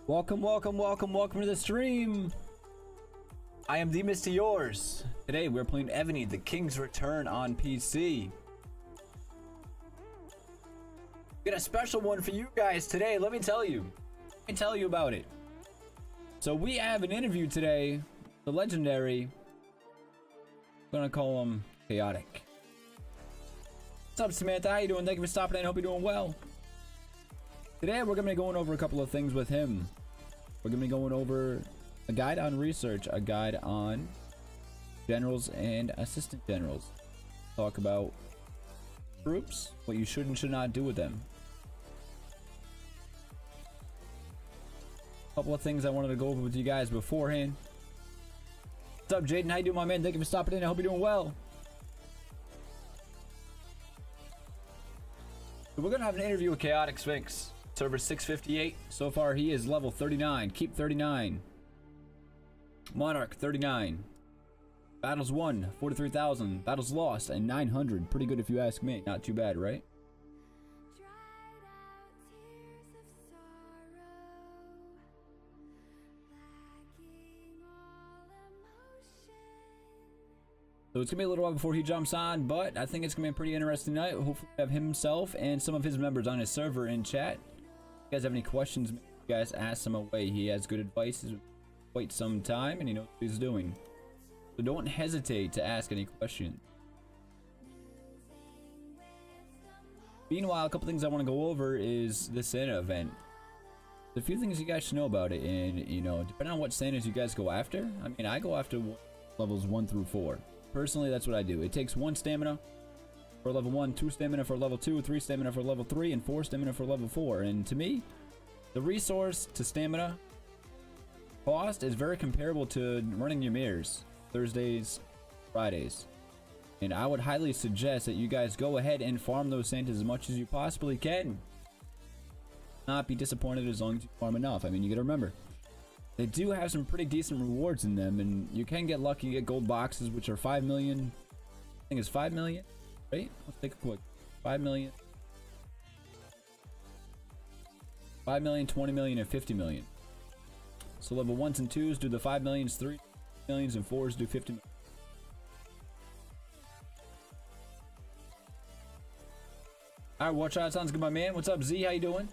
Welcome to the stream. I am the Mr. Yours. Today we're playing Evony, the King's Return on PC. We got a special one for you guys today. Let me tell you about it. So we have an interview today. The legendary, I'm gonna call him Chaotic. What's up, Samantha? How you doing? Thank you for stopping in. Hope you're doing well. Today we're gonna be going over a couple of things with him. We're gonna be going over a guide on research, a guide on generals and assistant generals. Talk about troops, what you should and should not do with them. A couple of things I wanted to go over with you guys beforehand. What's up, Jaden? How you doing, my man? Thank you for stopping in. I hope you're doing well. So we're gonna have an interview with Chaotic Sphinx. Server 658. So far he is level 39. Keep 39. Monarch 39. Battles won 43,000. Battles lost and 900. Pretty good if you ask me. Not too bad, right? So it's gonna be a little while before he jumps on, but I think it's gonna be a pretty interesting night. Hopefully we have himself and some of his members on his server in chat. If you guys have any questions, you guys ask him away. He has good advice. He's wait some time and he knows what he's doing. So don't hesitate to ask any questions. Meanwhile, a couple things I want to go over is the Santa event. There's a few things you guys should know about it, and you know, depending on what Santas you guys go after. I mean, I go after levels 1 through 4. Personally, that's what I do. It takes 1 stamina for level 1, 2 stamina for level 2, 3 stamina for level 3, and 4 stamina for level 4. And to me, the resource to stamina cost is very comparable to running your mirrors Thursdays, Fridays. And I would highly suggest that you guys go ahead and farm those Santas as much as you possibly can. Not be disappointed as long as you farm enough. I mean, you gotta remember, they do have some pretty decent rewards in them, and you can get lucky and get gold boxes, which are 5 million. I think it's 5 million, right? Let's take a quick 5 million. 5 million, 20 million, and 50 million. So level 1s and 2s do the 5 millions, 3 millions, and 4s do 50 million. Alright, watch out. Sounds good, my man. What's up, Z? How you doing?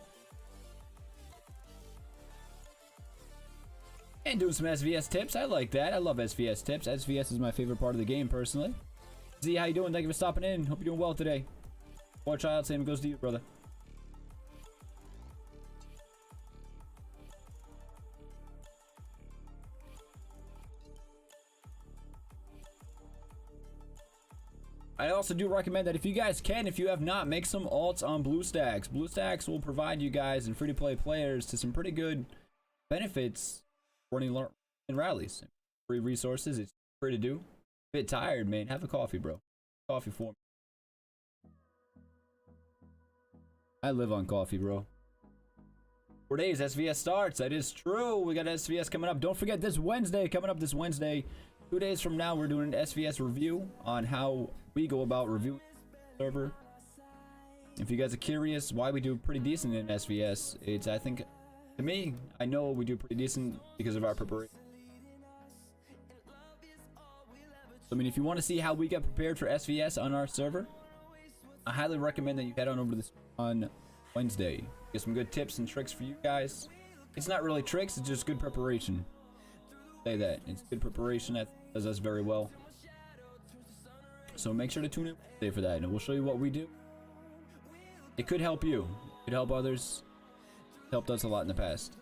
And doing some SVS tips. I like that. I love SVS tips. SVS is my favorite part of the game, personally. Z, how you doing? Thank you for stopping in. Hope you're doing well today. Watch out. Same goes to you, brother. I also do recommend that if you guys can, if you have not, make some alts on BlueStacks. BlueStacks will provide you guys and free-to-play players to some pretty good benefits running in rallies. Free resources, it's free to do. A bit tired, man. Have a coffee, bro. Coffee for me. I live on coffee, bro. 4 days, SVS starts. That is true. We got SVS coming up. Don't forget this Wednesday, coming up this Wednesday. 2 days from now, we're doing an SVS review on how we go about reviewing the server. If you guys are curious why we do pretty decent in SVS, it's, I think, to me, I know we do pretty decent because of our preparation. So, I mean, if you want to see how we get prepared for SVS on our server, I highly recommend that you head on over to this on Wednesday. Get some good tips and tricks for you guys. It's not really tricks, it's just good preparation. Say that. It's good preparation that does us very well. So make sure to tune in Wednesday for that, and we'll show you what we do. It could help you. It could help others. It helped us a lot in the past.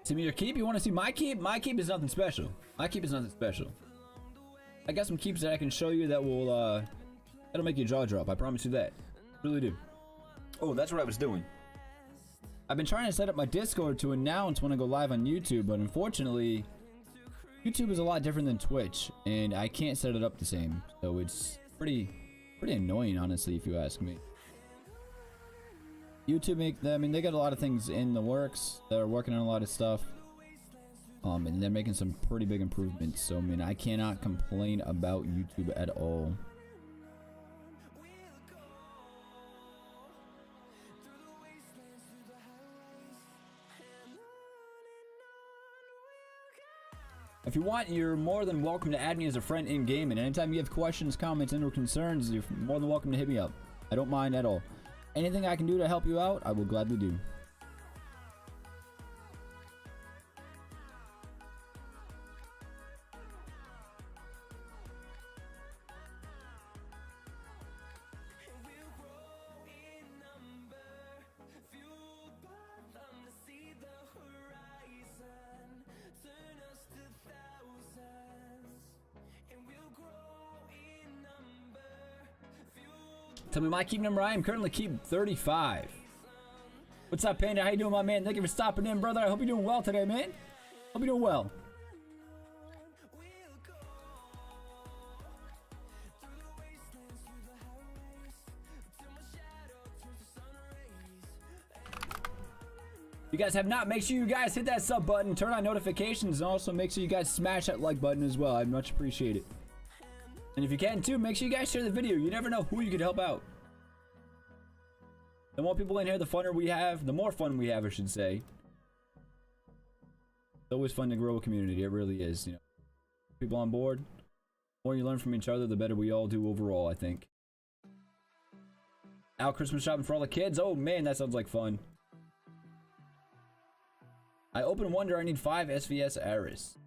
See me your keep? You want to see my keep? My keep is nothing special. My keep is nothing special. I got some keeps that I can show you that will, that'll make your jaw drop. I promise you that. Really do. Oh, that's what I was doing. I've been trying to set up my Discord to announce when I go live on YouTube, but unfortunately, YouTube is a lot different than Twitch, and I can't set it up the same. So it's pretty annoying, honestly, if you ask me. YouTube I mean, they got a lot of things in the works. They're working on a lot of stuff. And they're making some pretty big improvements. So, I mean, I cannot complain about YouTube at all. If you want, you're more than welcome to add me as a friend in game, and anytime you have questions, comments, and or concerns, you're more than welcome to hit me up. I don't mind at all. Anything I can do to help you out, I will gladly do. Tell me my keep number. I am currently keep 35. What's up, Panda? How you doing, my man? Thank you for stopping in, brother. I hope you're doing well today, man. Hope you're doing well. If you guys have not, make sure you guys hit that sub button, turn on notifications, and also make sure you guys smash that like button as well. I'd much appreciate it. And if you can too, make sure you guys share the video. You never know who you could help out. The more people in here, the funner we have. The more fun we have, I should say. It's always fun to grow a community. It really is. You know, people on board. The more you learn from each other, the better we all do overall, I think. Out Christmas shopping for all the kids. Oh man, that sounds like fun. I open Wonder. I need 5 SVS Aris.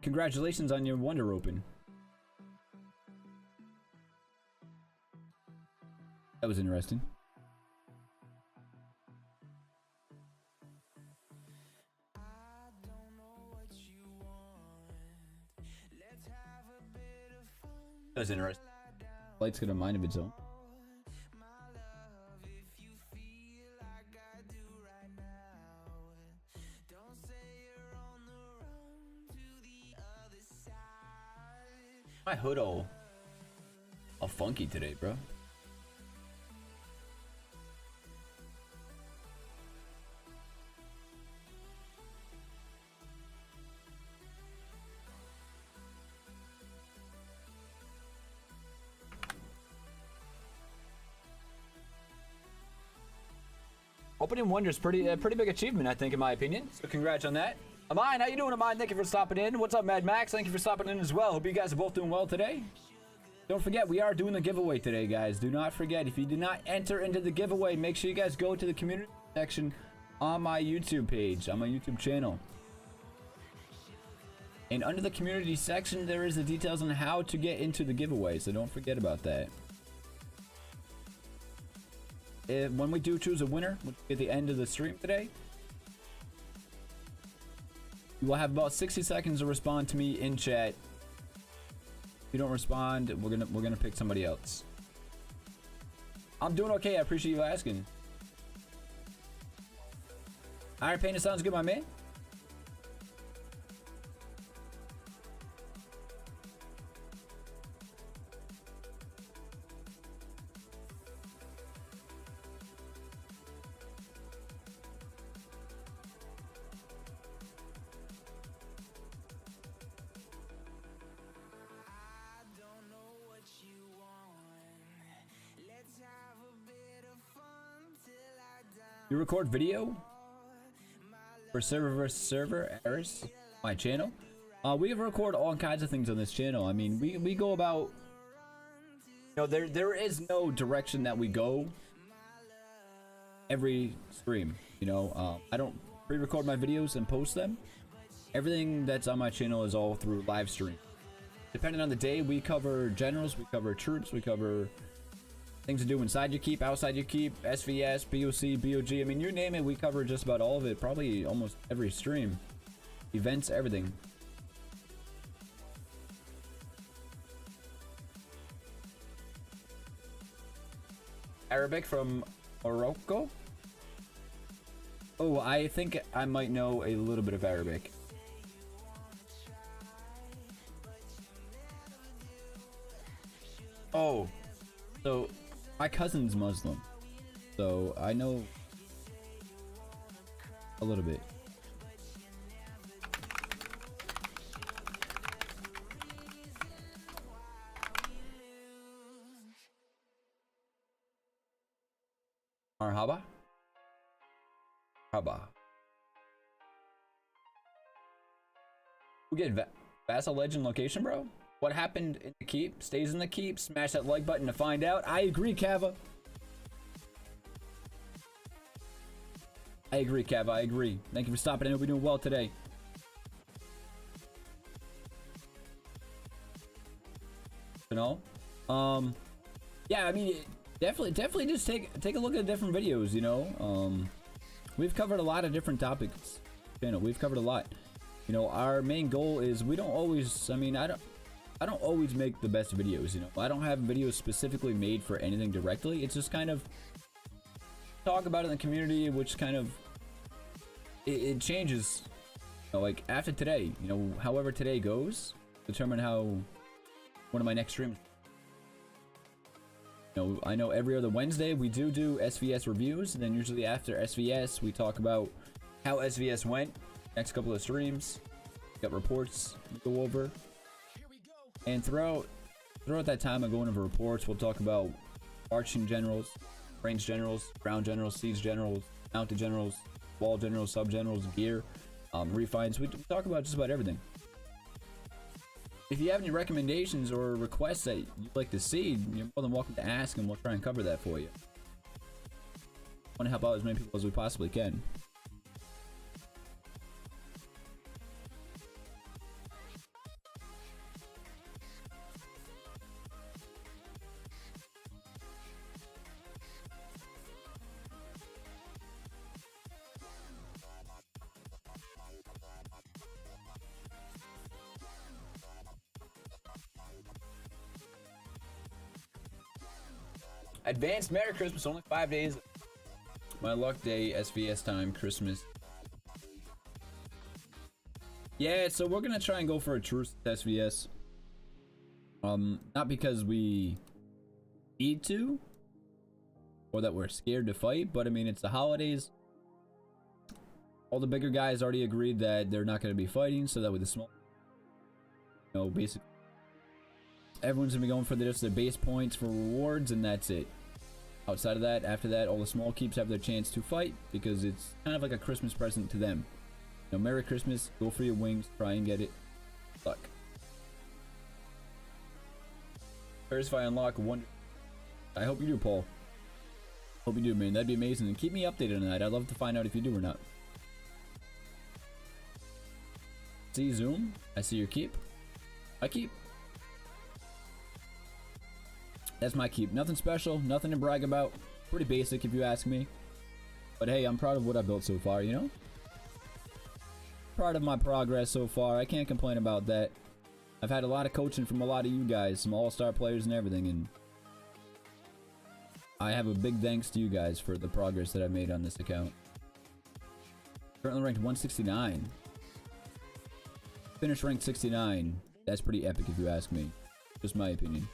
Congratulations on your Wonder open. That was interesting. That was interesting. Light's got a mind of its own. My hood all funky today, bro. Opening Wonder's pretty big achievement, I think, in my opinion. So congrats on that. Amine, how you doing, Amine? Thank you for stopping in. What's up, Mad Max? Thank you for stopping in as well. Hope you guys are both doing well today. Don't forget, we are doing the giveaway today, guys. Do not forget, if you did not enter into the giveaway, make sure you guys go to the community section on my YouTube page, on my YouTube channel. And under the community section, there is the details on how to get into the giveaway, so don't forget about that. When we do choose a winner, which will be at the end of the stream today, you will have about 60 seconds to respond to me in chat. If you don't respond, we're gonna pick somebody else. I'm doing okay. I appreciate you asking. Iron Painter sounds good, my man. You record video for server versus server errors, my channel. We record all kinds of things on this channel. I mean, we go about, you know, there is no direction that we go every stream. You know, I don't pre-record my videos and post them. Everything that's on my channel is all through live stream. Depending on the day, we cover generals, we cover troops, we cover things to do inside your keep, outside your keep, SVS, BOC, BOG. I mean, you name it, we cover just about all of it. Probably almost every stream. Events, everything. Arabic from Morocco. Oh, I think I might know a little bit of Arabic. Oh, so my cousin's Muslim, so I know a little bit. Marhaba? Haba. We get Vassal Legend location, bro? What happened in the keep stays in the keep. Smash that like button to find out. I agree, Kava. I agree, Kava. I agree. Thank you for stopping in. Hope you're doing well today. You know? Yeah, I mean, definitely just take a look at different videos, you know? We've covered a lot of different topics. You know, we've covered a lot. You know, our main goal is we don't always, I mean, I don't always make the best videos, you know. I don't have videos specifically made for anything directly. It's just kind of talk about it in the community, which kind of it changes, you know, like after today, you know, however today goes, determine how one of my next streams. You know, I know every other Wednesday we do SVS reviews, and then usually after SVS we talk about how SVS went. Next couple of streams, got reports to go over, and throughout that time of going over reports, we'll talk about arching generals, range generals, ground generals, siege generals, mounted generals, wall generals, sub generals, gear, refines. We talk about just about everything. If you have any recommendations or requests that you'd like to see, you're more than welcome to ask, and we'll try and cover that for you. I want to help out as many people as we possibly can. Advanced Merry Christmas, only 5 days. My luck day, SVS time, Christmas. Yeah, so we're gonna try and go for a truce with SVS. Not because we need to, or that we're scared to fight, but I mean, it's the holidays. All the bigger guys already agreed that they're not gonna be fighting, so that with the small, you know, basically, everyone's gonna be going for just their base points for rewards, and that's it. Outside of that, after that, all the small keeps have their chance to fight, because it's kind of like a Christmas present to them. You know, Merry Christmas, go for your wings, try and get it. Luck. First, if I unlock one, I hope you do, Paul. Hope you do, man. That'd be amazing. And keep me updated on that. I'd love to find out if you do or not. See Zoom? I see your keep. I keep. That's my keep. Nothing special, nothing to brag about. Pretty basic if you ask me. But hey, I'm proud of what I built so far, you know? Proud of my progress so far. I can't complain about that. I've had a lot of coaching from a lot of you guys, some all-star players and everything, and I have a big thanks to you guys for the progress that I've made on this account. Currently ranked 169. Finished ranked 69. That's pretty epic if you ask me. Just my opinion.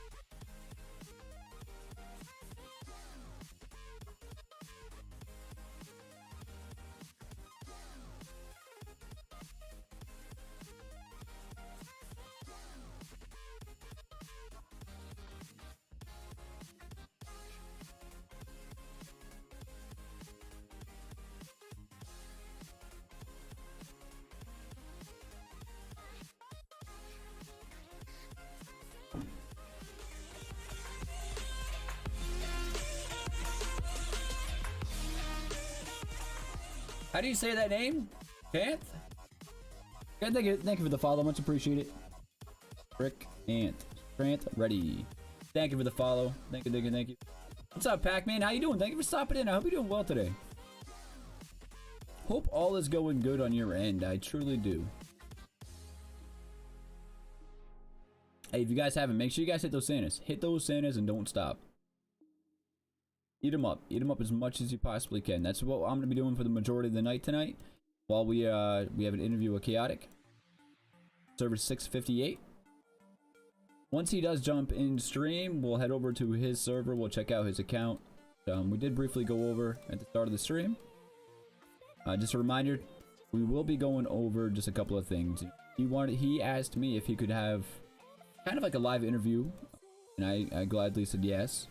How do you say that name? Canth? Yeah, thank you for the follow. Much appreciated. Rick Ant. Grant ready. Thank you for the follow. Thank you. What's up, Pac-Man? How you doing? Thank you for stopping in. I hope you're doing well today. Hope all is going good on your end. I truly do. Hey, if you guys haven't, make sure you guys hit those Santas. Hit those Santas and don't stop. Eat them up. Eat them up as much as you possibly can. That's what I'm gonna be doing for the majority of the night tonight. While we have an interview with Chaotic. Server 658. Once he does jump in stream, we'll head over to his server. We'll check out his account. We did briefly go over at the start of the stream. Just a reminder, we will be going over just a couple of things. He asked me if he could have kind of like a live interview, and I gladly said yes.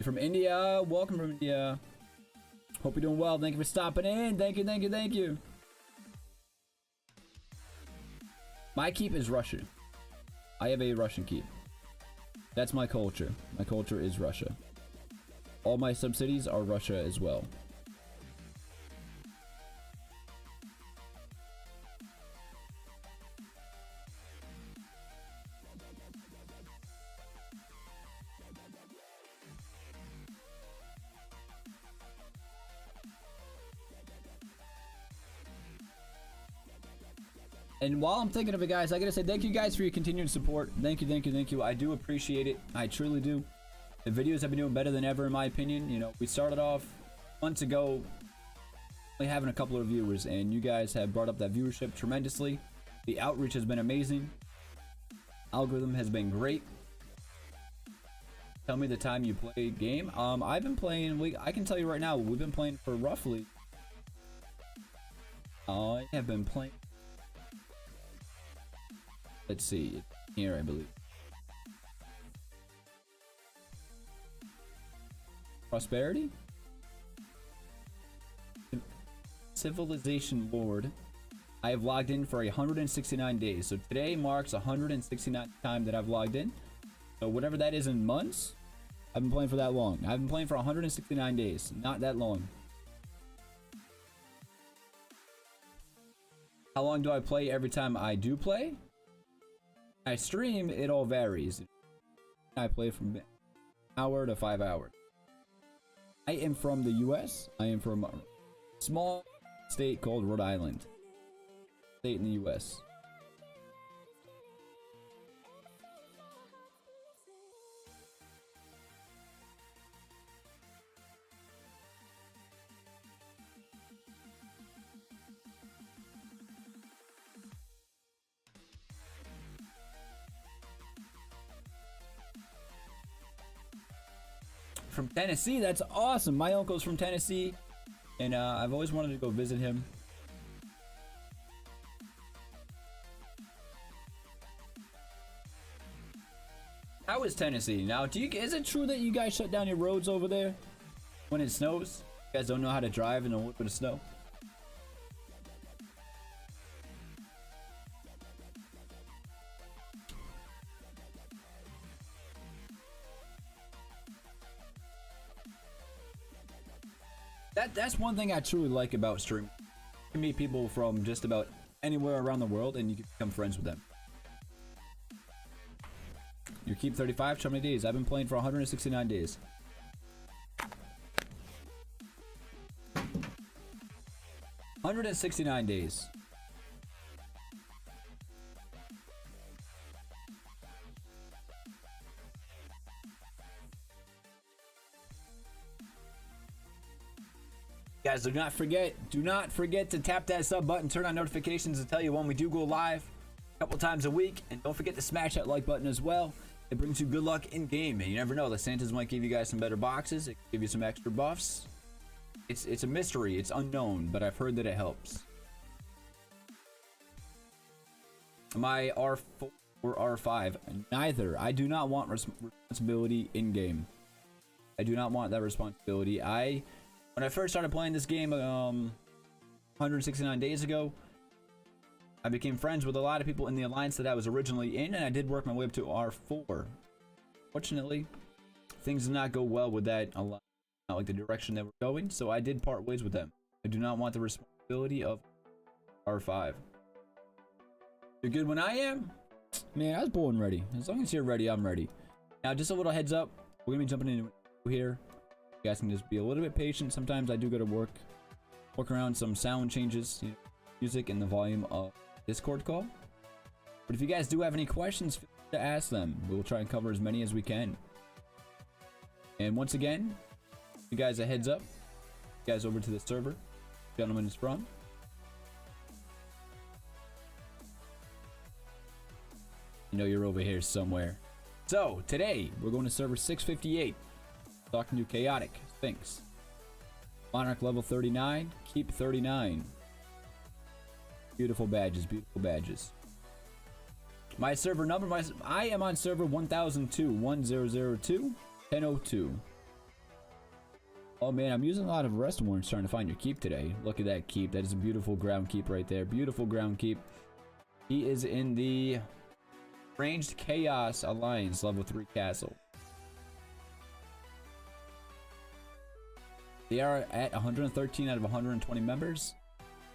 You're from India, welcome from India. Hope you're doing well. Thank you for stopping in. Thank you, thank you, thank you. My keep is Russian. I have a Russian keep. That's my culture. My culture is Russia. All my subsidies are Russia as well. And while I'm thinking of it, guys, I gotta say thank you guys for your continued support. Thank you, thank you, thank you. I do appreciate it. I truly do. The videos have been doing better than ever, in my opinion. You know, we started off months ago only having a couple of viewers, and you guys have brought up that viewership tremendously. The outreach has been amazing. Algorithm has been great. Tell me the time you play game. I've been playing. I can tell you right now, we've been playing for roughly. I have been playing. Let's see, here I believe. Prosperity? Civilization Lord. I have logged in for 169 days. So today marks 169th time that I've logged in. So whatever that is in months, I've been playing for that long. I've been playing for 169 days. Not that long. How long do I play every time I do play? I stream, it all varies. I play from an hour to 5 hours. I am from the US. I am from a small state called Rhode Island. State in the US. From Tennessee, that's awesome. My uncle's from Tennessee, and I've always wanted to go visit him. How is Tennessee now? Is it true that you guys shut down your roads over there when it snows? You guys don't know how to drive in a little bit of snow. That's one thing I truly like about stream. You can meet people from just about anywhere around the world and you can become friends with them. You keep 35, how many days? I've been playing for 169 days. $169 days. Guys, do not forget to tap that sub button, turn on notifications to tell you when we do go live a couple times a week, and don't forget to smash that like button as well. It brings you good luck in game, and you never know, the Santas might give you guys some better boxes, it can give you some extra buffs. It's a mystery, it's unknown, but I've heard that it helps. Am I R4 or R5? Neither. I do not want responsibility in game. I do not want that responsibility. When I first started playing this game 169 days ago, I became friends with a lot of people in the alliance that I was originally in, and I did work my way up to R4. Fortunately, things did not go well with that alliance, not like the direction they were going, so I did part ways with them. I do not want the responsibility of R5. You're good when I am? Man, I was born ready. As long as you're ready, I'm ready. Now, just a little heads up, we're gonna be jumping into here. You guys can just be a little bit patient. Sometimes I do go to work around some sound changes, you know, music, and the volume of Discord call. But if you guys do have any questions, feel free to ask them. We'll try and cover as many as we can. And once again, you guys a heads up. You guys over to the server. Gentleman is from. You know you're over here somewhere. So today we're going to server 658. Talking to Chaotic Sphinx. Monarch level 39. Keep 39. Beautiful badges. Beautiful badges. My server number. I am on server 1002. 1002. 1002. Oh man, I'm using a lot of rest warrants trying to find your keep today. Look at that keep. That is a beautiful ground keep right there. Beautiful ground keep. He is in the Ranged Chaos Alliance level 3 castle. They are at 113 out of 120 members.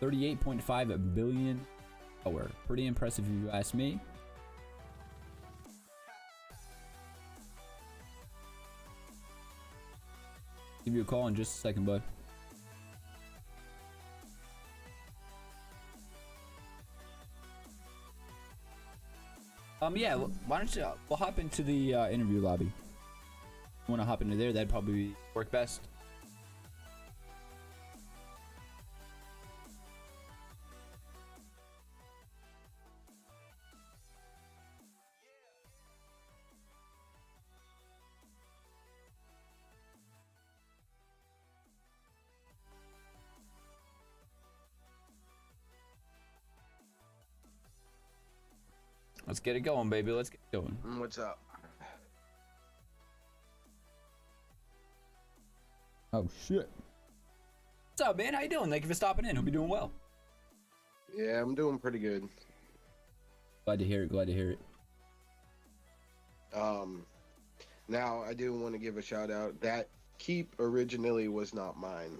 38.5 billion power. Pretty impressive if you ask me. Give you a call in just a second, bud. Yeah, why don't you, we'll hop into the interview lobby. You want to hop into there? That'd probably work best. Let's get it going, baby. Let's get it going. What's up? Oh, shit. What's up, man? How you doing? Thank you for stopping in. Hope you're doing well. Yeah, I'm doing pretty good. Glad to hear it. Glad to hear it. Now I do want to give a shout out. That keep originally was not mine.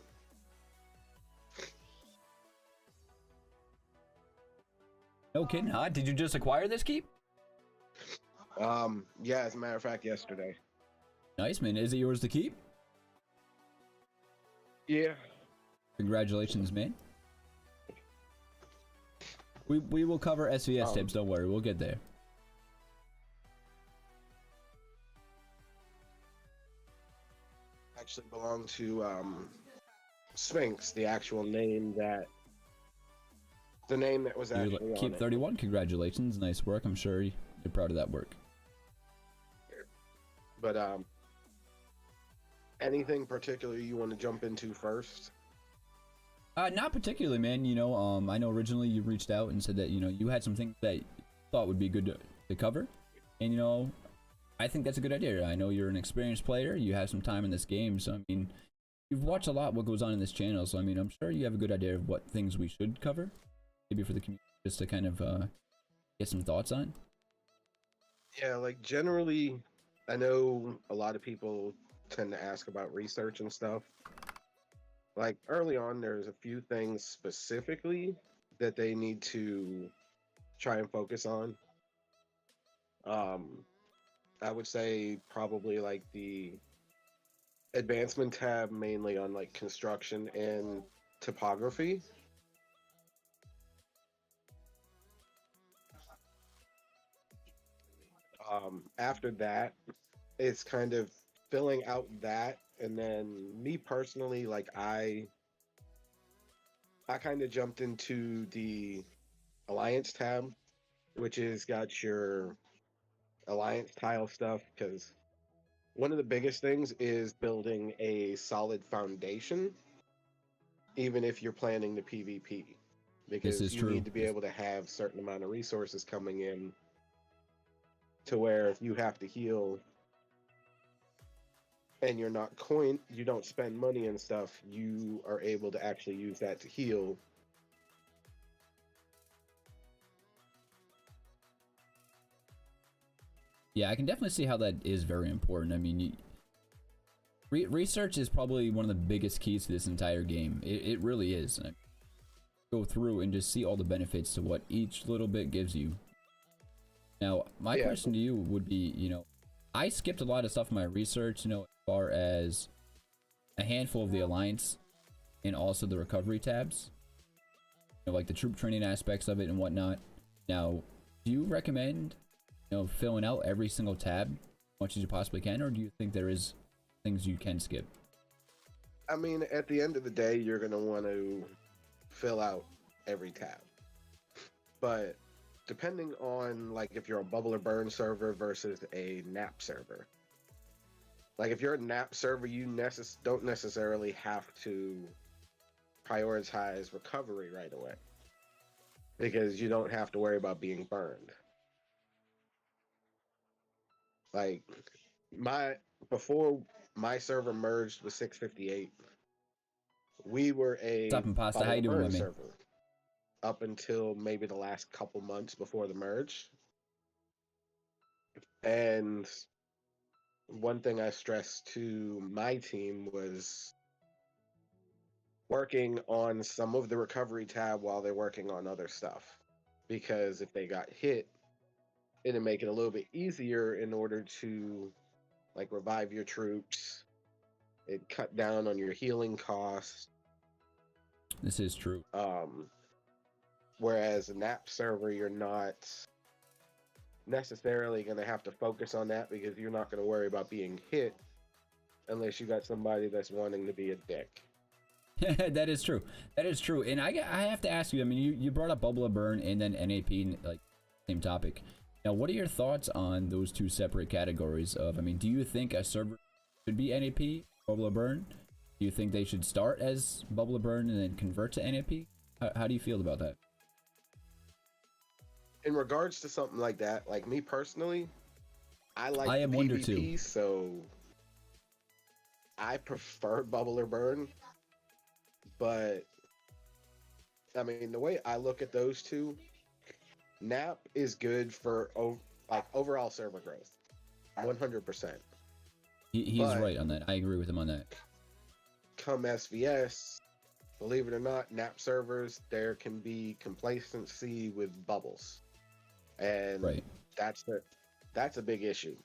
No kidding, huh? Did you just acquire this keep? Yeah, as a matter of fact, yesterday. Nice, man. Is it yours to keep? Yeah. Congratulations, man. We will cover SVS tips, don't worry. We'll get there. Actually belonged to Sphinx, the actual name that was actually Keep 31. Congratulations. Nice work. I'm sure you're proud of that work. But anything particular you want to jump into first? Not particularly, man. You know, I know originally you reached out and said that, you know, you had some things that you thought would be good to cover. And, you know, I think that's a good idea. I know you're an experienced player. You have some time in this game. So, I mean, you've watched a lot what goes on in this channel. So, I mean, I'm sure you have a good idea of what things we should cover. Maybe for the community, just to kind of get some thoughts on. Yeah, like generally, I know a lot of people tend to ask about research and stuff. Like early on, there's a few things specifically that they need to try and focus on. I would say probably like the advancement tab, mainly on like construction and topography. After that, it's kind of filling out that, and then me personally, like I kind of jumped into the Alliance tab, which is got your Alliance tile stuff, because one of the biggest things is building a solid foundation, even if you're planning the PvP, because you need to be able to have a certain amount of resources coming in to where if you have to heal and you're not you don't spend money and stuff, you are able to actually use that to heal. Yeah, I can definitely see how that is very important. I mean, research is probably one of the biggest keys to this entire game. It really is. And go through and just see all the benefits to what each little bit gives you. Now, my question to you would be, you know, I skipped a lot of stuff in my research, you know, as far as a handful of the Alliance and also the recovery tabs. You know, like the troop training aspects of it and whatnot. Now, do you recommend, you know, filling out every single tab as much as you possibly can, or do you think there is things you can skip? I mean, at the end of the day, you're gonna want to fill out every tab, but depending on like if you're a bubble or burn server versus a nap server. Like if you're a nap server, you don't necessarily have to prioritize recovery right away because you don't have to worry about being burned. Like before my server merged with 658, we were a What's up, Impasta? How bubble you or doing, my burn man? server up until maybe the last couple months before the merge. And one thing I stressed to my team was working on some of the recovery tab while they're working on other stuff. Because if they got hit, it'd make it a little bit easier in order to like revive your troops. It cut down on your healing costs. This is true. Whereas a nap server, you're not necessarily going to have to focus on that because you're not going to worry about being hit unless you got somebody that's wanting to be a dick. That is true. That is true. And I have to ask you, I mean, you brought up Bubble or Burn and then NAP, like, same topic. Now, what are your thoughts on those two separate categories of, I mean, do you think a server should be NAP, Bubble or Burn? Do you think they should start as Bubble or Burn and then convert to NAP? How do you feel about that? In regards to something like that, like me personally, I like I am one or two. PvP, so I prefer Bubble or Burn. But I mean, the way I look at those two, Nap is good for like overall server growth, 100%. He's right on that. I agree with him on that. Come SVS, believe it or not, Nap servers, there can be complacency with bubbles, and Right. that's a big issue.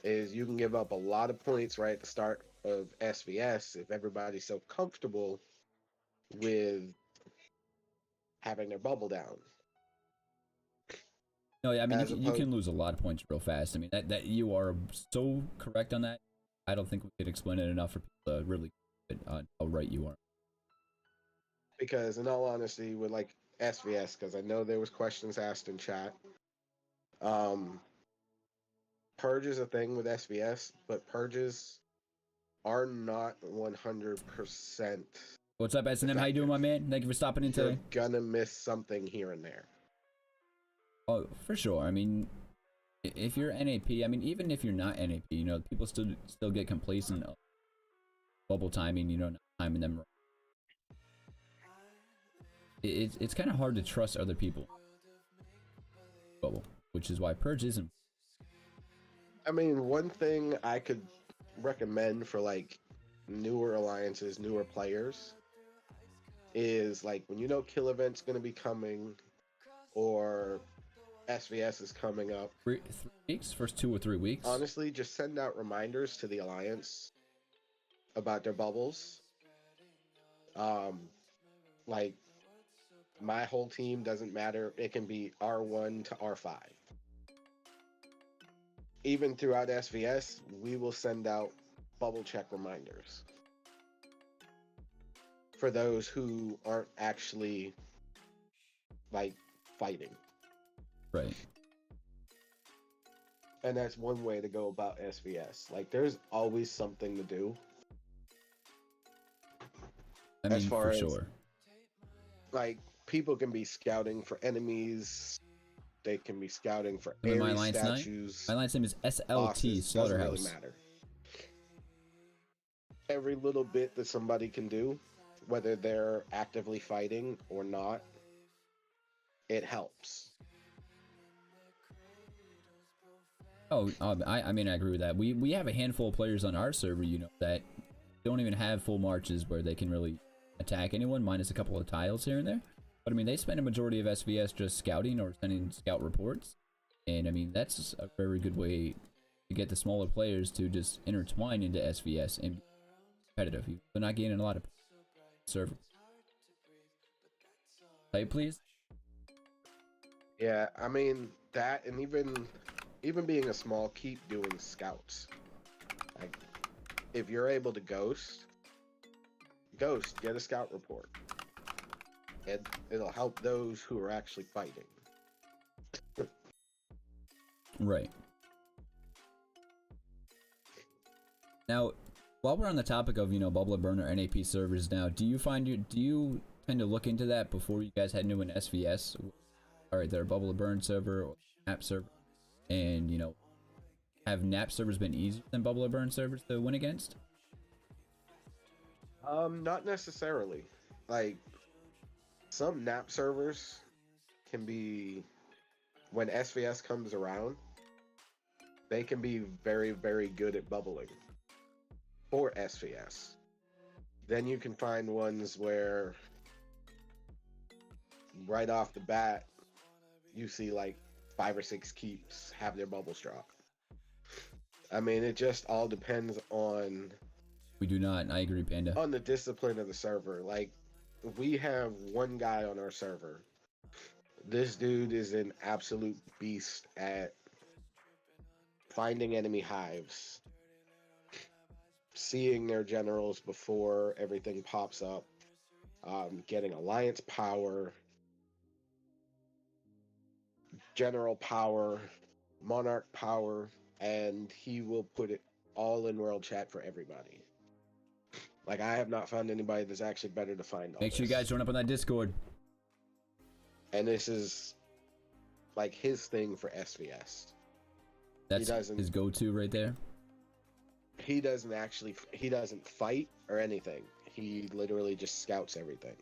Is you can give up a lot of points right at the start of SVS if everybody's so comfortable with having their bubble down. No, yeah, I mean, you can lose a lot of points real fast. I mean, that you are so correct on that. I don't think we could explain it enough for people to really get on how right you are. Because in all honesty, with like SVS, because I know there was questions asked in chat, purge is a thing with SVS, but purges are not 100%. What's up, S&M? How you doing, my man? Thank you for stopping in today. You're gonna miss something here and there. Oh, for sure. I mean, if you're NAP, I mean, even if you're not NAP, you know, people still get complacent of bubble timing, you know, not timing them. It's kind of hard to trust other people. Bubble, which is why purge isn't. I mean, one thing I could recommend for like newer alliances, newer players, is like when you know kill event's going to be coming or SVS is coming up. 3 weeks, first 2 or 3 weeks. Honestly, just send out reminders to the alliance about their bubbles. Like my whole team doesn't matter. It can be R1 to R5. Even throughout SVS, we will send out bubble check reminders for those who aren't actually like fighting. Right. And that's one way to go about SVS. Like there's always something to do. I mean, as far for as, sure. Like people can be scouting for enemies. They can be scouting for my Ares alliance statues. My alliance name is SLT bosses, Slaughterhouse. doesn't really matter. Every little bit that somebody can do, whether they're actively fighting or not, it helps. Oh, I mean, I agree with that. We have a handful of players on our server, you know, that don't even have full marches where they can really attack anyone, minus a couple of tiles here and there. But I mean, they spend a majority of SVS just scouting or sending scout reports. And I mean, that's a very good way to get the smaller players to just intertwine into SVS and be competitive. They're not gaining a lot of server. Play, please. Yeah, I mean that, and even being a small keep doing scouts. Like if you're able to ghost, get a scout report. And it'll help those who are actually fighting. Right. Now, while we're on the topic of, Bubble Burner NAP servers now, do you tend to look into that before you guys head into an SVS? Alright, they're a Bubble Burn server or NAP server. And, have NAP servers been easier than Bubble Burn servers to win against? Not necessarily. Like, some NAP servers can be, when SVS comes around, they can be very, very good at bubbling for SVS. Then you can find ones where right off the bat you see like 5 or 6 keeps have their bubbles drop. I mean, it just all depends on... We do not. I agree, Panda. On the discipline of the server. Like, we have one guy on our server. This dude is an absolute beast at finding enemy hives, seeing their generals before everything pops up, getting alliance power, general power, monarch power, and he will put it all in world chat for everybody. Like, I have not found anybody that's actually better to find all Make sure you guys join up on that Discord. And this is like his thing for SVS. That's his go-to right there. He doesn't fight or anything. He literally just scouts everything.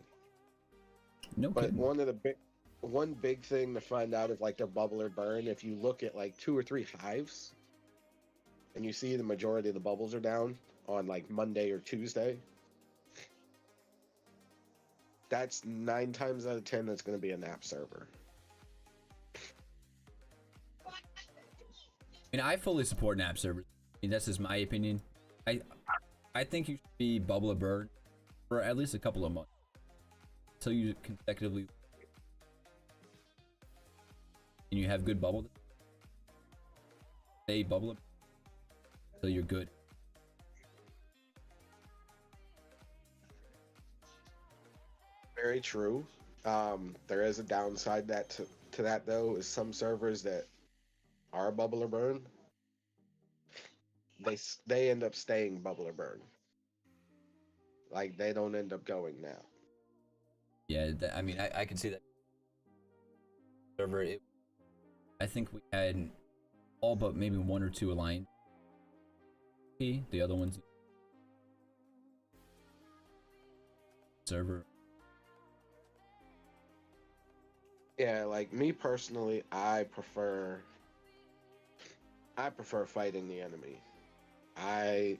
No kidding. But one big thing to find out if like their bubble or burn, if you look at like 2 or 3 hives and you see the majority of the bubbles are down on like Monday or Tuesday, that's 9 times out of 10 that's going to be a NAP server. I mean, I fully support NAP servers. I mean, that's just my opinion. I think you should be Bubble a Bird for at least a couple of months until you consecutively and you have good bubble. Stay bubble until you're good. Very true. There is a downside to that though, is some servers that are bubble or burn, they end up staying bubble or burn. Like, they don't end up going now. Yeah, I mean, I can see that. Server, I think we had all but maybe 1 or 2 aligned. The other ones server. Yeah, like me personally, I prefer fighting the enemy. I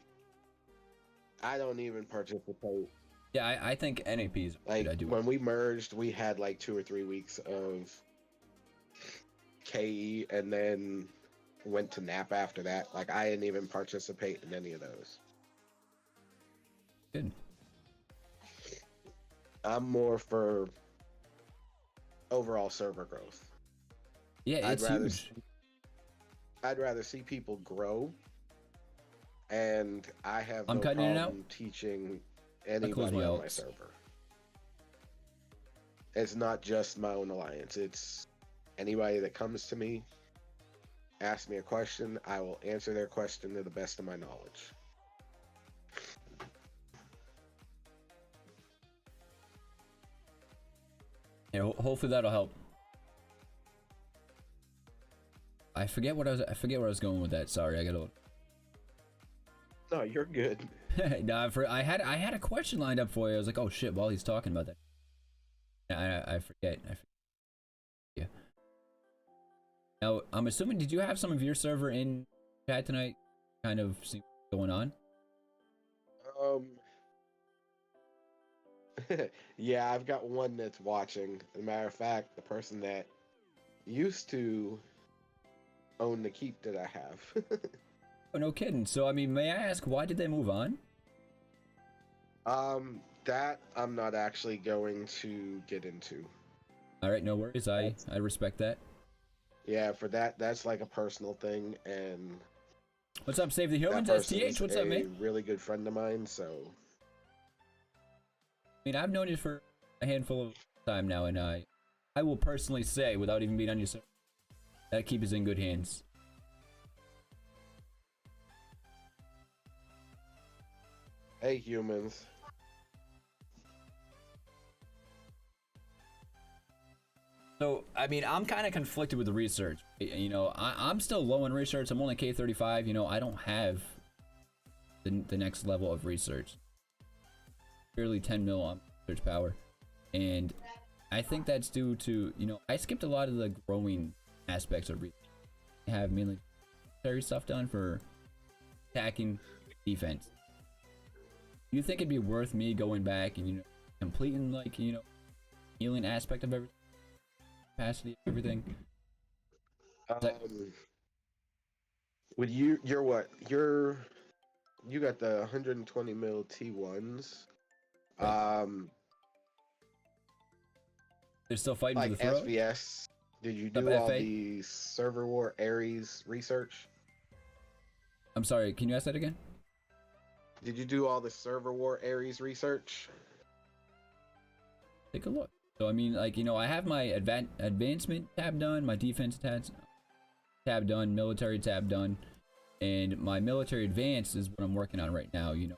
don't even participate. Yeah, I think NAPs. Like, when we merged, we had like 2 or 3 weeks of KE and then went to NAP after that. Like, I didn't even participate in any of those. Good. I'm more for overall server growth. Yeah, it's huge. I'd rather see people grow, and I have no problem teaching anybody on my server. It's not just my own alliance. It's anybody that comes to me, asks me a question, I will answer their question to the best of my knowledge. Yeah, hopefully that'll help. I forget where I was going with that. Sorry, I gotta. No, you're good. No, I had a question lined up for you. I was like, oh shit, while he's talking about that. I forget. Yeah. Now, I'm assuming, did you have some of your server in chat tonight? Kind of see what's going on? Yeah, I've got one that's watching. As a matter of fact, the person that used to own the keep that I have. Oh, no kidding. So, I mean, may I ask, why did they move on? That I'm not actually going to get into. Alright, no worries. I respect that. Yeah, for that's like a personal thing, and What's up, Save the That Humans? person's STH, what's up, a mate? really good friend of mine, so I mean, I've known you for a handful of time now, and I will personally say, without even being on your server, that keep us in good hands. hey humans. So, I mean, I'm kind of conflicted with the research. You know, I'm still low in research. I'm only K35. You know, I don't have the next level of research. Barely 10 mil on research power. And I think that's due to, you know, I skipped a lot of the growing aspects of research. I have mainly military stuff done for attacking, defense. You think it'd be worth me going back and, you know, completing, like, you know, healing aspect of everything? Capacity, everything? Would you're what? You got the 120 mil T1s. Right. They're still fighting Like for the throne? SVS. Did you Up do all FA? the server war Ares research? I'm sorry, can you ask that again? Did you do all the server war Ares research? Take a look. So I mean, like, you know, I have my advancement tab done, my defense tab done, military tab done, and my military advance is what I'm working on right now. You know,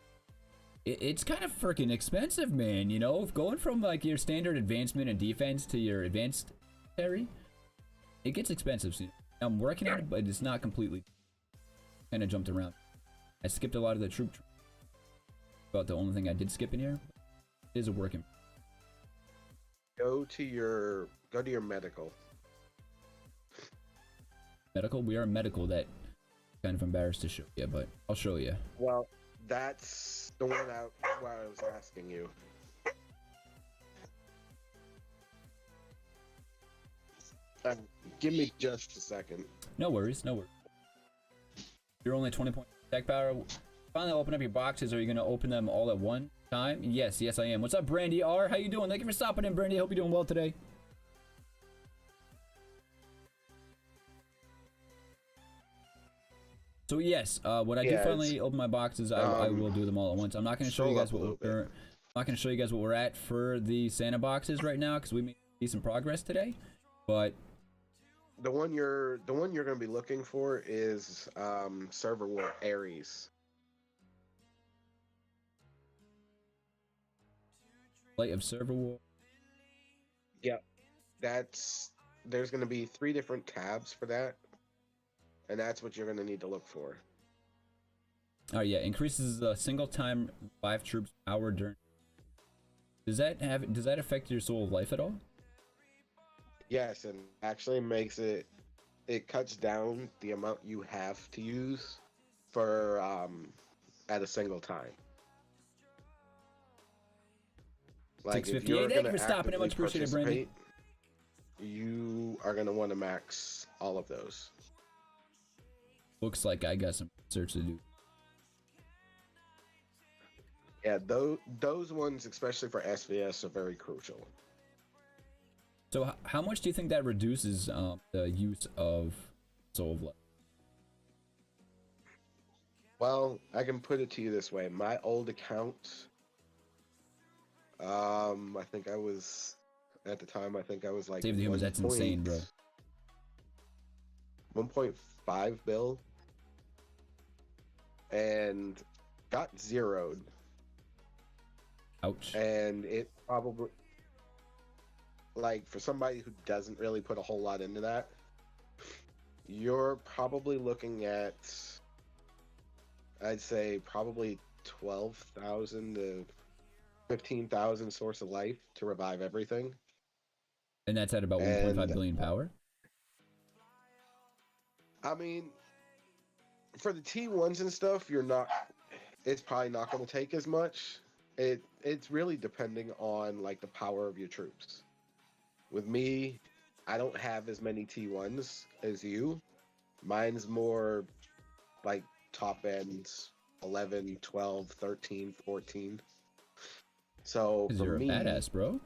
it's kind of freaking expensive, man. You know, going from like your standard advancement and defense to your advanced military, it gets expensive. So, you know, I'm working on it, but it's not completely. Kind of jumped around. I skipped a lot of the troop. About the only thing I did skip in here is a working. Go to your medical. Medical? We are medical. That kind of embarrassed to show you, but I'll show you. Well, that's the one I was asking you. Give me just a second. No worries, no worries. You're only 20 points tech power. Finally open up your boxes. Are you going to open them all at one time? Yes, yes I am. What's up, Brandy R? How you doing? Thank you for stopping in, Brandy. Hope you're doing well today. So yes, when I do finally open my boxes, I will do them all at once. I'm not going to show you guys what we're not going to show you guys what we're at for the Santa boxes right now because we made decent progress today. But the one you're going to be looking for is server war Ares. Light of server war. Yep, there's going to be 3 different tabs for that, and that's what you're going to need to look for. Oh yeah, increases the single time 5 troops power during. Does that affect your soul of life at all? Yes, and actually makes it cuts down the amount you have to use for at a single time. Like if you're thank you for stopping. Much appreciated, Brandy. You are gonna want to max all of those. Looks like I got some research to do. Yeah, those ones, especially for SVS, are very crucial. So how much do you think that reduces the use of Soul of Life? Well, I can put it to you this way. My old account, I think I was, at the time, I think I was like... Save the Humans, that's insane, bro. 1.5 bill. And got zeroed. Ouch. And it probably... Like, for somebody who doesn't really put a whole lot into that, you're probably looking at, I'd say, probably 12,000 to 15,000 source of life to revive everything. And that's at about 1.5 billion power? I mean, for the T1s and stuff, it's probably not going to take as much. It's really depending on, like, the power of your troops. With me, I don't have as many T1s as you. Mine's more like top ends 11, 12, 13, 14. So for you're me, a badass, bro.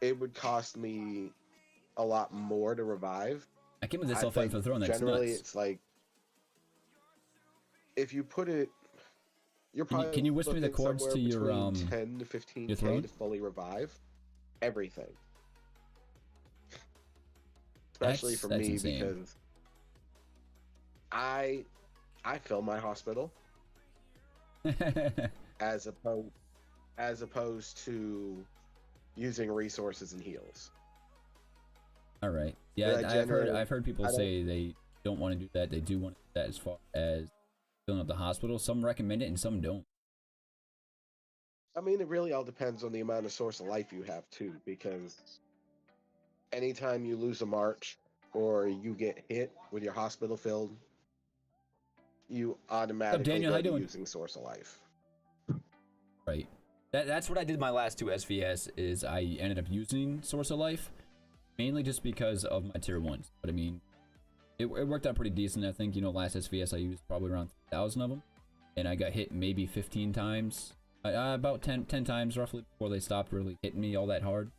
It would cost me a lot more to revive. I came with this self fighting for the throne. That's generally nuts. it's like if you put it, you're Can you, probably can you whisper the looking chords somewhere to your between 10 to your 15K throat? to fully revive everything. Especially for That's me insane. because I I fill my hospital as opposed to using resources and heals. All right. And Yeah, I I've heard people I don't say they don't want to do that. They do want to do that as far as filling up the hospital. Some recommend it and some don't. I mean, it really all depends on the amount of source of life you have too, because anytime you lose a march or you get hit with your hospital filled, you What's up, automatically Daniel? How go you to doing? using source of life. Right. That's what I did my last 2 SVS is I ended up using Source of Life, mainly just because of my tier 1s. But I mean, it worked out pretty decent. I think, you know, last SVS I used probably around 3,000 of them. And I got hit maybe 15 times. About 10 times roughly before they stopped really hitting me all that hard.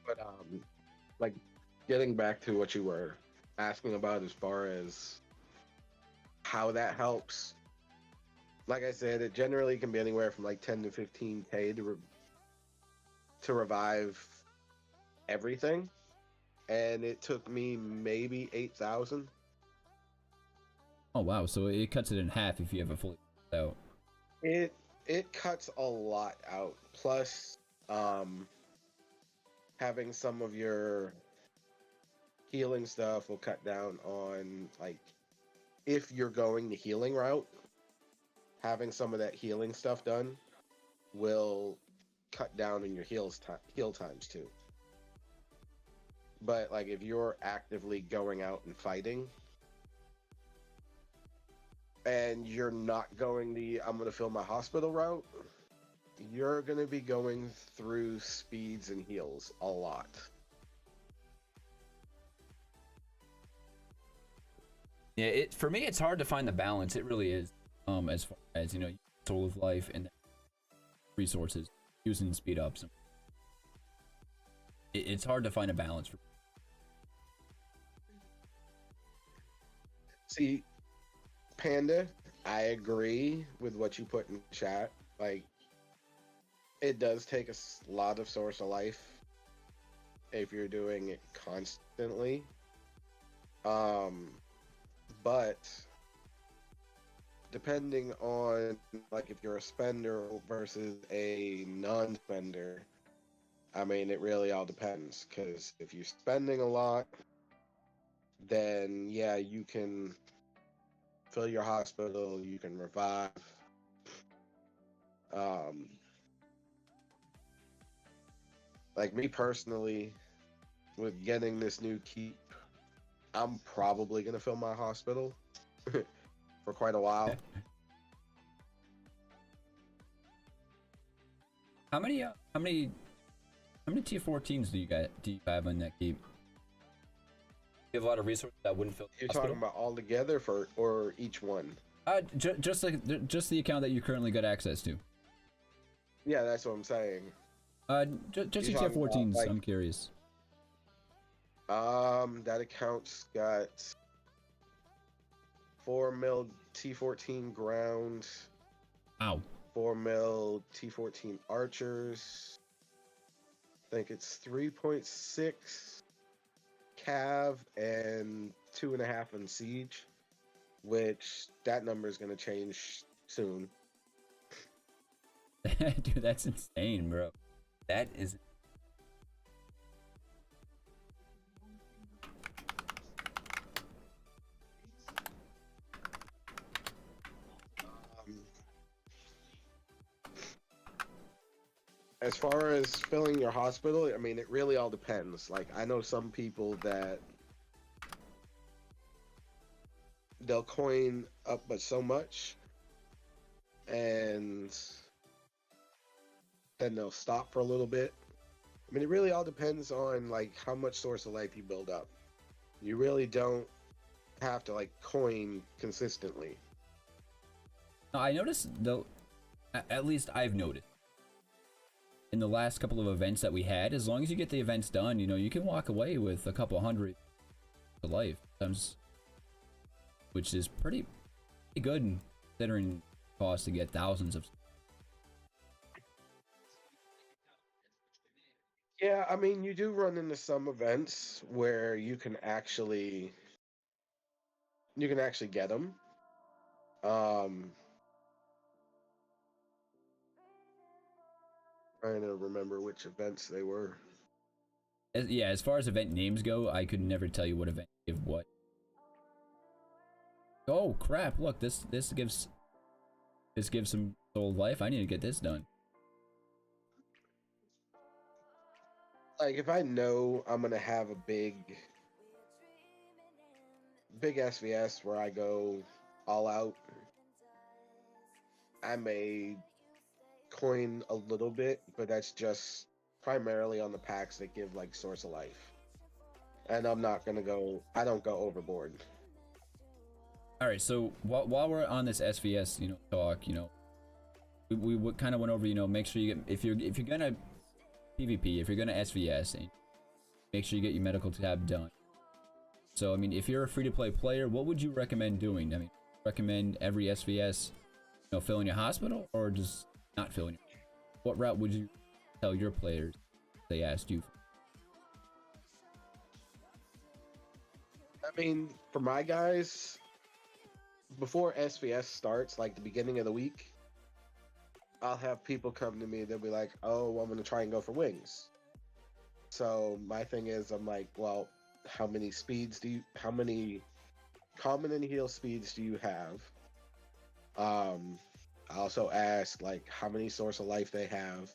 But like getting back to what you were asking about as far as how that helps. Like I said, it generally can be anywhere from like 10 to 15K to revive everything, and it took me maybe 8,000. Oh wow, so it cuts it in half if you have it fully out. It cuts a lot out. Plus, having some of your healing stuff will cut down on, like, if you're going the healing route, having some of that healing stuff done will cut down on your heal times too. But like if you're actively going out and fighting and you're not going the I'm gonna fill my hospital route, you're gonna be going through speeds and heals a lot. Yeah, for me it's hard to find the balance. It really is. As far as, you know, soul of life and resources using speed ups. It's hard to find a balance for. See, Panda, I agree with what you put in chat. Like, it does take a lot of source of life if you're doing it constantly. But depending on, like, if you're a spender versus a non-spender, I mean, it really all depends. Because if you're spending a lot, then yeah, you can fill your hospital, you can revive. Like me personally, with getting this new keep, I'm probably gonna fill my hospital for quite a while. How many tier 14s do you have on that keep? You have a lot of resources that wouldn't fill the You're hospital? talking about all together or each one? Just the account that you currently got access to. Yeah, that's what I'm saying. Just You're your tier talking about, 14s. like, I'm curious. that account's got 4 mil T14 ground. Ow. 4 mil T14 archers. I think it's 3.6 cav and 2.5 in siege, which that number is going to change soon. Dude, that's insane, bro. That is. As far as filling your hospital, I mean, it really all depends. Like, I know some people that they'll coin up but so much, and then they'll stop for a little bit. I mean, it really all depends on, like, how much source of life you build up. You really don't have to, like, coin consistently. No, I noticed though. At least I've noticed in the last couple of events that we had, as long as you get the events done, you know, you can walk away with a couple hundred to life. Sometimes which is pretty good considering the cost to get thousands of. Yeah, I mean, you do run into some events where you can actually get them. Trying to remember which events they were. Yeah, as far as event names go, I could never tell you what event give what. Oh crap! Look, this gives some soul life. I need to get this done. Like if I know I'm gonna have a big SVS where I go all out, I may coin a little bit, but that's just primarily on the packs that give like source of life. And I don't go overboard. All right, so while we're on this SVS, talk, we kind of went over, make sure you get if you're gonna PvP, if you're gonna SVS, and make sure you get your medical tab done. So I mean, if you're a free-to-play player, what would you recommend doing? I mean, recommend every SVS, filling your hospital, or just not filling your? What route would you tell your players if they asked you? I mean, for my guys, before SVS starts, like the beginning of the week, I'll have people come to me. They'll be like, "Oh, I'm gonna try and go for wings." So my thing is, I'm like, "Well, how many common and heal speeds do you have?" I also ask like how many source of life they have,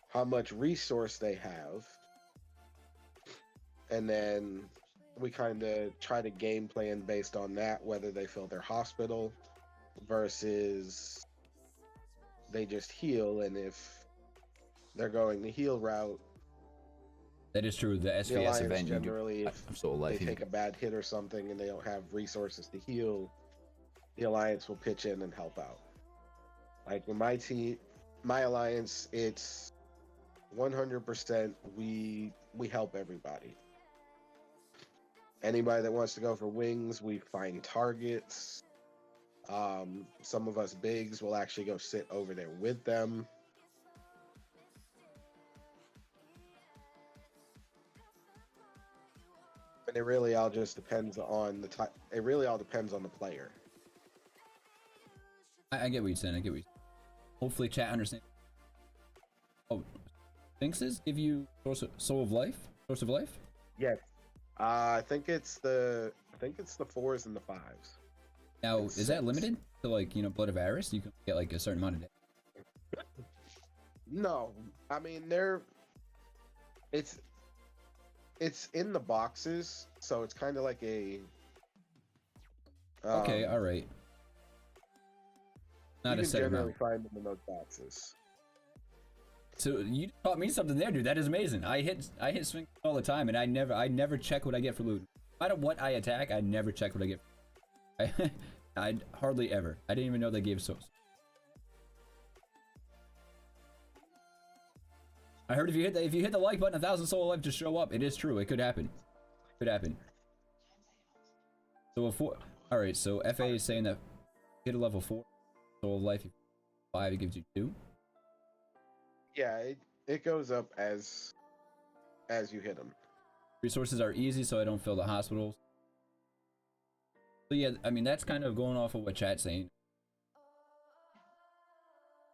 how much resource they have, and then we kind of try to game plan based on that, whether they fill their hospital versus they just heal. And if they're going the heal route, that is true. The SVS Alliance event, generally, if they take a bad hit or something and they don't have resources to heal, the Alliance will pitch in and help out. Like with my Alliance, it's 100% we help everybody. Anybody that wants to go for wings, we find targets. Some of us bigs will actually go sit over there with them. And it really all just depends on it really all depends on the player. I get what you're saying. Hopefully, chat understands. Oh, Sphinxes give you soul of life. Source of life. Yes. I think it's the 4s and the 5s. Now, is that limited to like Blood of Aris? You can get like a certain amount of day. No, I mean it's in the boxes, so it's kind of like a. Okay, all right. Not you a can set generally amount. find them in those boxes. So you taught me something there, dude. That is amazing. I hit Sphinx all the time, and I never check what I get for loot. No matter what I attack, I never check what I get. I hardly ever. I didn't even know they gave souls. I heard if you hit the like button, 1,000 soul life to show up. It is true. It could happen. Could happen. So all right. So FA is saying that hit a level 4 soul life, 5 it gives you 2. Yeah, it goes up as you hit them. Resources are easy, so I don't fill the hospitals. So yeah, I mean that's kind of going off of what chat's saying.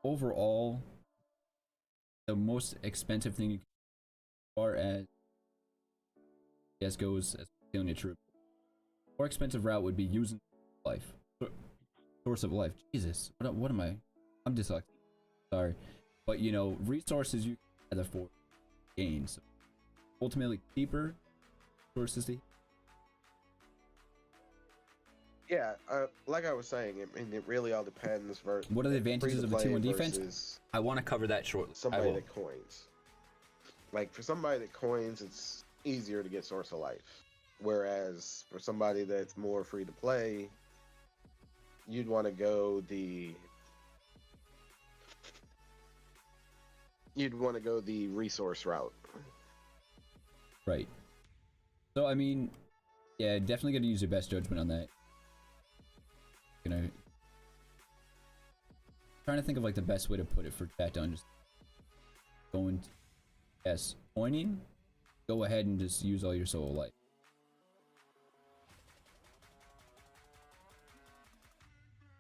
Overall, the most expensive thing you can, as far as yes goes as killing a troop, more expensive route would be using life, source of life. Jesus, what am I? I'm dyslexic. Sorry, but resources you can gather for gains. So ultimately, cheaper sources to. Yeah, like I was saying, it really all depends. What are the advantages of the 2-1 defense? I want to cover that shortly. Somebody that coins. Like for somebody that coins, it's easier to get source of life. Whereas for somebody that's more free to play, you'd want to go the resource route. Right. So I mean, yeah, definitely got to use your best judgment on that. gonna trying to think of like the best way to put it for chat to understand. Going to, yes, pointing. Go ahead and just use all your soul light.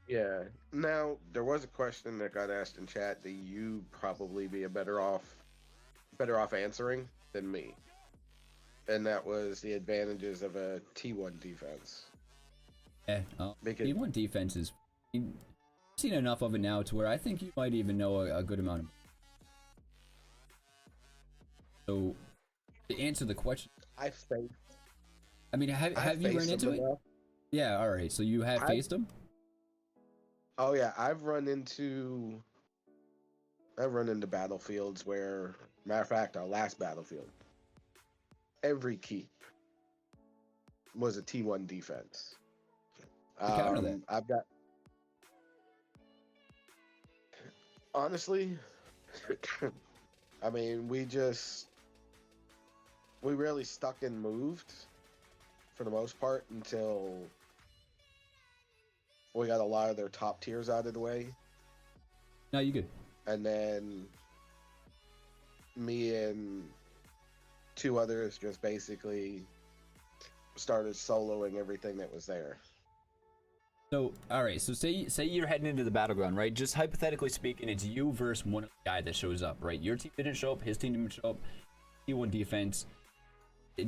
Yeah. Now there was a question that got asked in chat that you probably be a better off answering than me. And that was the advantages of a T1 defense. Yeah, Because T1 defense is, you've seen enough of it now to where I think you might even know a good amount of. So, to answer the question, I faced. I mean, have you run into it? Enough. Yeah, all right. So you have faced them. Oh yeah, I've run into battlefields where, matter of fact, our last battlefield, every keep was a T1 defense. Counter that. I've got, honestly, I mean, we really stuck and moved for the most part until we got a lot of their top tiers out of the way. No, you good. And then me and two others just basically started soloing everything that was there. So, all right. So say you're heading into the battleground, right? Just hypothetically speaking, it's you versus one guy that shows up, right? Your team didn't show up, his team didn't show up. T1 defense.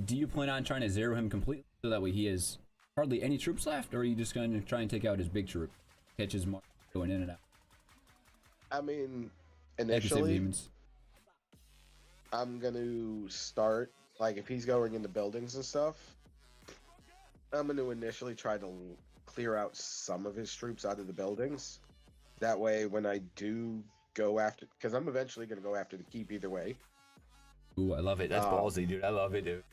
Do you plan on trying to zero him completely so that way he has hardly any troops left, or are you just going to try and take out his big troop, catch his mark going in and out? I mean, initially, I'm going to start, like, if he's going into buildings and stuff, I'm going to initially try to clear out some of his troops out of the buildings. That way, when I do go after, because I'm eventually going to go after the keep either way. Ooh, I love it. That's ballsy, dude. I love it, dude.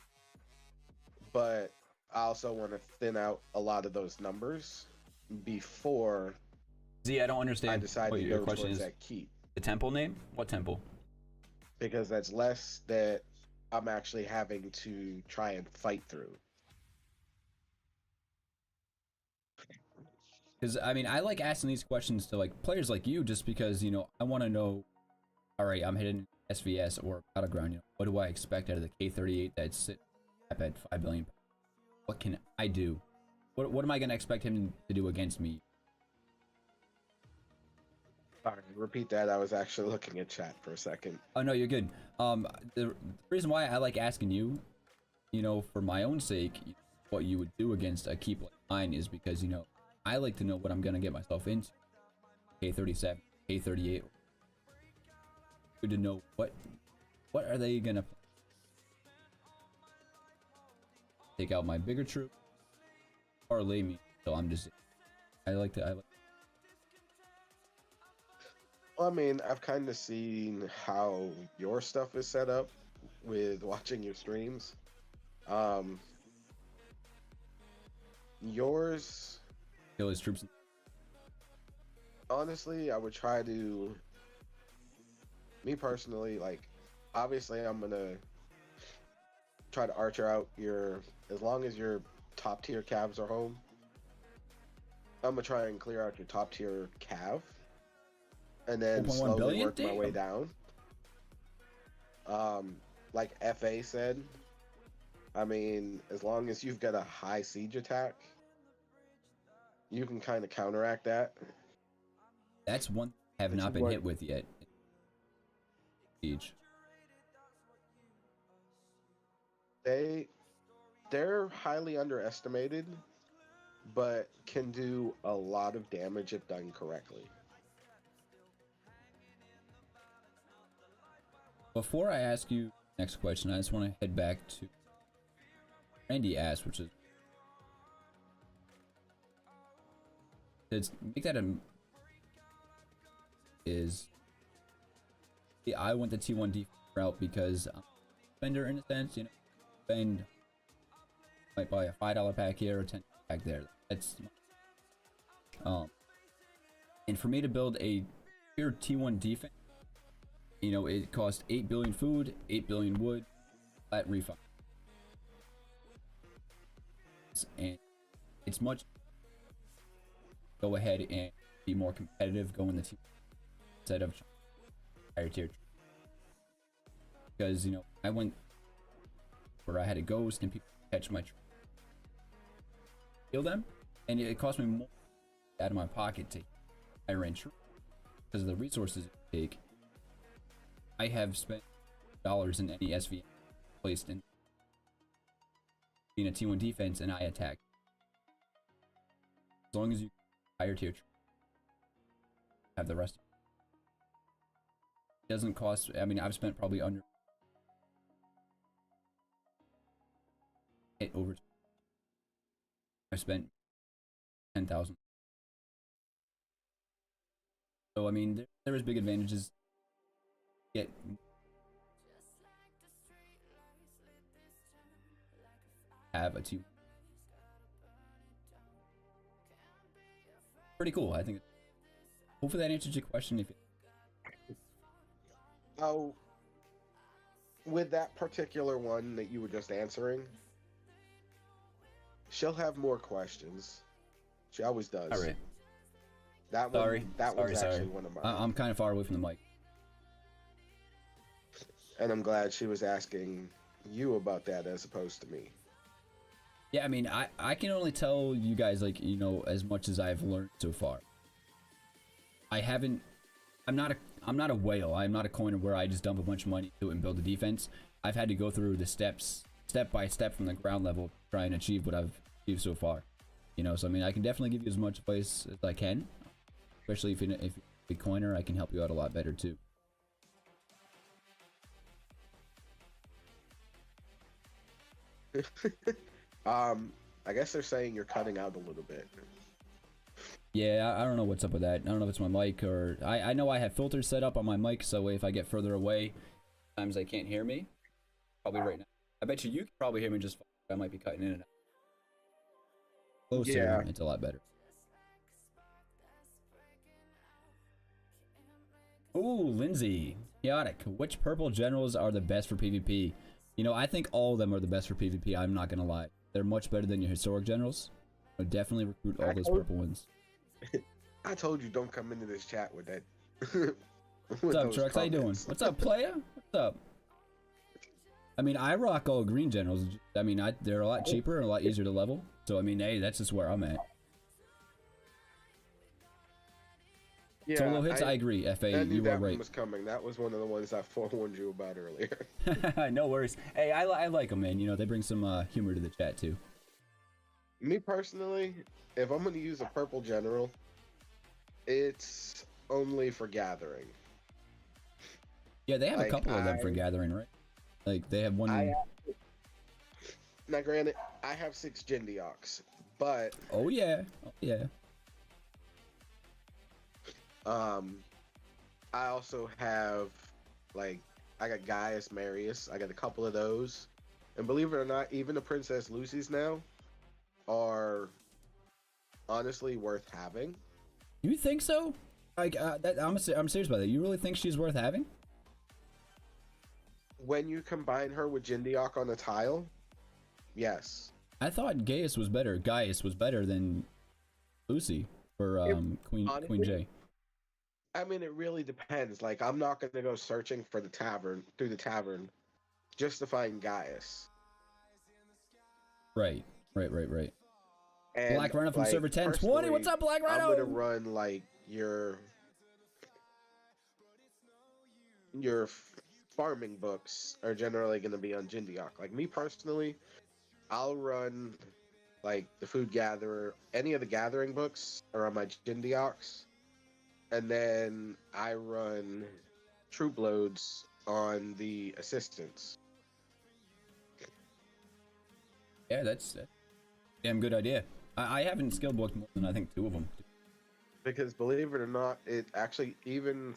But I also want to thin out a lot of those numbers before Z, I don't understand. I decide what to your go question towards is. that keep. The temple name? What temple? Because that's less that I'm actually having to try and fight through. Because, I mean, I like asking these questions to, like, players like you just because, you know, I want to know, all right, I'm hitting SVS or Battleground, you know, what do I expect out of the K38 that's sitting up at 5 billion? What can I do? What am I going to expect him to do against me? Sorry, repeat that. I was actually looking at chat for a second. Oh, no, you're good. The reason why I like asking you, you know, for my own sake, what you would do against a keep like mine is because, you know, I like to know what I'm going to get myself into. K37, K38. Good to know what are they going to take out my bigger troop or lay me. So I'm just, I like. Well, I mean, I've kind of seen how your stuff is set up with watching your streams. Yours, Kill his troops. honestly, I would try to, me personally, like, obviously I'm gonna try to archer out your, as long as your top tier calves are home, I'm gonna try and clear out your top tier cav, and then slowly work my way down. Like FA said, I mean, as long as you've got a high siege attack, you can kind of counteract that. That's one I have not been hit with yet. Siege. They're highly underestimated, but can do a lot of damage if done correctly. Before I ask you next question, I just want to head back to Randy asked, which is make that I went the T1 defense route because I'm a spender in a sense, you know, spend might buy a $5 pack here or a $10 pack there. That's and for me to build a pure T1 defense, you know, it costs 8 billion food, 8 billion wood, flat refund, and it's much. go ahead and be more competitive, go in the team instead of higher tier. Because, you know, I went where I had a ghost and people catch my kill them, and it cost me more out of my pocket to higher end because of the resources it take. I have spent dollars in any SV placed in being a T1 defense, and I attack. As long as you higher tier have the rest. It doesn't cost. I mean, I've spent probably under over. I spent 10,000. So I mean, there is big advantages. Get have a team. Pretty cool. I think. Hopefully that answers your question. If Oh, with that particular one that you were just answering, she'll have more questions. She always does. all right. That one, that one's actually one of mine. I'm kind of far away from the mic. And I'm glad she was asking you about that as opposed to me. Yeah, I mean, I can only tell you guys, like, you know, as much as I've learned so far. I'm not a whale. I'm not a coiner where I just dump a bunch of money into it and build a defense. I've had to go through the steps, step by step from the ground level to try and achieve what I've achieved so far. You know, so I mean, I can definitely give you as much advice as I can. Especially if you're a big coiner, I can help you out a lot better too. I guess they're saying you're cutting out a little bit. Yeah, I don't know what's up with that. I don't know if it's my mic or I know I have filters set up on my mic, so if I get further away, sometimes they can't hear me. Probably right now. I bet you can probably hear me just fine. I might be cutting in and out. Closer, yeah. It's a lot better. Ooh, Lindsay. Chaotic. Which purple generals are the best for PvP? You know, I think all of them are the best for PvP. I'm not gonna lie. They're much better than your historic generals. I would definitely recruit all those purple ones. I told you don't come into this chat with that. What's up, Trucks? How you doing? What's up, player? What's up? I mean, I rock all green generals. I mean, they're a lot cheaper and a lot easier to level. So, I mean, hey, that's just where I'm at. Yeah, Solo hits, I agree. FA, you were right. Was coming. That was one of the ones I forewarned you about earlier. No worries. Hey, I like them, man. You know, they bring some humor to the chat too. Me personally, if I'm going to use a purple general, it's only for gathering. Yeah, they have a couple of them for gathering, right? Like they have one. Now, granted, I have 6 Jindioks, but oh yeah. I also have, like, I got Gaius Marius. I got a couple of those, and believe it or not, even the Princess Lucy's now are honestly worth having. You think so? Like, I'm serious about that. You really think she's worth having? When you combine her with Jindiok on the tile, yes. I thought Gaius was better. Gaius was better than Lucy for Queen J. I mean, it really depends. Like, I'm not going to go searching for the tavern, through the tavern, just to find Gaius. Right. And, Black Rhino from server 1020. What's up, Black Rhino? I'm going to run, like, your farming books are generally going to be on Jindiok. Like, me personally, I'll run, like, the Food Gatherer. Any of the gathering books are on my Jindioks. And then I run troop loads on the assistants. Yeah, that's a damn good idea. I haven't skill booked more than I think 2 of them. Because believe it or not, it actually even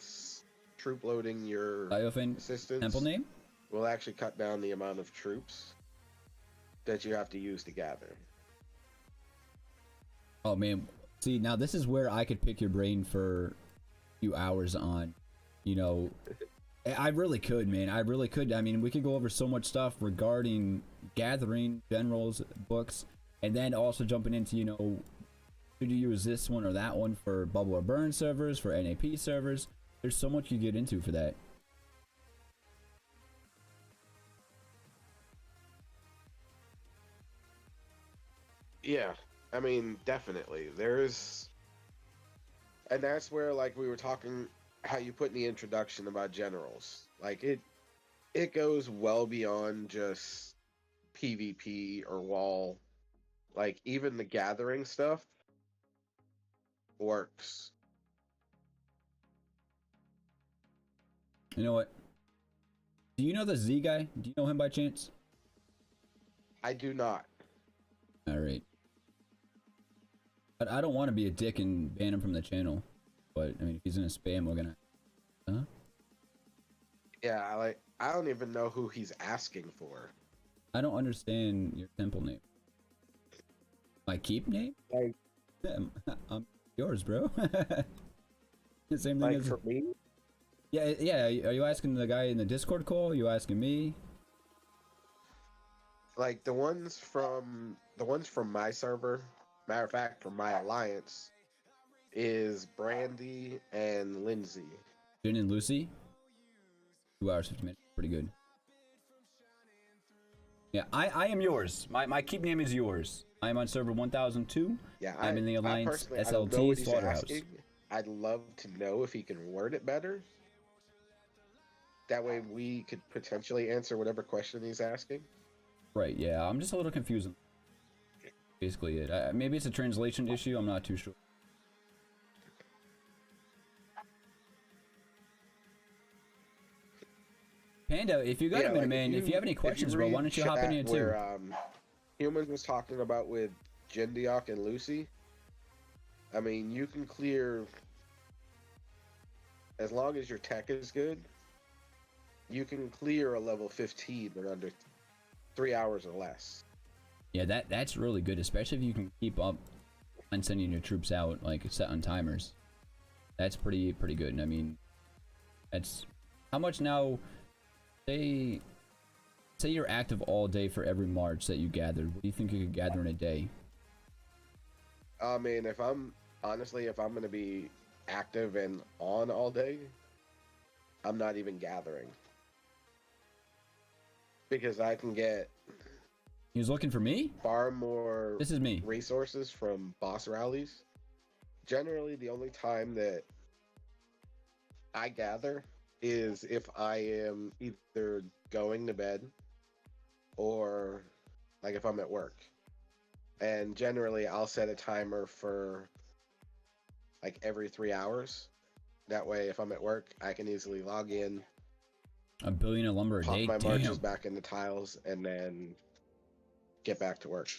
troop loading your assistants temple name will actually cut down the amount of troops that you have to use to gather. Oh man, see now this is where I could pick your brain for a few hours on, you know. I really could, man. I really could. I mean, we could go over so much stuff regarding gathering generals books, and then also jumping into, you know, Should you use this one or that one for bubble or burn servers, for NAP servers? There's so much you get into for that. Yeah, I mean, definitely. And that's where, like, we were talking, how you put in the introduction about generals. Like, it goes well beyond just PvP or wall. Like, even the gathering stuff works. You know what? Do you know the Z guy? Do you know him by chance? I do not. Alright. But I don't want to be a dick and ban him from the channel. But, I mean, if he's gonna spam, we're gonna... Huh? Yeah, like, I don't even know who he's asking for. I don't understand your temple name. My keep name? Like, I'm yours, bro. The same thing like as... for me? Yeah, yeah. Are you asking the guy in the Discord call? Are you asking me? Like, the ones from my server, matter of fact, from my alliance, is Brandy and Lindsay. Jin and Lucy? 2 hours, 50 minutes. Pretty good. Yeah, I am yours. My keep name is yours. I am on server 1002. Yeah, I'm in the Alliance I don't know SLT what he's Slaughterhouse. asking. I'd love to know if he can word it better. That way we could potentially answer whatever question he's asking. Right, yeah. I'm just a little confused. Basically it. Maybe it's a translation issue. I'm not too sure. Panda, if you got a minute, man, if you have any questions, bro, why don't you hop in here too? Where Humans was talking about with Jindiok and Lucy. I mean, you can clear, as long as your tech is good, you can clear a level 15 in under 3 hours or less. Yeah, that's really good, especially if you can keep up on sending your troops out, like set on timers. That's pretty good. And I mean, that's how much now. Say you're active all day for every march that you gathered. What do you think you could gather in a day? I mean, if I'm gonna be active and on all day, I'm not even gathering. Because I can get... He was looking for me? Far more... This is me. ...resources from boss rallies. Generally, the only time that I gather is if I am either going to bed or, like, if I'm at work. And generally, I'll set a timer for, like, every 3 hours. That way, if I'm at work, I can easily log in. A billion of lumber a day? Pop my marches back into tiles, and then get back to work.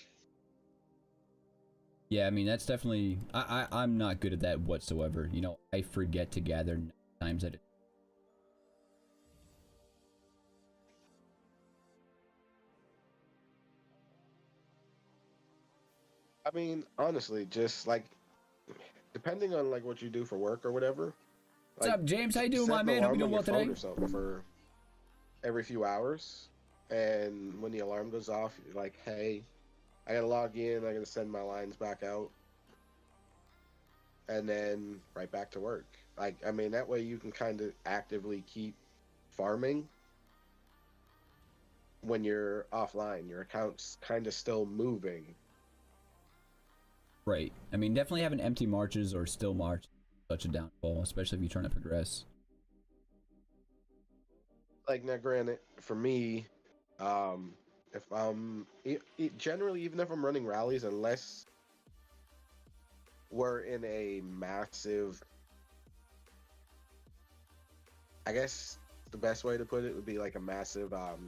Yeah, I mean, that's definitely... I'm not good at that whatsoever. You know, I forget to gather times at a... I mean, honestly, just, like, depending on, like, what you do for work or whatever. What's up, James? How you doing, my man? Hope you doing well today. Or something for every few hours, and when the alarm goes off, you're like, hey, I gotta log in, I gotta send my lines back out, and then right back to work. Like, I mean, that way you can kind of actively keep farming when you're offline. Your account's kind of still moving. Right. I mean, definitely having empty marches or still march such a downfall, especially if you're trying to progress. Like, now granted, for me, if I'm generally, even if I'm running rallies, unless we're in a massive, I guess the best way to put it would be like a massive boss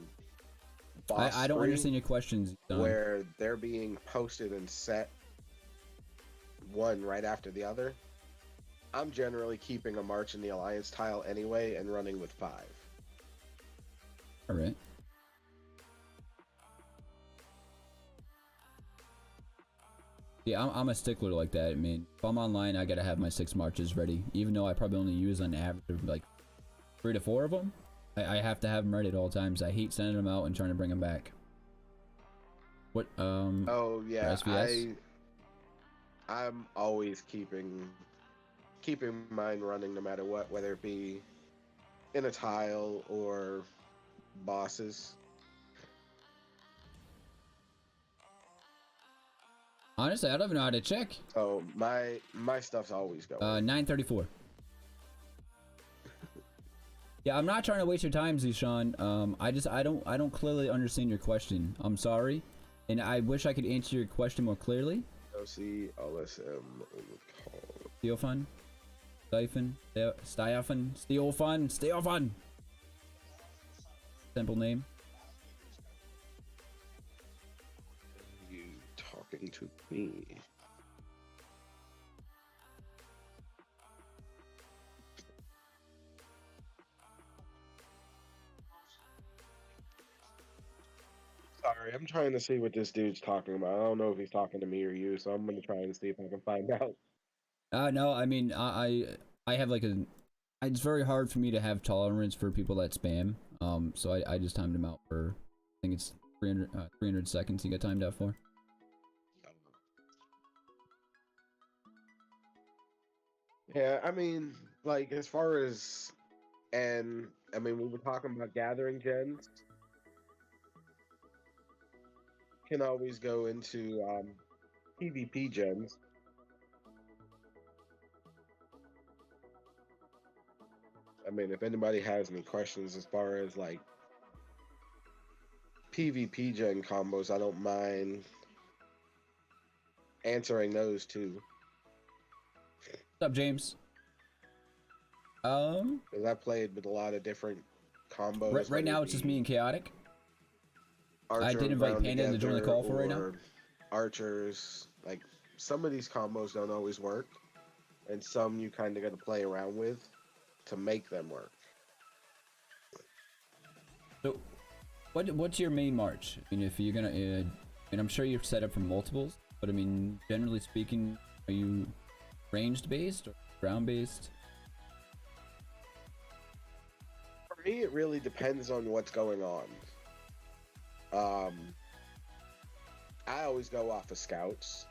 I don't spree understand your questions, where they're being posted and set one right after the other. I'm generally keeping a march in the alliance tile anyway and running with 5. All right. Yeah, I'm a stickler like that. I mean, if I'm online, I gotta have my 6 marches ready. Even though I probably only use on average like 3 to 4 of them, I have to have them ready at all times. I hate sending them out and trying to bring them back. What? Oh yeah, I'm always keeping mine running no matter what, whether it be in a tile or bosses. Honestly, I don't even know how to check. So my stuff's always going. 934. Yeah, I'm not trying to waste your time, Zishan. I don't clearly understand your question. I'm sorry, and I wish I could answer your question more clearly. OC LSM Steofun, Siphon, Steofun. Simple name. You talking to me? Sorry, I'm trying to see what this dude's talking about. I don't know if he's talking to me or you, so I'm gonna try and see if I can find out. No, I mean, I have like a. It's very hard for me to have tolerance for people that spam. So I just timed him out for. I think it's 300 seconds. He got timed out for. Yeah, I mean, like as far as, and I mean, we were talking about gathering gens. Can always go into PvP gens. I mean, if anybody has any questions as far as like PvP gen combos, I don't mind answering those too. What's up, James? Because I played with a lot of different combos. Right now it's just me and Chaotic. Archer I did invite Panda to join the call for right now. Archers, like some of these combos don't always work, and some you kind of got to play around with to make them work. So, what's your main march? I mean, if you're gonna, and I'm sure you're set up for multiples, but I mean, generally speaking, are you ranged based or ground based? For me, it really depends on what's going on. I always go off of scouts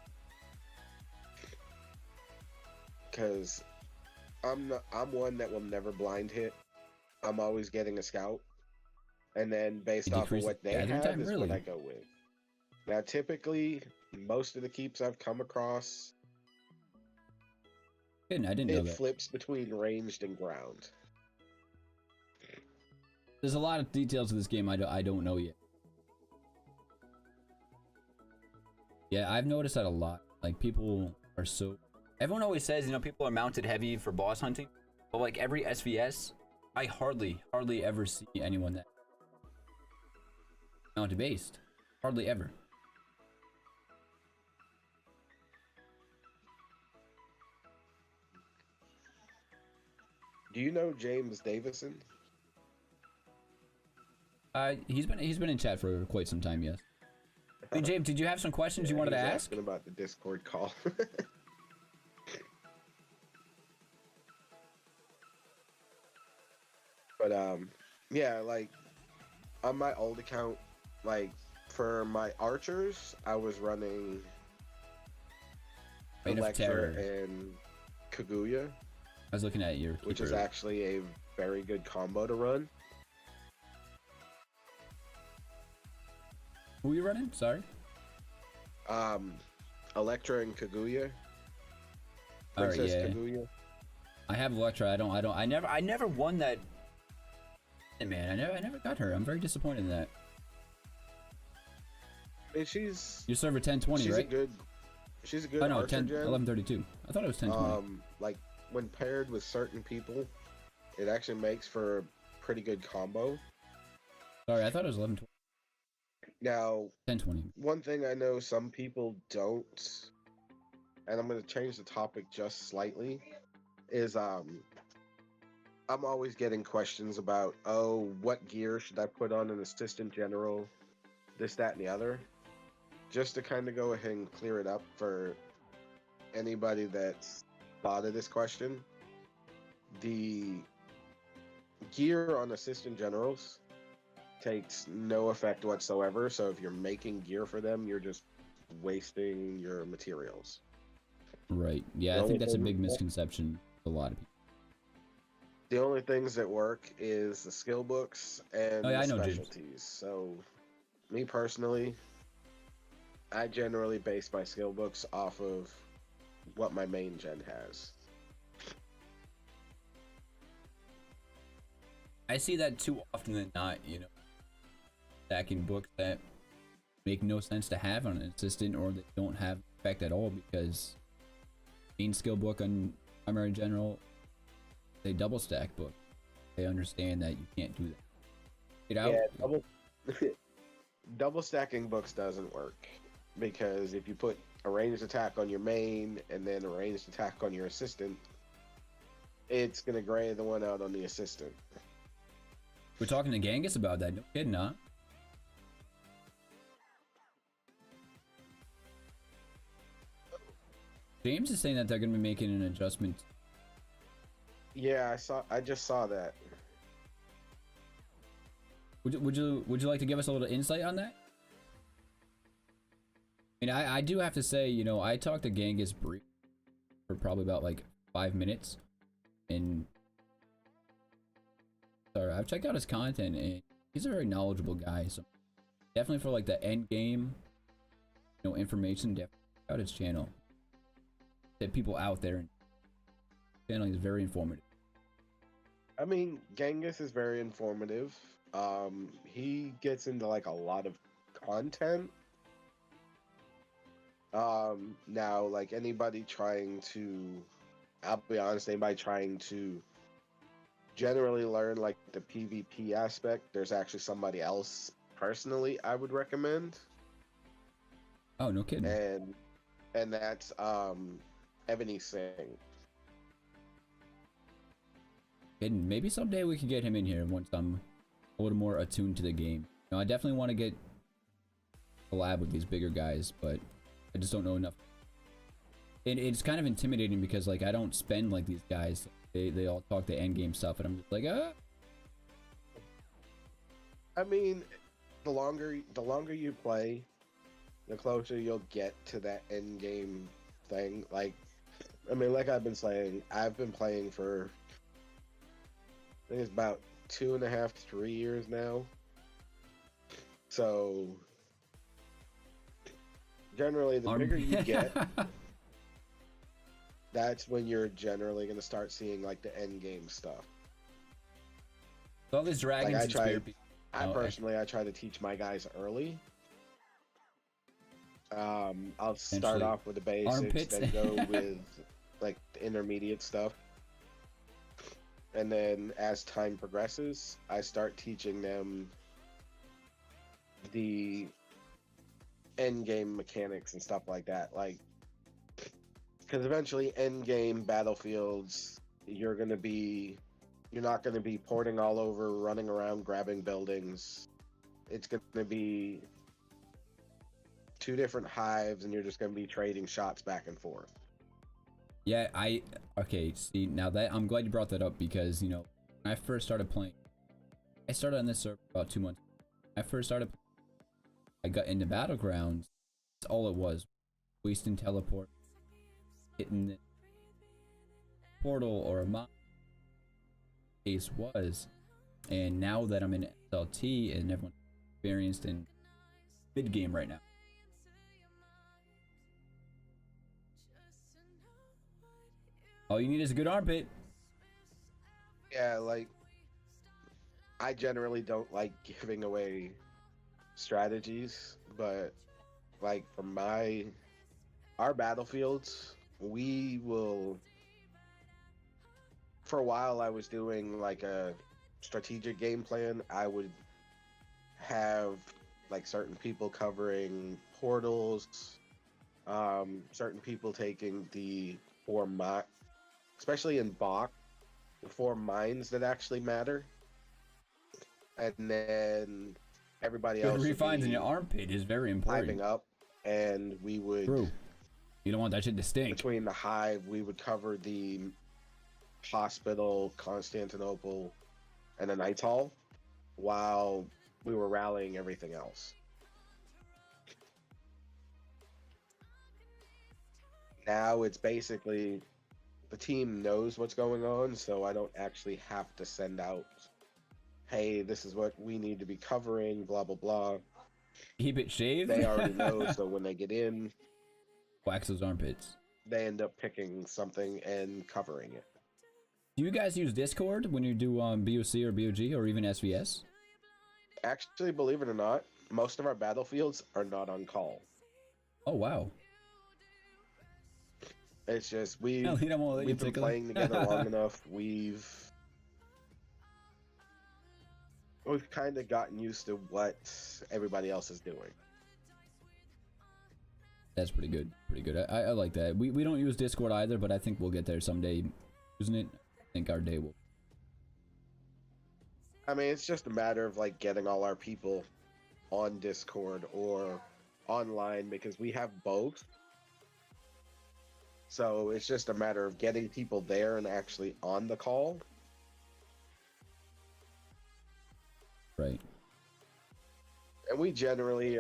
because I'm one that will never blind hit. I'm always getting a scout, and then based off of what they have is what I go with. Now, typically, most of the keeps I've come across, I didn't know that. It flips between ranged and ground. There's a lot of details of this game I don't know yet. Yeah, I've noticed that a lot. Like, people are so... Everyone always says, you know, people are mounted heavy for boss hunting. But, like, every SVS, I hardly ever see anyone that... mounted based. Hardly ever. Do you know James Davison? He's been in chat for quite some time, yes. Hey, James, did you have some questions you wanted to ask? Asking about the Discord call. But yeah, like on my old account, like for my archers, I was running Electra and Kaguya. I was looking at your keeper, which is actually a very good combo to run. Who are you running? Sorry. Electra and Kaguya. Princess Kaguya. I have Electra. I never won that. Man, I never got her. I'm very disappointed in that. And she's your server 1020, she's right? She's a good. Oh no, archer 1132. I thought it was 1020. Like when paired with certain people, it actually makes for a pretty good combo. Sorry, I thought it was 1120. Now, 1020. One thing I know some people don't, and I'm going to change the topic just slightly, is I'm always getting questions about, oh, what gear should I put on an assistant general, this, that, and the other. Just to kind of go ahead and clear it up for anybody that's thought of this question. The gear on assistant generals takes no effect whatsoever, so if you're making gear for them, you're just wasting your materials. Right. Yeah, The I only think that's a thing, big misconception for a lot of people. the only things that work is the skill books Oh and yeah, the I know, James. specialties. So, me personally, I generally base my skill books off of what my main gen has. I see that too often than not, you know, stacking books that make no sense to have on an assistant or they don't have effect at all because main skill book on primary general, they double stack book. They understand that you can't do that. Get out. Yeah, double stacking books doesn't work because if you put a ranged attack on your main and then a ranged attack on your assistant, it's gonna gray the one out on the assistant. We're talking to Genghis about that. No kidding, huh? James is saying that they're going to be making an adjustment. Yeah, I just saw that. Would you like to give us a little insight on that? I mean, I do have to say, you know, I talked to Genghis brief for probably about like 5 minutes, and sorry, I've checked out his content, and he's a very knowledgeable guy. So definitely for like the end game, you know, information, definitely check out his channel. That people out there, and channel is very informative. I mean, Genghis is very informative. He gets into like a lot of content. Now, like anybody trying to, I'll be honest, anybody trying to generally learn like the PvP aspect, there's actually somebody else personally I would recommend. Oh, no kidding. And that's Evony Singh. And maybe someday we can get him in here once I'm a little more attuned to the game. You know, I definitely want to get collab with these bigger guys, but I just don't know enough. And it's kind of intimidating because like I don't spend like these guys. They all talk the end game stuff, and I'm just like, ah. I mean, the longer you play, the closer you'll get to that end game thing. Like, I mean, like I've been saying, I've been playing for I think it's about 2.5, 3 years now. So generally, the bigger you get, that's when you're generally going to start seeing like the end game stuff. All these dragons Like and spear people. I personally, I try to teach my guys early. I'll start off with the basics, armpits. then go with like the intermediate stuff. And then as time progresses, I start teaching them the end game mechanics and stuff like that. Like, because eventually end game battlefields, you're not going to be porting all over, running around, grabbing buildings. It's going to be 2 different hives, and you're just going to be trading shots back and forth. Yeah, okay, see, now that I'm glad you brought that up because, you know, when I first started playing, I started on this server about 2 months. When I first started, I got into Battlegrounds. That's all it was. Wasting teleport, hitting the portal or a mod case was. And now that I'm in SLT and everyone's experienced in mid game right now. All you need is a good armpit. Yeah, like, I generally don't like giving away strategies, but like for our battlefields, we will. For a while, I was doing like a strategic game plan. I would have like certain people covering portals, certain people taking the 4 especially in Bach, the 4 mines that actually matter, and then everybody else. Good refines in your armpit is very important. Piping up, and we would. True. You don't want that shit to stink. Between the hive, we would cover the hospital, Constantinople, and the Knights Hall, while we were rallying everything else. now it's basically the team knows what's going on, so I don't actually have to send out, hey, this is what we need to be covering, blah blah blah. Keep it shaved. They already know, so when they get in, Wax those armpits. they end up picking something and covering it. Do you guys use Discord when you do BOC or BOG or even SVS? Actually, believe it or not, most of our battlefields are not on call. Oh wow. It's just we've been been playing together long enough. We've kind of gotten used to what everybody else is doing. That's pretty good. Pretty good. I like that. We don't use Discord either, but I think we'll get there someday using it. I think our day will. I mean, it's just a matter of like getting all our people on Discord or online because we have both. So it's just a matter of getting people there and actually on the call. Right. And we're generally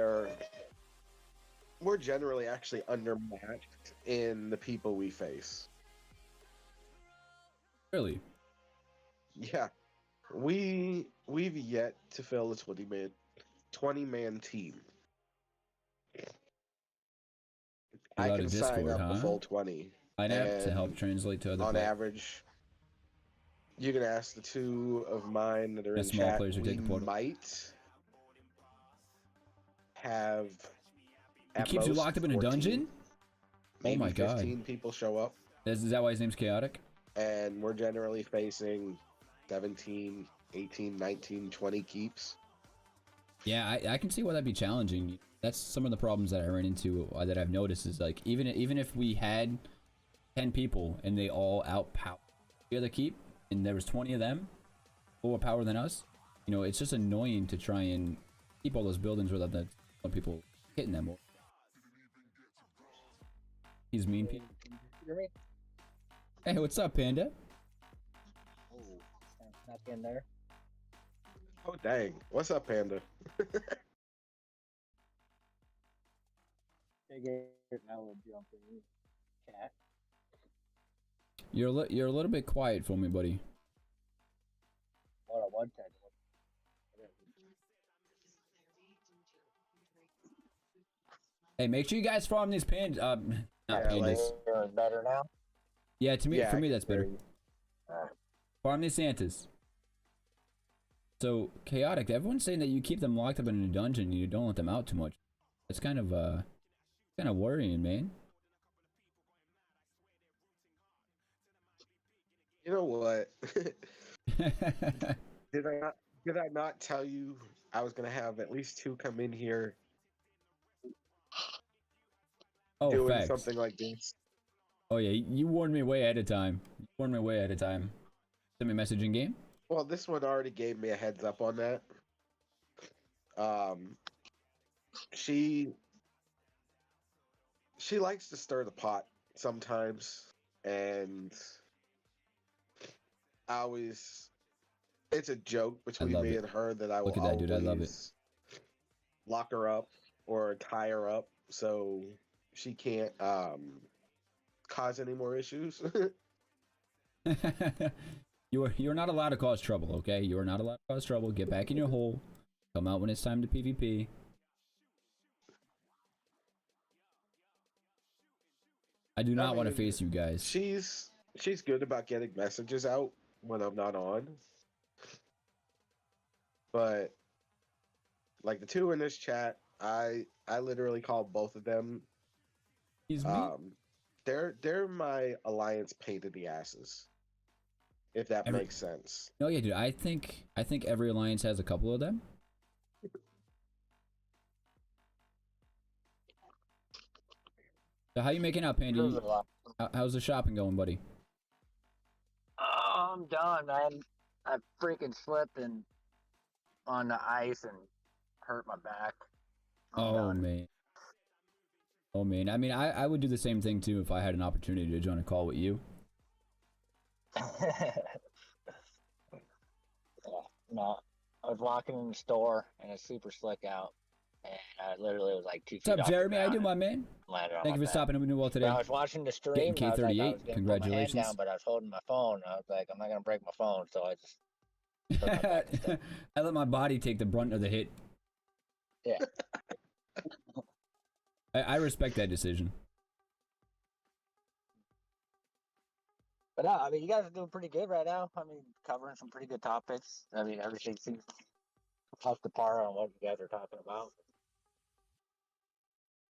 actually undermatched in the people we face. Really? Yeah. We've yet to fill a 20-man team. I can sign up a full 20. I'd have to help translate to other on players. average, you can ask the two of mine that are in small chat. players who We take the portal. might have. He keeps you locked up in a 14, dungeon? Maybe Oh my god. 15 people show up. Is that why his name's Chaotic? And we're generally facing 17, 18, 19, 20 keeps. Yeah, I can see why that'd be challenging. That's some of the problems that I ran into that I've noticed is like even if we had 10 people and they all outpower the other keep and there was 20 of them lower power than us, you know, it's just annoying to try and keep all those buildings without the people hitting them. He's mean people. Hey, what's up, Panda? Oh, not in there. Oh dang! What's up, Panda? Figured I would jump in. Cat. You're a little bit quiet for me, buddy. What a one time. Hey, make sure you guys farm these pandas. Not pandas. Like, better now. Yeah, to me, Yeah, for me, that's better. Alright. Farm these Santas. So Chaotic, everyone's saying that you keep them locked up in a dungeon and you don't let them out too much. It's kind of worrying, man. You know what? Did I not tell you I was gonna have at least 2 come in here Oh, doing facts. something like this? Oh yeah, you warned me way ahead of time. You warned me way ahead of time. Send me a message in game. Well, this one already gave me a heads up on that. She likes to stir the pot sometimes, and it's a joke between me and her that I will Look at that, dude. I love it. lock her up or tie her up so she can't cause any more issues. You're not allowed to cause trouble, okay? You are not allowed to cause trouble. Get back in your hole. Come out when it's time to PvP. I do not want to face you guys. She's good about getting messages out when I'm not on. But like the two in this chat, I literally call both of them. He's me. They're my alliance pain in the asses. If that makes sense. No, yeah, dude. I think every alliance has a couple of them. So how you making out, Pandy? How's the shopping going, buddy? Oh, I'm done, man. I freaking slipped on the ice and hurt my back. I'm done. Man. Oh man. I mean, I would do the same thing too if I had an opportunity to join a call with you. No, I was walking in the store and it's super slick out. and I literally was like 2 feet What's up, off the Jeremy? How you ground doing, and my man? landed on Thank my you for back. stopping in with me well When today. I was watching the Getting stream, I was like, I was K38. gonna put my hand Congratulations. down, but I was holding my phone. I was like, I'm not gonna break my phone, so I just put my back instead. I let my body take the brunt of the hit. Yeah. I respect that decision. But no, I mean, you guys are doing pretty good right now. I mean, covering some pretty good topics. I mean, everything seems up to par on what you guys are talking about.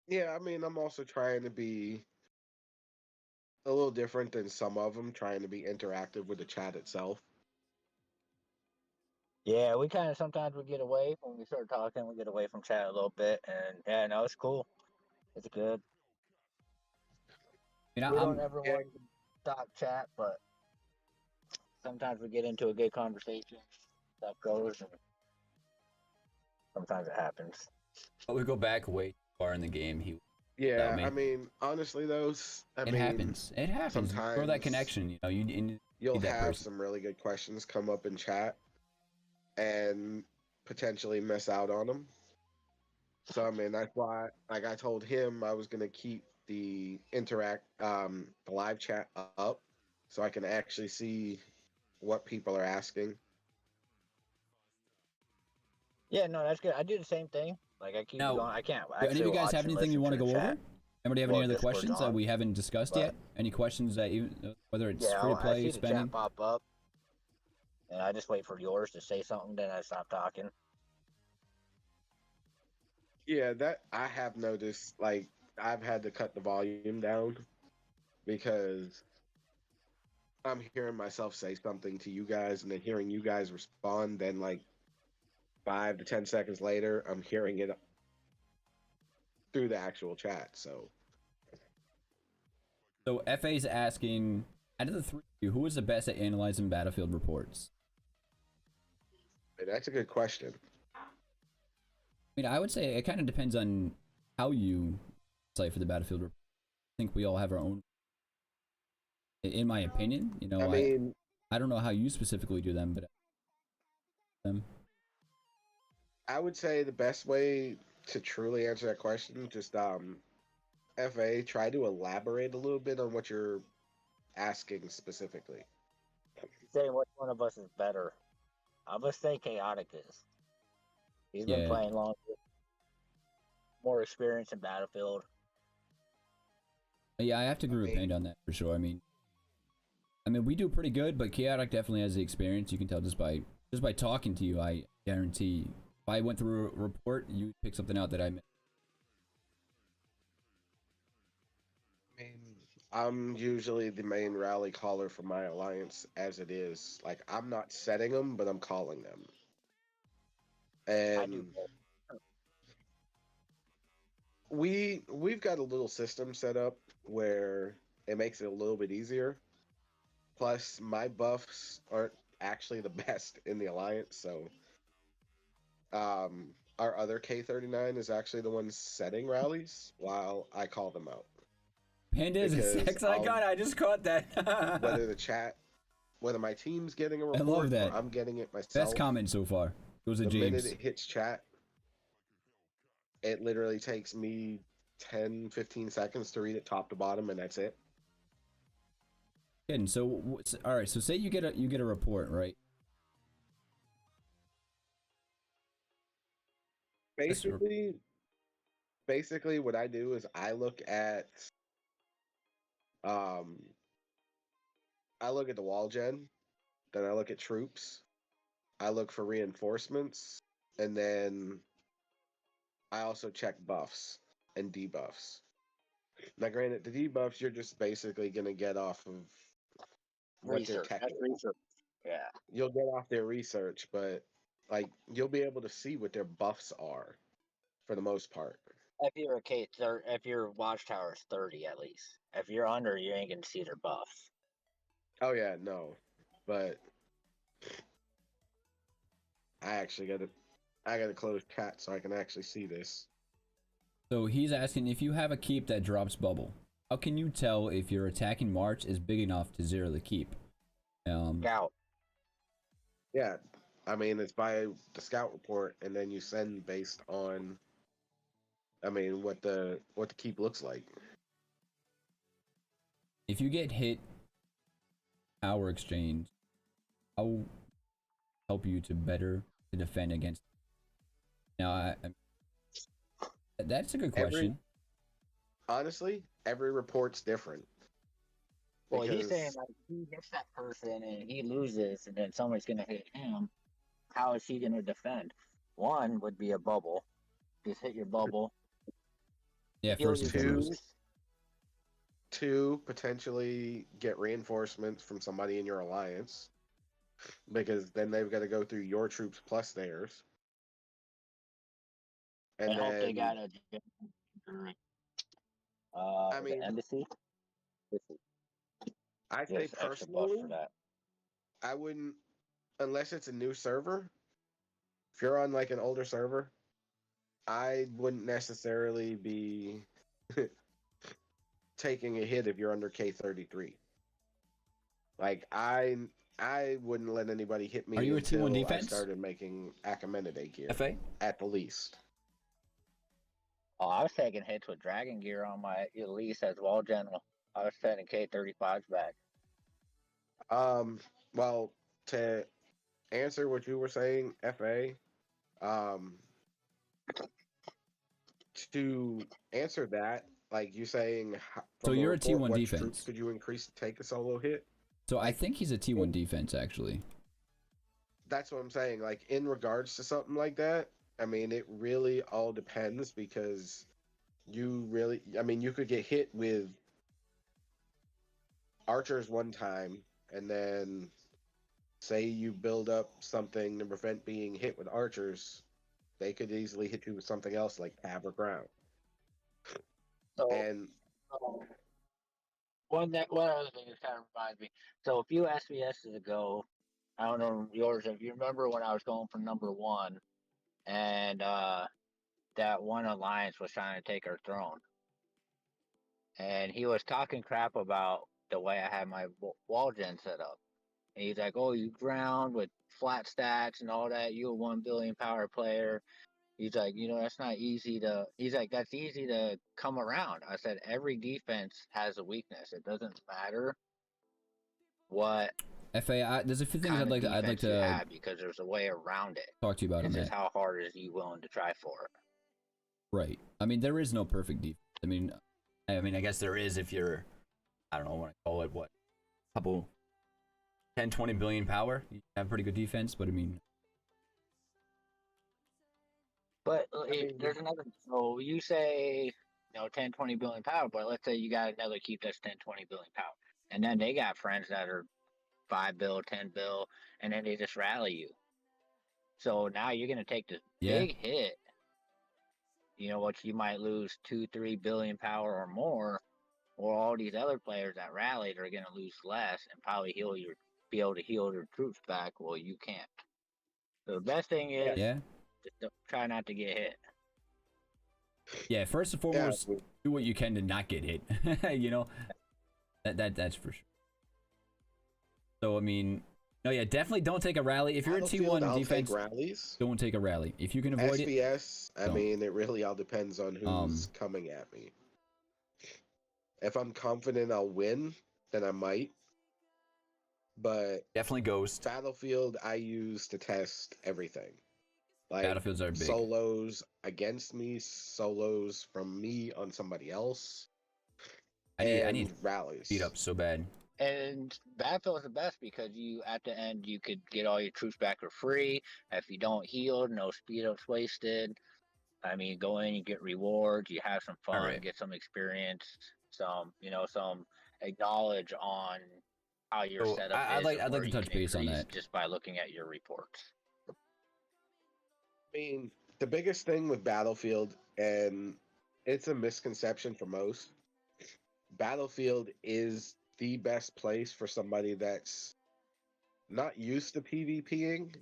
Yeah, I mean, I'm also trying to be a little different than some of them, trying to be interactive with the chat itself. Yeah, we kind of sometimes we get away when we start talking. We get away from chat a little bit, and yeah, no, it's cool. It's good. You know, We don't ever want to stop chat, but sometimes we get into a good conversation. Stuff goes, and sometimes it happens. we go back way too far in the game. Yeah, me. I mean, honestly, though, It happens. It happens. You grow that sometimes connection. You know, you need you'll that have person. some really good questions come up in chat and potentially miss out on them. So I mean, that's why, like I told him, I was gonna keep the the live chat up so I can actually see what people are asking. Yeah, no, that's good. I do the same thing. Like I keep Now, going. I can't do actually any of you guys watch have and anything you listen want to to go the over? chat. Anybody have Well, any other Discord's questions that on, we haven't discussed but yet? Any questions that you, whether it's yeah, free to I play, see the spending? chat pop up, and I just wait for yours to say something. Then I stop talking. Yeah, that I have noticed. Like I've had to cut the volume down because I'm hearing myself say something to you guys and then hearing you guys respond. Then like 5 to 10 seconds later, I'm hearing it through the actual chat. So FA's asking, out of the three of you, who is the best at analyzing battlefield reports? that's a good question. I mean, I would say it kind of depends on how you cipher the battlefield report. I think we all have our own. In my opinion, you know, I mean, I don't know how you specifically do them, but I would say the best way to truly answer that question, just FA, try to elaborate a little bit on what you're asking specifically. Say which one of us is better. I'm gonna say Chaotic is. He's been playing longer, more experience in Battlefield. Yeah, I have to agree with Paint on that for sure. I mean, we do pretty good, but Chaotic definitely has the experience. You can tell just by talking to you. I guarantee, if I went through a report, you pick something out that I missed. I mean, I'm usually the main rally caller for my alliance as it is. Like I'm not setting them, but I'm calling them. I do And both. we've got a little system set up where it makes it a little bit easier. Plus, my buffs aren't actually the best in the alliance, so our other K39 is actually the one setting rallies while I call them out. Panda is a sex icon. I just caught that. whether my team's getting a I report love that. or I'm getting it myself. Best comment so far. Goes to The James. minute it hits chat, it literally takes me 10, 15 seconds to read it top to bottom, and that's it. Good. So, all right. So, say you get a report, right? Basically, what I do is I look at um the wall gen, then I look at troops, I look for reinforcements, and then I also check buffs and debuffs. Now, granted, the debuffs you're just basically gonna get off of what their Research. tech That's is. research. Yeah. You'll get off their research, but like you'll be able to see what their buffs are for the most part. If you're a K, if your watchtower is 30 at least. If you're under, you ain't gonna see their buffs. Oh yeah, no, but I gotta close chat so I can actually see this. So he's asking, if you have a keep that drops bubble, how can you tell if your attacking march is big enough to zero the keep? Scout. Yeah, I mean it's by the scout report, and then you send based on I mean, what the keep looks like. If you get hit, power exchange, I'll help you to better to defend against. Now, that's a good question. Honestly, every report's different. Well, he's saying like he hits that person and he loses, and then somebody's gonna hit him. How is he gonna defend? One would be a bubble. Just hit your bubble. Yeah, first and foremost. Two, potentially get reinforcements from somebody in your alliance, because then they've got to go through your troops plus theirs. And I then, hope they got a I mean, the embassy. I say Just extra buff personally, for that. I wouldn't, unless it's a new server. If you're on like an older server, I wouldn't necessarily be taking a hit if you're under K33. Like I wouldn't let anybody hit me. Are you a until T1 defense? I started making Achaemenid gear. FA? At the least. Oh, I was taking hits with dragon gear on my Elise as well, General. I was sending K35s back. Well, to answer what you were saying, FA, to answer that, like you saying, so you're a T1 defense. Troops could you increase to take a solo hit? So I think he's a T1 defense, actually. That's what I'm saying. Like, in regards to something like that, I mean, it really all depends, because you could get hit with archers one time, and then say you build up something to prevent being hit with archers, they could easily hit you with something else like Cav or ground. And one other thing that kind of reminds me. So a few SVSs ago, I don't know yours, if you remember when I was going for number 1, and that one alliance was trying to take our throne, and he was talking crap about the way I had my wall gen set up. And he's like, "Oh, you ground with flat stats and all that. You a 1 billion power player." He's like, that's not easy to. He's like, that's easy to come around. I said, every defense has a weakness. It doesn't matter what. FA, there's a few things I'd like to have, because there's a way around it. Talk to you about. It's just how hard is you willing to try for it? Right. I mean, there is no perfect defense. I mean, I guess there is if you're, I don't know what I call it, couple 10, 20 billion power. You have pretty good defense, but I mean. But there's another. So you say, 10, 20 billion power, but let's say you got another keep that's 10, 20 billion power. And then they got friends that are 5 bill, 10 bill, and then they just rally you. So now you're going to take this big hit. What you might lose 2, 3 billion power or more, or all these other players that rallied are going to lose less and probably be able to heal your troops back. Well, you can't. So the best thing is just try not to get hit. Yeah, first and foremost, do what you can to not get hit. That's for sure. So I mean, definitely don't take a rally. If you're a T1 defense, don't take a rally. If you can avoid SBS, I mean, it really all depends on who's coming at me. If I'm confident I'll win, then I might. But definitely Ghost. Battlefield I use to test everything. Like, Battlefields are big. Solos against me, solos from me on somebody else. I need rallies. Beat up so bad. And Battlefield is the best because at the end, you could get all your troops back for free. If you don't heal, no speed ups wasted. I mean, go in, you get rewards, you have some fun, get some experience, some acknowledge on how your setup is. I'd like to touch base on that just by looking at your reports. I mean, the biggest thing with Battlefield, and it's a misconception for most, Battlefield is the best place for somebody that's not used to PvPing.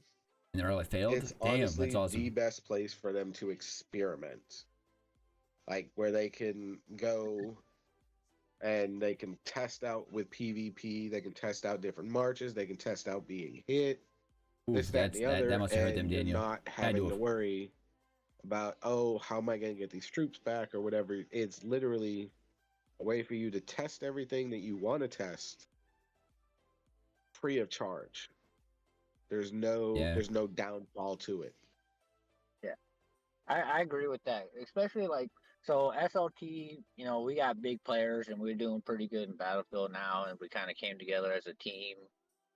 And they're like failed? It's Damn, honestly that's awesome. the best place for them to experiment. Like, where they can go and they can test out with PvP, they can test out different marches, they can test out being hit. Ooh, that must hurt them, Daniel. Not having to worry about, oh, how am I going to get these troops back or whatever. It's literally a way for you to test everything that you want to test free of charge. Yeah. There's no downfall to it. Yeah, I agree with that. Especially like so SLT, we got big players and we're doing pretty good in Battlefield now, and we kind of came together as a team.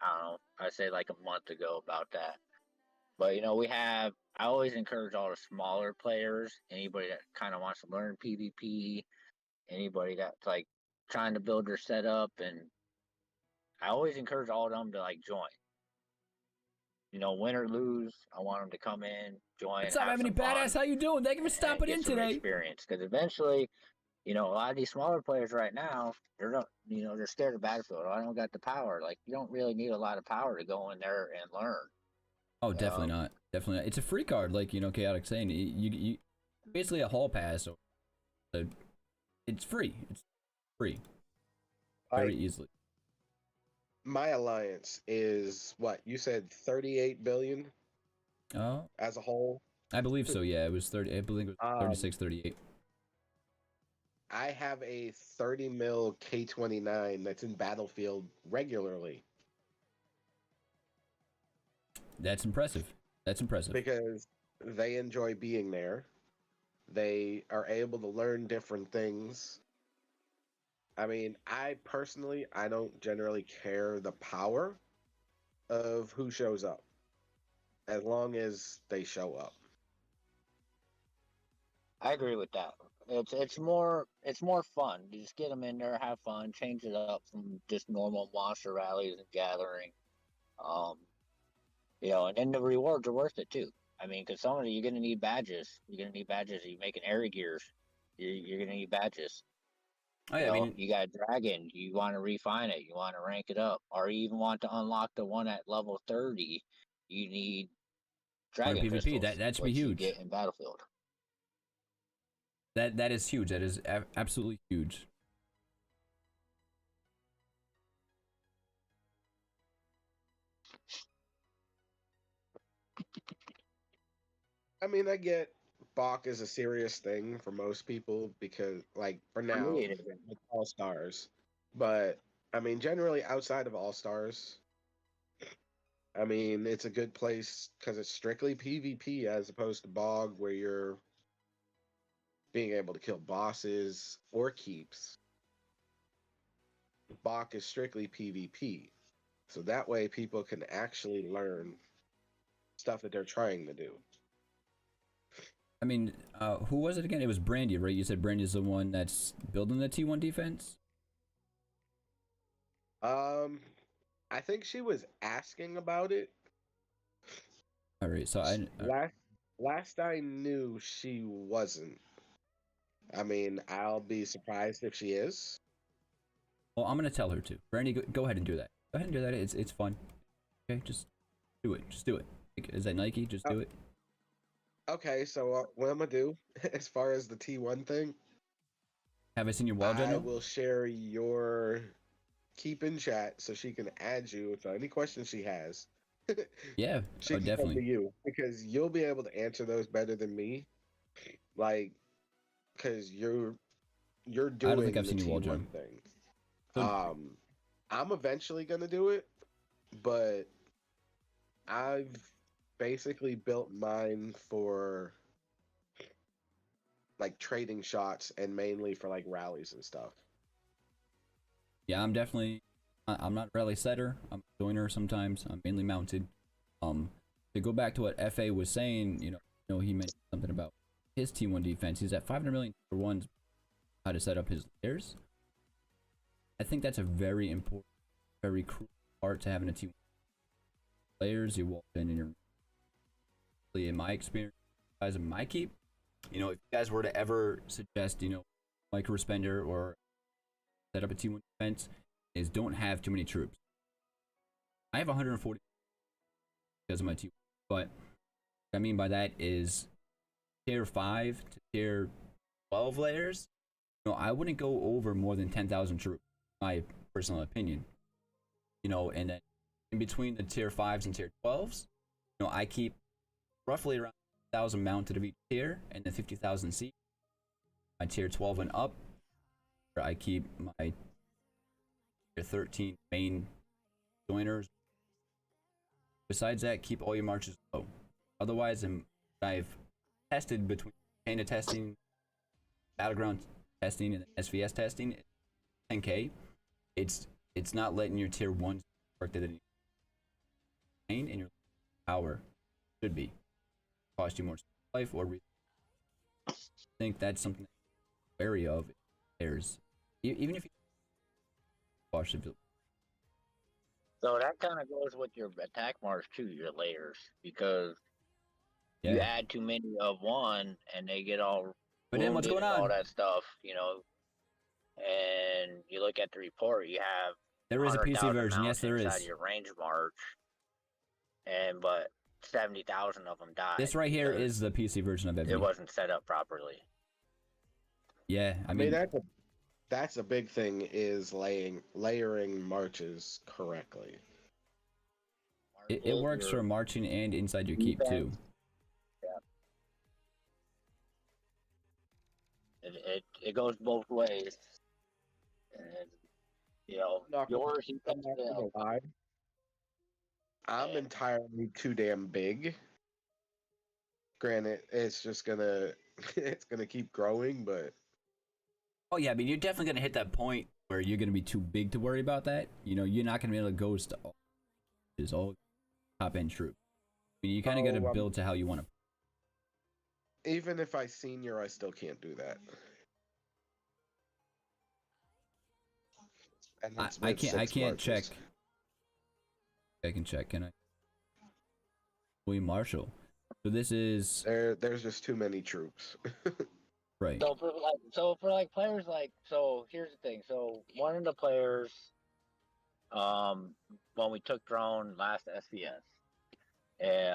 I don't know, I'd say like a month ago about that. But we have. I always encourage all the smaller players, anybody that kind of wants to learn PvP, anybody that's like trying to build their setup, and I always encourage all of them to like join. Win or lose, I want them to come in, join, What's up, have Evony some fun, Badass? How you doing? Thank you for and stopping get in some today. experience. Because eventually, a lot of these smaller players right now, they're not, they're scared of Battlefield. I don't got the power. Like, you don't really need a lot of power to go in there and learn. Oh, definitely not. Definitely not. It's a free card, like Chaotic saying. You basically a hall pass. Or it's free. It's free. Very easily. My alliance is what you said, 38 billion. Oh, as a whole. I believe so. Yeah, it was 30. I believe it was 36, 38. I have a 30 mil K29 that's in Battlefield regularly. That's impressive. That's impressive. Because they enjoy being there. They are able to learn different things. I mean, I don't generally care the power of who shows up, as long as they show up. I agree with that. It's more fun. You just get them in there, have fun, change it up from just normal monster rallies and gathering. And then the rewards are worth it too. I mean, because some of you're gonna need badges. You're gonna need badges. You're making area gears. You're gonna need badges. Oh, yeah, I mean, you got Dragon. You want to refine it. You want to rank it up, or you even want to unlock the one at level 30. You need Dragon PvP. crystals. That should be which huge. You get in Battlefield. That is huge. That is absolutely huge. I mean, I get Bach is a serious thing for most people because, like, for now, with All Stars. But, I mean, generally outside of All Stars, I mean, it's a good place because it's strictly PvP as opposed to Bog, where you're being able to kill bosses or keeps. Bach is strictly PvP. So that way people can actually learn stuff that they're trying to do. I mean, who was it again? It was Brandy, right? You said Brandy's the one that's building the T1 defense? I think she was asking about it. All right, so last I knew, she wasn't. I mean, I'll be surprised if she is. well, I'm gonna tell her to. Brandy, go ahead and do that. Go ahead and do that. It's fun. Okay, just do it. Just do it. Is that Nike? Just do it. Okay, so what I'm gonna do, as far as the T1 thing, Have I seen your wall, General? I will share your keep in chat so she can add you. So any questions she has, Yeah, she can definitely. come to you because you'll be able to answer those better than me. Like, because you're doing I don't think I've the seen your wall, T1 John. thing. So, I'm eventually gonna do it, but I've basically built mine for like trading shots and mainly for like rallies and stuff. yeah, I'm definitely. I'm not rally setter. I'm a joiner sometimes. I'm mainly mounted. To go back to what FA was saying, he mentioned something about his T1 defense. He's at 500 million for ones. How to set up his layers. I think that's a very important, very crucial part to having a T1. Layers, you walk in and you're, in my experience, guys, in my keep, if you guys were to ever suggest, micro spender or set up a T1 defense, is don't have too many troops. I have 140 because of my T1, but what I mean by that is tier 5 to tier 12 layers. I wouldn't go over more than 10,000 troops, my personal opinion. And then in between the tier 5s and tier 12s, I keep roughly around 50,000 mounted of each tier, and then 50,000 seats. My tier 12 and up, where I keep my tier 13 main joiners. Besides that, keep all your marches low. Otherwise, I've tested between Panda testing, Battleground testing, and SVS testing, 10k. It's not letting your tier 1 work that and your power should be. Cost you more life or I think that's something to be wary of. There's even if you watch the video. So that kind of goes with your attack march too, your layers, because you add too many of one and they get all then what's going and all on? that stuff, you know. And you look at the report, you have There is a PC version. Yes, there inside is. your range march, but 70,000 of them died. This right here is the PC version of Evony. It wasn't set up properly. Yeah, I mean that's a big thing, is layering marches correctly. It works for marching and inside your keep too. Yeah. It goes both ways. And you know, yours you can still. I'm entirely too damn big. Granted, it's just gonna keep growing, but oh yeah, I mean you're definitely gonna hit that point where you're gonna be too big to worry about that. You know, you're not gonna be able to ghost all top end troop. I mean, you kind of gotta build to how you want to. Even if I senior, I still can't do that. And I can't check. I can check. Can I? We Marshall. So this is there's just too many troops. Right. So for players so here's the thing. So one of the players, when we took drone last SVS,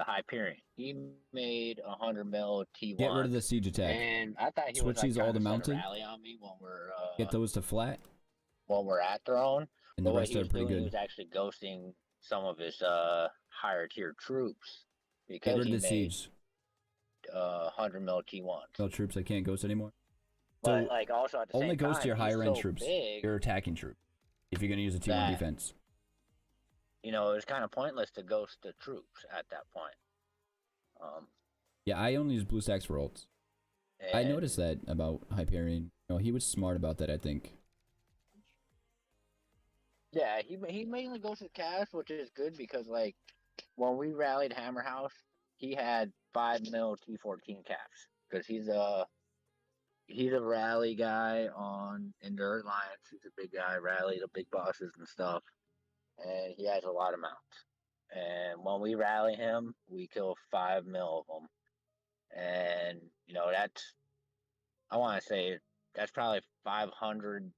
Hyperion, he made 100 mil T1. Get rid of the siege attack. And I thought he switch was these all to mounted. Rally on me when we're get those to flat. When we're at drone. And the rest are pretty good. He was actually ghosting some of his higher tier troops because get rid he of the made siege. 100 mil T1s. No troops I can't ghost anymore. But so also at the only same ghost time, your higher end so troops. Big, your attacking troop. If you're gonna use a T1 defense. You know, it's kind of pointless to ghost the troops at that point. Yeah, I only use blue stacks for ults. I noticed that about Hyperion. No, he was smart about that, I think. Yeah, he mainly goes to cash, which is good because when we rallied Hammer House, he had 5 mil T14 caps because he's a rally guy in the Alliance. He's a big guy, rally the big bosses and stuff, and he has a lot of mounts. And when we rally him, we kill 5 mil of them, and you know I want to say that's probably 500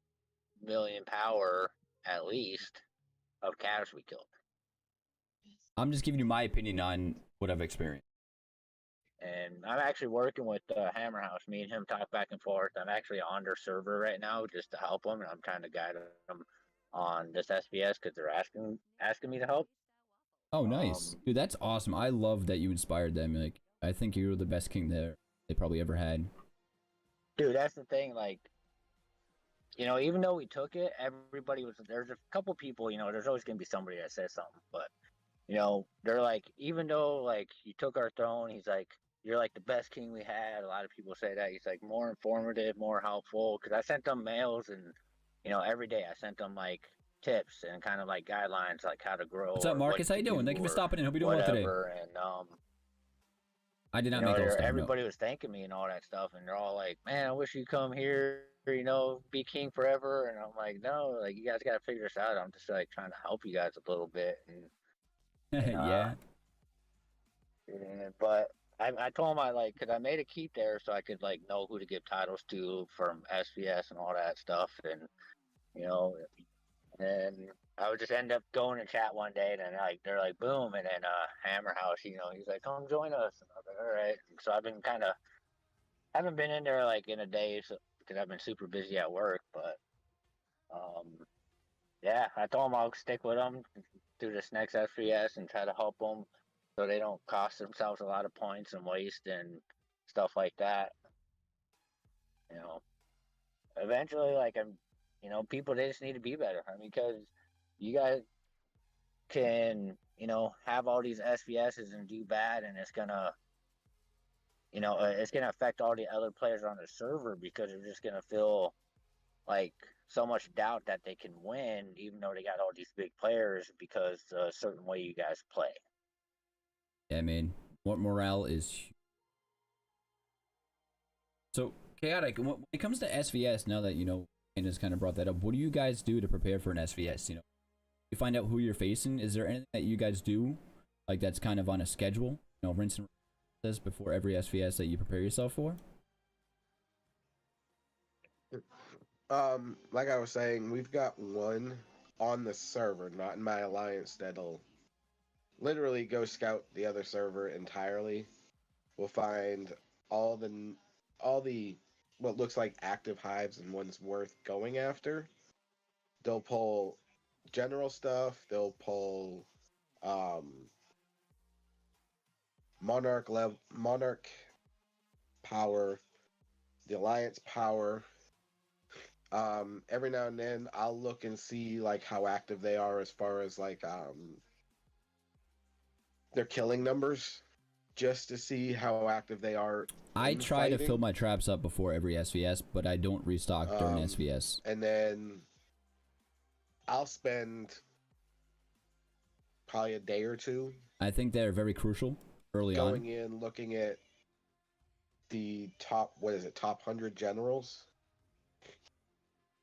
million power at least of calves we killed. I'm just giving you my opinion on what I've experienced. And I'm actually working with Hammer House. Me and him talk back and forth. I'm actually on their server right now just to help them, and I'm trying to guide them on this SBS because they're asking me to help. Oh, nice, dude. That's awesome. I love that you inspired them. Like, I think you were the best king they probably ever had. Dude, that's the thing. You know, even though we took it, there's a couple people, you know, there's always going to be somebody that says something, but, you know, they're even though, you took our throne, he's like, you're, the best king we had. A lot of people say that. He's, more informative, more helpful, because I sent them mails, and, you know, every day I sent them, tips and kind of, guidelines, how to grow. What's up, Marcus? How you doing? Thank you for stopping in. Hope you're doing well today. And, I did not make those. Everybody was thanking me and all that stuff, and they're all like, man, I wish you'd come here, you know, be king forever. And I'm like, no, you guys got to figure this out. I'm just trying to help you guys a little bit. And yeah. But I told him because I made a keep there so I could know who to give titles to from SVS and all that stuff. And, you know, and I would just end up going to chat one day, and then they're like, boom, and then Hammer House, you know, he's like, come join us. And I was like, all right. And so I've been haven't been in there in a day because I've been super busy at work, but yeah, I told him I'll stick with them through this next SVS and try to help them so they don't cost themselves a lot of points and waste and stuff like that. You know, eventually, like people they just need to be better. I mean, because you guys can, have all these SVSs and do bad, and it's gonna affect all the other players on the server because they're just gonna feel like so much doubt that they can win, even though they got all these big players because a certain way you guys play. Yeah, man. What morale is. So, Chaotic, when it comes to SVS, now that, Anna's kind of brought that up, what do you guys do to prepare for an SVS? You find out who you're facing. Is there anything that you guys do, like that's kind of on a schedule? Rinse and repeat before every SVS that you prepare yourself for? Like I was saying, we've got one on the server, not in my alliance, that'll literally go scout the other server entirely. We'll find all the what looks like active hives and ones worth going after. They'll pull general stuff. They'll pull monarch power, the alliance power. Every now and then I'll look and see like how active they are as far as like their killing numbers, just to see how active they are. I try to fill my traps up before every SVS, but I don't restock during SVS. And then I'll spend probably a day or two. I think they're very crucial early on. Going in, looking at the top 100 generals.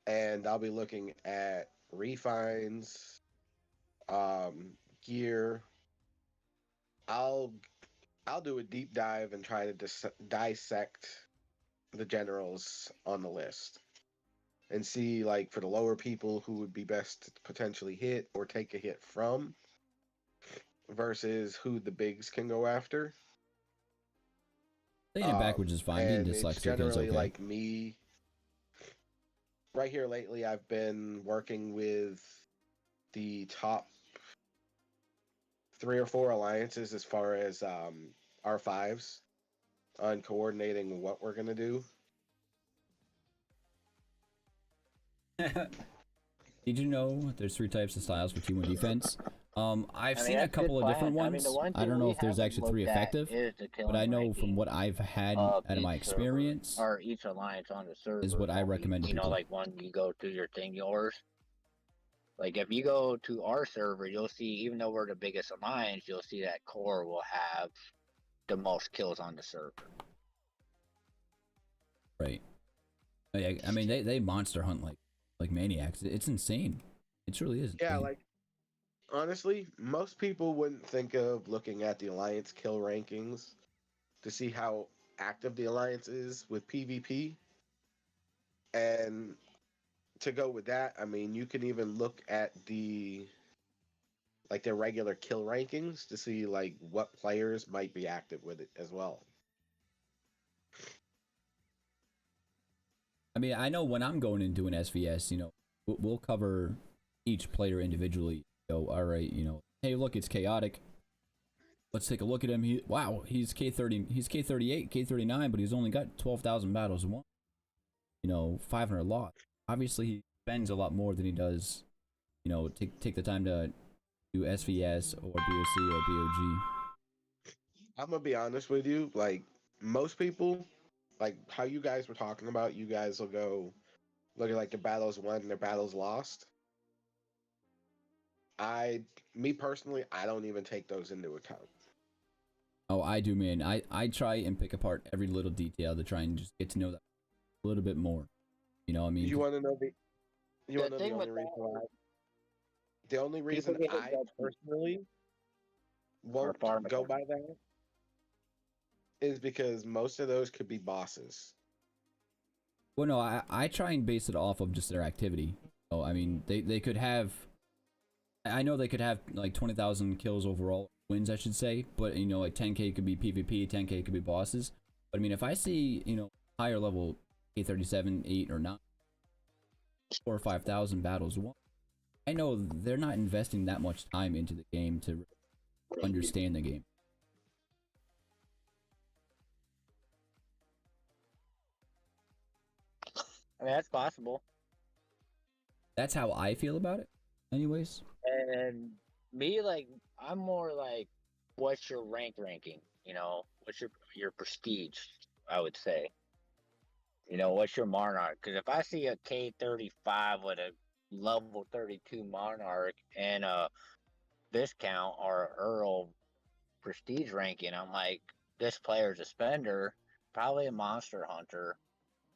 And I'll be looking at refines, gear. I'll do a deep dive and try to dissect the generals on the list and see, like, for the lower people who would be best to potentially hit or take a hit from versus who the bigs can go after. Saying it backwards is fine. Being dyslexic generally is okay. Like me. Right here lately, I've been working with the top 3 or 4 alliances as far as R5s on coordinating what we're going to do. Did you know there's 3 types of styles for T1 defense? I've seen a couple of different ones. I don't know if there's actually 3 effective, but I know from what I've had out of my experience, or each alliance on the server is what I recommend to people. Like when you go to your thing, yours. Like if you go to our server, you'll see, even though we're the biggest alliance, you'll see that core will have the most kills on the server. Right. I mean, they monster hunt like maniacs. It's insane. It truly is. Yeah, like, honestly, most people wouldn't think of looking at the alliance kill rankings to see how active the alliance is with PvP. And to go with that, I mean, you can even look at their regular kill rankings to see like what players might be active with it as well. I mean, I know when I'm going into an SVS, we'll cover each player individually. All right, hey, look, it's Chaotic. Let's take a look at him. He's K30, he's K38, K39, but he's only got 12,000 battles won. 500 loss. Obviously, he spends a lot more than he does. Take the time to do SVS or BOC or BOG. I'm gonna be honest with you. Like most people, like how you guys were talking about, you guys will go look at like the battles won and their battles lost. Me personally, I don't even take those into account. Oh, I do, man. I try and pick apart every little detail to try and just get to know that a little bit more. I mean, you want to know the only reason I personally won't go by that is because most of those could be bosses. Well, no, I try and base it off of just their activity. I mean, they could have. I know they could have like 20,000 kills overall, wins I should say, but like 10k could be PvP, 10k could be bosses. But I mean, if I see higher level K37, 8 or 9, 4 or 5,000 battles won, I know they're not investing that much time into the game to understand the game. mean, that's possible. That's how I feel about it. Anyways. And me, like, I'm more like, what's your ranking? You know, what's your prestige? I would say. You know, what's your Monarch? Because if I see a K35 with a level 32 Monarch and a Viscount or a Earl prestige ranking, I'm like, this player's a spender, probably a monster hunter.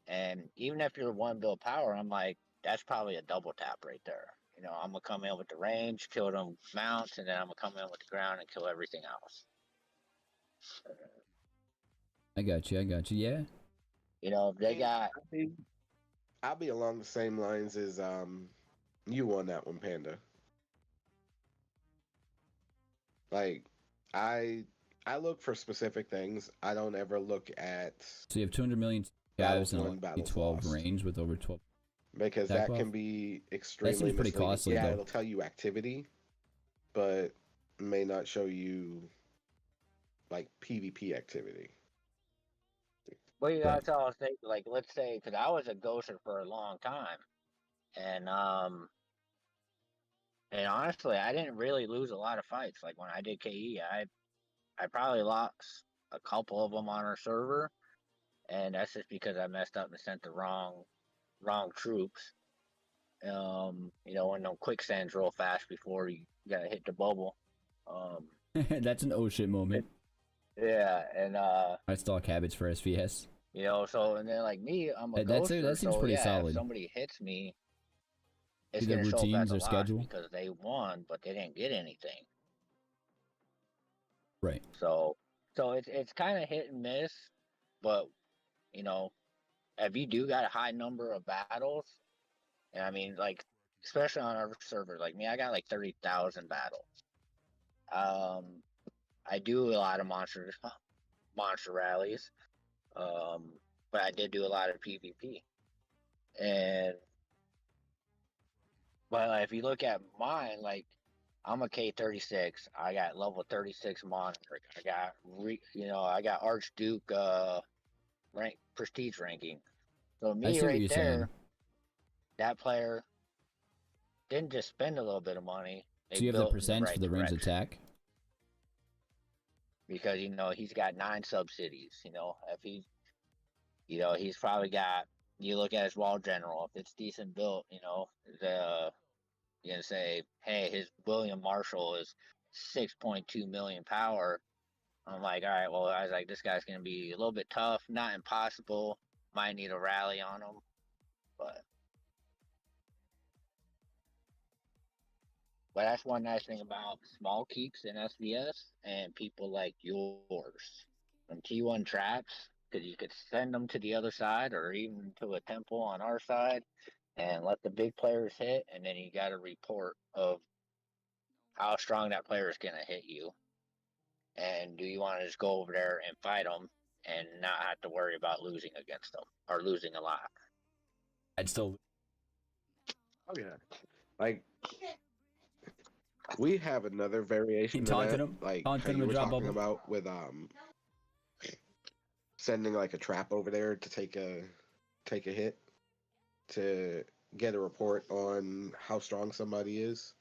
And even if you're one build power, I'm like, that's probably a double tap right there. You know, I'm gonna come in with the range, kill them mounts, and then I'm gonna come in with the ground and kill everything else. I got you. Yeah. You know, if they got I'll be along the same lines as you on that one, Panda. Like, I look for specific things. I don't ever look at So you have 200 million battles cows and won, a battles 12 lost, range with over 12. because attack that buff? can be extremely seems pretty misleading. costly, Yeah, though. it'll tell you activity, but may not show you like PvP activity. well, you Right. gotta tell us, like, let's say, because I was a ghoster for a long time, and honestly, I didn't really lose a lot of fights. Like when I did KE, I probably lost a couple of them on our server, and that's just because I messed up and sent the wrong troops. You know, when them quicksands real fast before you gotta hit the bubble. That's an oh shit moment. Yeah, and I stalk habits for SVS. you know, so and then like me, I'm a That ghoster, seems so pretty yeah, solid. if somebody hits me, it's Either gonna show up routines as a or loss schedule. because they won, but they didn't get anything. Right. So it's kind of hit and miss, but you know, if you do got a high number of battles, and I mean like especially on our server, like me, I got like 30,000 battles. Um, I do a lot of monster rallies, um, but I did do a lot of PvP, and but like, if you look at mine, like I'm a K36. I got level 36 monarch. I got I got Archduke rank prestige ranking. So I me see what right you're saying. there, that player didn't just spend a little bit of money. They So you have the built in the percents right for the range direction attack. because he's got 9 subsidies. If he's probably got. You look at his wall general. If it's decent built, the you're gonna say, hey, his William Marshall is 6.2 million power. I'm like, all right, well, I was like, this guy's gonna be a little bit tough, not impossible. Might need a rally on him, but that's one nice thing about small keeps in SVS and people like yours. And T1 traps, because you could send them to the other side or even to a temple on our side and let the big players hit, and then you got a report of how strong that player is going to hit you. And do you want to just go over there and fight them and not have to worry about losing against them or losing a lot? I'd still. Oh yeah, like we have another variation He of that, taunted him. like Taunted how him you to were drop talking bubble. about with sending like a trap over there to take a hit to get a report on how strong somebody is.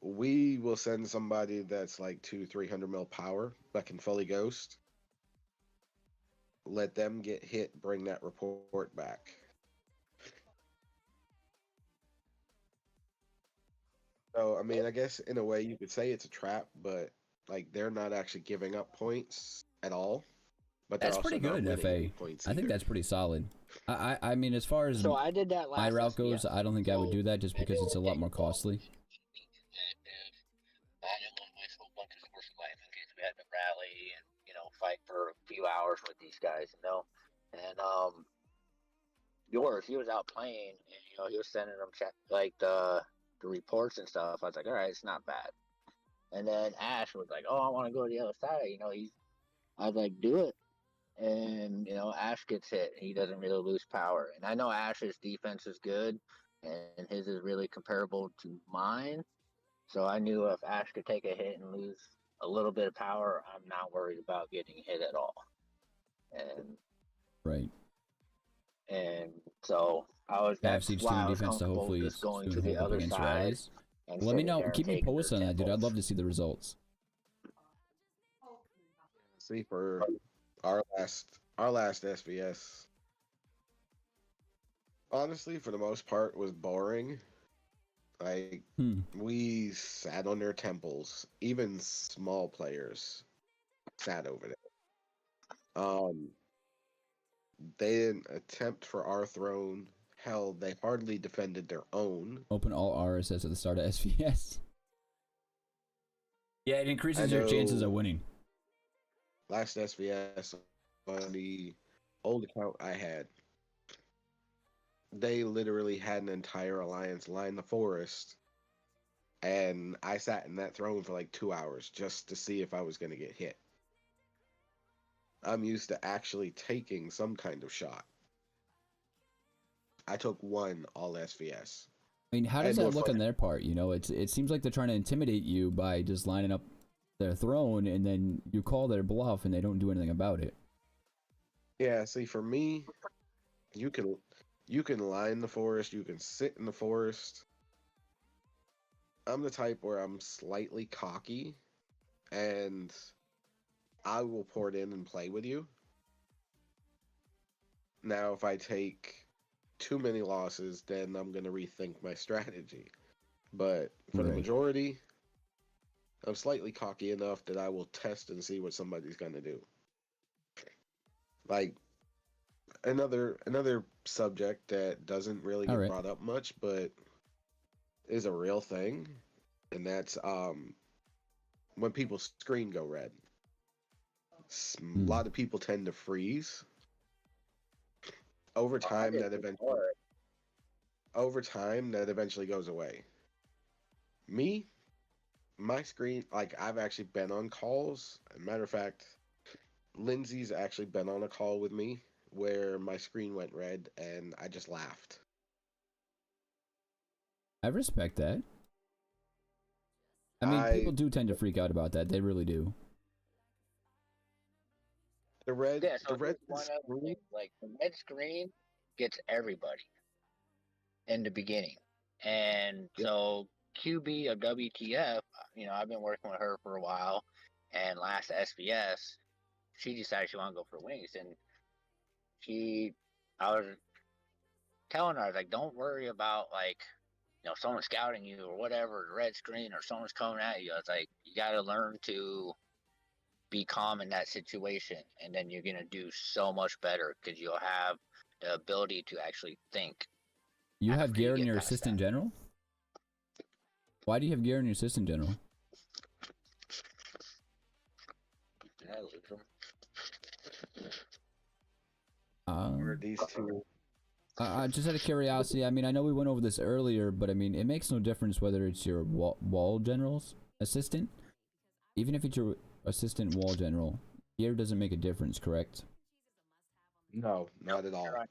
We will send somebody that's like 200-300 mil power that can fully ghost. Let them get hit, bring that report back. So I mean, I guess in a way you could say it's a trap, but like they're not actually giving up points at all. But they're That's also pretty not good, winning FA. any points I think either. that's pretty solid. I mean, as far as So I did that my last route goes, SVS. I don't think I would do that just And because it it's a would lot get more costly. I didn't want to waste a whole bunch of source of life in case we had to rally and fight for a few hours with these guys. And yours, he was out playing, and he was sending them like the reports and stuff. I was like, all right, it's not bad. And then Ash was like, oh, I want to go to the other side. I was like, do it. And Ash gets hit. He doesn't really lose power. And I know Ash's defense is good, and his is really comparable to mine. So I knew if Ash could take a hit and lose a little bit of power, I'm not worried about getting hit at all. And Right. And so Have that's Siege why team I was defense to comfortable hopefully just going soon to the hold up other against side rallies. and Well, let me sitting know. there and Keep me taking their posted on that, dude. I'd temples. love to see the results. See, for our last SVS, honestly, for the most part, was boring. Like, Hmm. we sat on their temples. Even small players sat over there. They didn't attempt for our throne. Hell, they hardly defended their own. Open all RSS at the start of SVS. Yeah, it I increases your chances of know winning. last SVS on the old account I had, they literally had an entire alliance line the forest, and I sat in that throne for like 2 hours just to see if I was going to get hit. I'm used to actually taking some kind of shot. I took one all SVS. I mean, how I does had more that look fun. on their part? You know, it seems like they're trying to intimidate you by just lining up their throne, and then you call their bluff, and they don't do anything about it. Yeah, see, for me, you can line the forest, you can sit in the forest. I'm the type where I'm slightly cocky, and I will port in and play with you. Now, if I take too many losses, then I'm going to rethink my strategy. But for the Right. majority, I'm slightly cocky enough that I will test and see what somebody's going to do. Like, another subject that doesn't really All get right. brought up much, but is a real thing, and that's when people's screen go red. A Hmm. lot of people tend to freeze. Over I time, did before. that eventually goes away. Me, my screen, like, I've actually been on calls. As a matter of fact, Lindsay's actually been on a call with me where my screen went red and I just laughed. I respect that. I mean, people I do tend to freak out about that. They really do. the red Yeah, the so red here's one other screen. thing. Like the red screen gets everybody in the beginning. And Yep. so QB of WTF, I've been working with her for a while, and last SVS, she decided she wanted to go for wings, and I was telling her, I was like, don't worry about like, someone scouting you or whatever, the red screen or someone's coming at you. I was like, you got to learn to be calm in that situation, and then you're gonna do so much better because you'll have the ability to actually think You have after you gear in get your past that. assistant general? Why do you have gear in your assistant general? Did I lose them? Or these two. Just out of curiosity, I mean, I know we went over this earlier, but I mean, it makes no difference whether it's your wall general's assistant. Even if it's your assistant wall general, gear doesn't make a difference, correct? No, not at all. Right.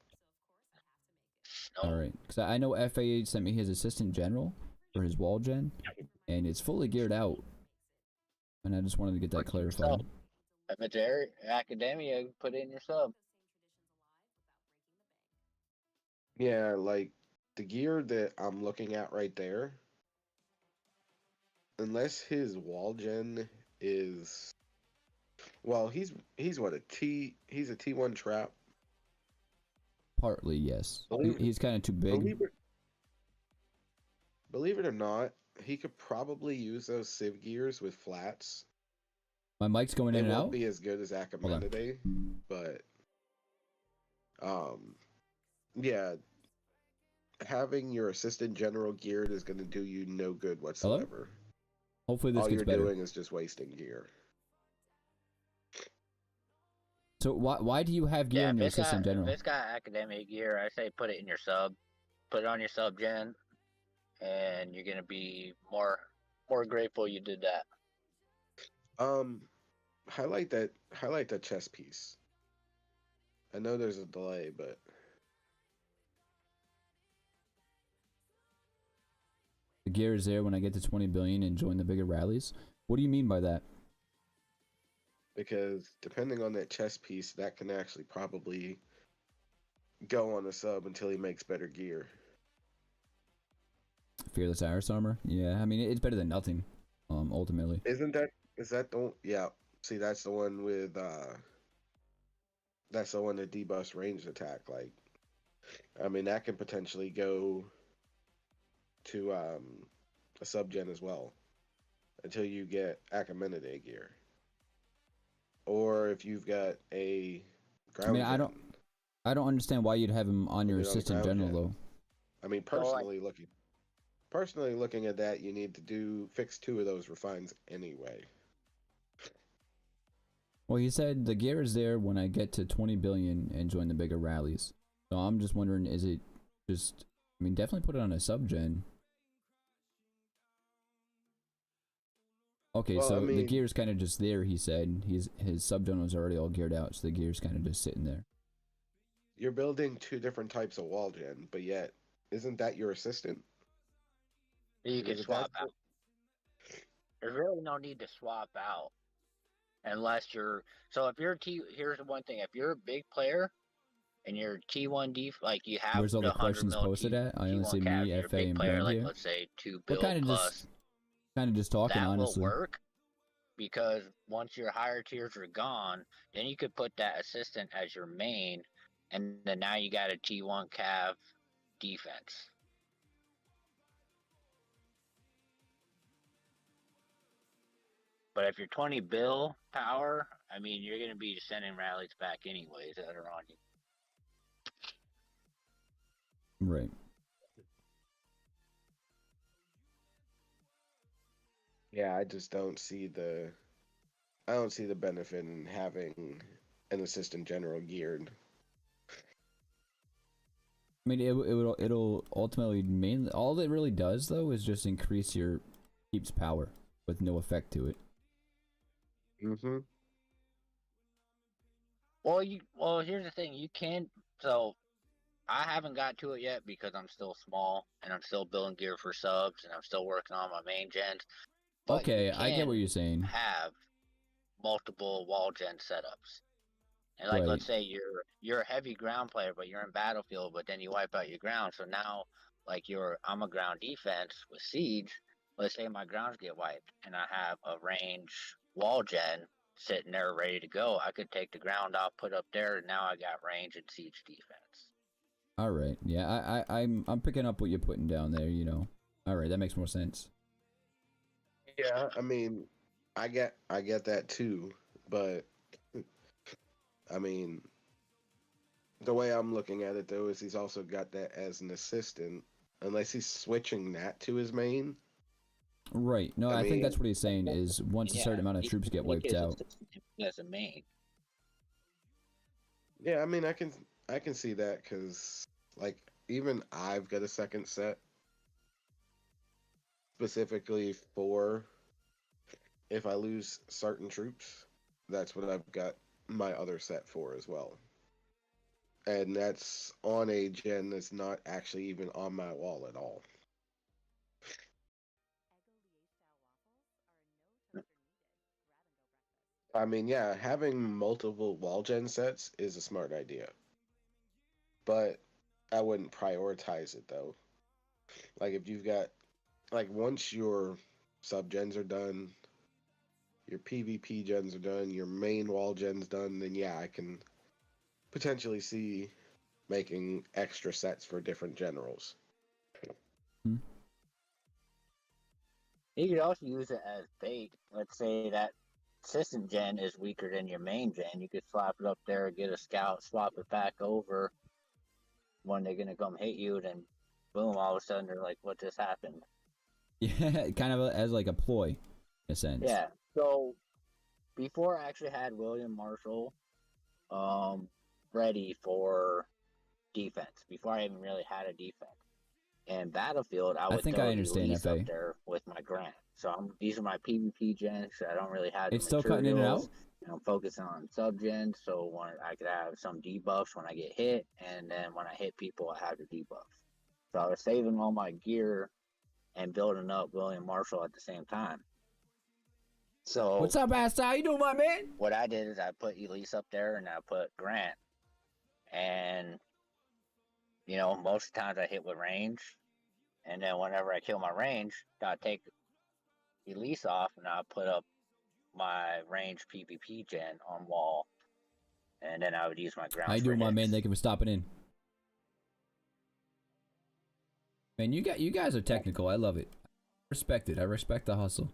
All No. right, because I know FAA sent me his assistant general for his wall gen, and it's fully geared out. And I just wanted to get that clarified. If it's academia, put in your sub. Yeah, like the gear that I'm looking at right there, unless his wall gen is, well, he's what, he's a T1 trap. Partly, yes. Believe He's kind of too big. Believe it or not, he could probably use those Civ gears with flats. My mic's going in It and won't out. be as good as Achaemenid, but yeah, having your assistant general geared is going to do you no good whatsoever. Hello? Hopefully this All gets you're better. doing is just wasting gear. So why do you have gear in your assistant general? If it's got academic gear, I say put it in your sub. Put it on your sub gen, and you're gonna be more grateful you did that. Highlight that chess piece. I know there's a delay, but The gear is there when I get to 20 billion and join the bigger rallies. What do you mean by that? because depending on that chess piece, that can actually probably go on a sub until he makes better gear. Fearless Iris armor. Yeah, I mean it's better than nothing. Ultimately. Is that the one? Yeah. See, that's the one with that's the one that debuffs ranged attack. Like, I mean, that can potentially go to a subgen as well until you get Achaemenid gear, or if you've got a I mean, ground gen. I don't understand why you'd have him on your Put it on the assistant ground general gen. though. I mean, personally looking at that, you need to fix 2 of those refines anyway. Well, he said the gear is there when I get to 20 billion and join the bigger rallies. So I'm just wondering, is it just? I mean, definitely put it on a subgen. Okay, Well, so I mean, the gear's kind of just there. He said his subgen was already all geared out, so the gear's kind of just sitting there. you're building 2 different types of wall gen, but yet, isn't that your assistant? You can Because if swap that's out. There's really no need to swap out unless you're. So if you're here's the one thing: if you're a big player and you're T1 like you have Where's all the the 100 questions mil posted at? I only see T1 cap, me, you're a FA, big and player, Brand like here. let's say 2 We're bill plus. Kind of just talking, That honestly. will work because once your higher tiers are gone, then you could put that assistant as your main, and then now you got a T1 cav defense. But if you're 20 bill power, I mean, you're going to be sending rallies back anyways that are on you. Right. Yeah, I just don't see the benefit in having an assistant general geared. I mean, it'll ultimately mainly all it really does though is just increase your keep's power with no effect to it. Mm-hmm. Well, here's the thing. You can. So I haven't got to it yet because I'm still small and I'm still building gear for subs and I'm still working on my main gens. But you Okay, I get what can you're saying. have multiple wall gen setups. And like, Right. let's say you're a heavy ground player, but you're in battlefield, but then you wipe out your ground. So now, like, I'm a ground defense with siege. Let's say my grounds get wiped, and I have a range wall gen sitting there ready to go. I could take the ground off, put up there, and now I got range and siege defense. All right. Yeah, I'm picking up what you're putting down there. You know. All right, that makes more sense. Yeah, I mean, I get that too, but I mean, the way I'm looking at it though is he's also got that as an assistant, unless he's switching that to his main. Right. No, I think that's what he's saying is once a certain amount of troops get wiped out. As a main. Yeah, I mean, I can see that because like even I've got a second set specifically for if I lose certain troops. That's what I've got my other set for as well. And that's on a gen that's not actually even on my wall at all. I mean, yeah, having multiple wall gen sets is a smart idea. But I wouldn't prioritize it though. Like if you've got like once your sub gens are done, your PvP gens are done, your main wall gens done, then yeah, I can potentially see making extra sets for different generals. Hmm. You could also use it as bait. Let's say that assistant gen is weaker than your main gen. You could swap it up there, get a scout, swap it back over when they're gonna come hit you, then boom, all of a sudden they're like, "What just happened?" Yeah, kind of as like a ploy, in a sense. Yeah. So before I actually had William Marshall ready for defense, before I even really had a defense. And Battlefield, I would think throw I the understand, Elise FA. up there with my grant. So these are my PvP gens. I don't really have the It's still cutting in and out. materials. I'm focusing on sub gens, so when I could have some debuffs when I get hit, and then when I hit people, I have the debuffs. So I was saving all my gear and building up William Marshall at the same time. So What's up, Ass? How you doing, my man? what I did is I put Elise up there, and I put Grant, and You know, most of the times I hit with range, and then whenever I kill my range, I take the lease off and I put up my range PvP gen on wall, and then I would use my How grounds you for doing, my man? hits. Thank you for stopping in. Man, you guys are technical. I love it. Respect it. I respect the hustle.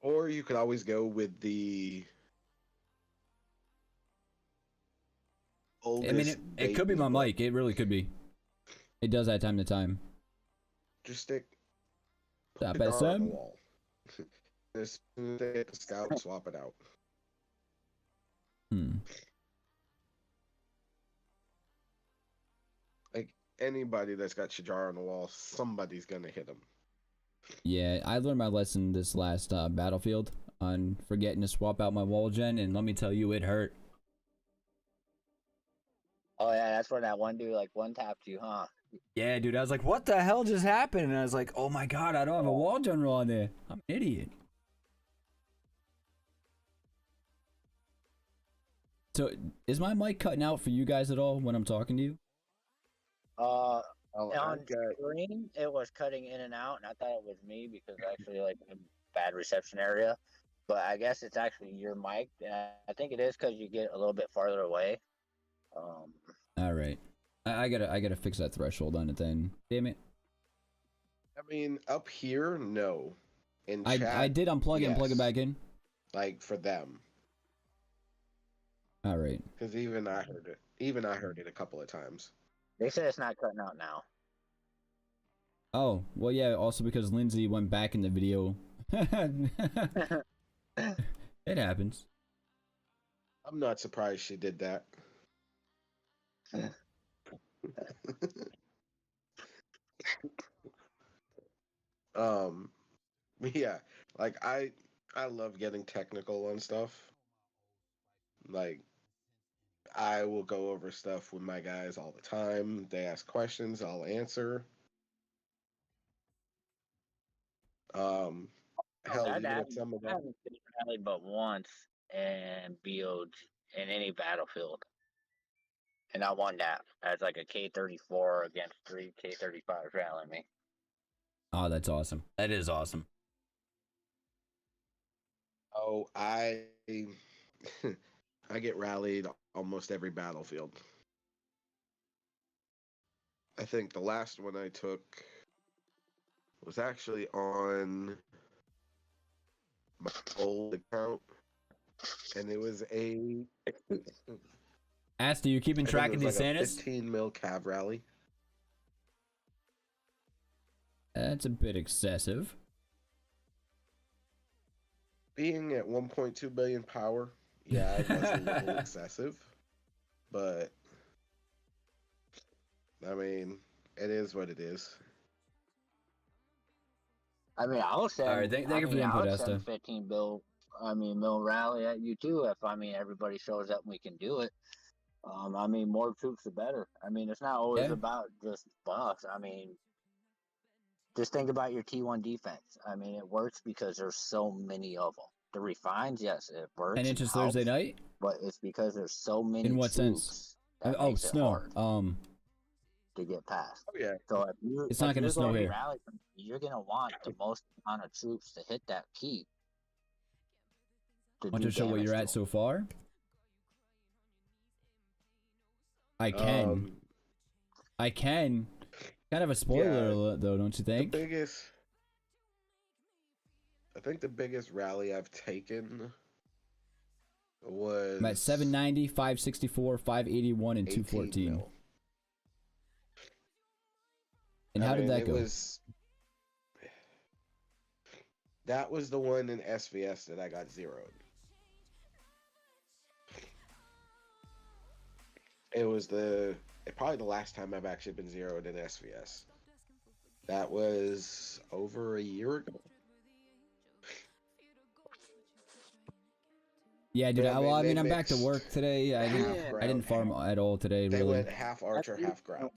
Or you could always go with the I mean, oldest it could be bait in my the book. mic. It really could be. It does that time to time. Just stick Stop the at jar on the Sam. wall. As soon as they hit the scout, swap it out. Like anybody that's got Shajar on the wall, somebody's gonna hit them. Yeah, I learned my lesson this last battlefield on forgetting to swap out my wall gen, and let me tell you, it hurt. Oh yeah, that's where that one dude like one tapped you, huh? Yeah, dude, I was like, what the hell just happened? And I was like, oh my god, I don't have a wall general on there. I'm an idiot. So, is my mic cutting out for you guys at all when I'm talking to you? Uh, Oh, on I've got screen it was cutting in and out, and I thought it was me because actually like a bad reception area. But I guess it's actually your mic, and I think it is because you get a little bit farther away. All right, I gotta fix that threshold on it then. Damn it. I mean, up here, no. In I chat, did unplug it and plug it yes. back in. Like for them, All right. because even I heard it. Even I heard it a couple of times. They said it's not cutting out now. Oh, well, yeah, also because Lindsay went back in the video. It happens. I'm not surprised she did that. um, yeah, like I love getting technical on stuff. Like I will go over stuff with my guys all the time. They ask questions, I'll answer. Um, hell, I even at some of that. haven't been rallied but once and BO'd in any battlefield, and I won that as like a K34 against 3 K35s rallying me. Oh, that's awesome. That is awesome. Oh, I I get rallied almost every battlefield. I think the last one I took was actually on my old account, and it was a Ast, are you keeping I think track it of was these like a Santas? 15 mil cav rally. That's a bit excessive. Being at 1.2 billion power, yeah, it was a little excessive, but I mean, it is what it is. I mean, I'll send. All right, thank you for the I input, would Asta. send 15 bill. I mean, mil rally at you too. If everybody shows up, and we can do it. I mean, more troops the better. I mean, it's not always Yeah. about just buffs. I mean, just think about your T1 defense. I mean, it works because there's so many of them. The refines, yes, it works. 10 inches Thursday night? But it's because there's so many In what troops sense? that Oh, makes it snow. hard to get past. Oh yeah, So if you, It's not if gonna you're snow going to here. rally, you're going to want the most amount of troops to hit that key. Want to show what you're at so far? I can. I can. Kind of a spoiler alert, though, don't you think? I think the biggest rally I've taken was I'm at 790, 564, 581, and 214. mil. And how did that go? That was the one in SVS that I got zeroed. It was probably the last time I've actually been zeroed in SVS. That was over a year ago. Yeah, dude. Well, I mean, I'm back to work today. I didn't farm at all today. They really. went half archer, half ground.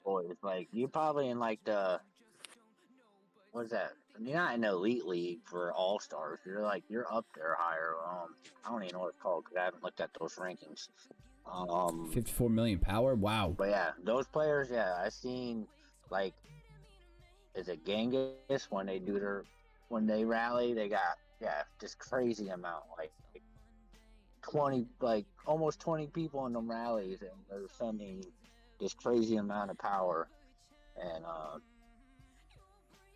Boys, like you're probably in like the what's that? You're not in the elite league for all stars. You're up there higher. I don't even know what it's called because I haven't looked at those rankings. Um, 54 million power. Wow. but yeah, those players, yeah, I seen like, is it Genghis when they rally, they got just crazy amount, like 20, like almost 20 people in them rallies, and they're sending this crazy amount of power, and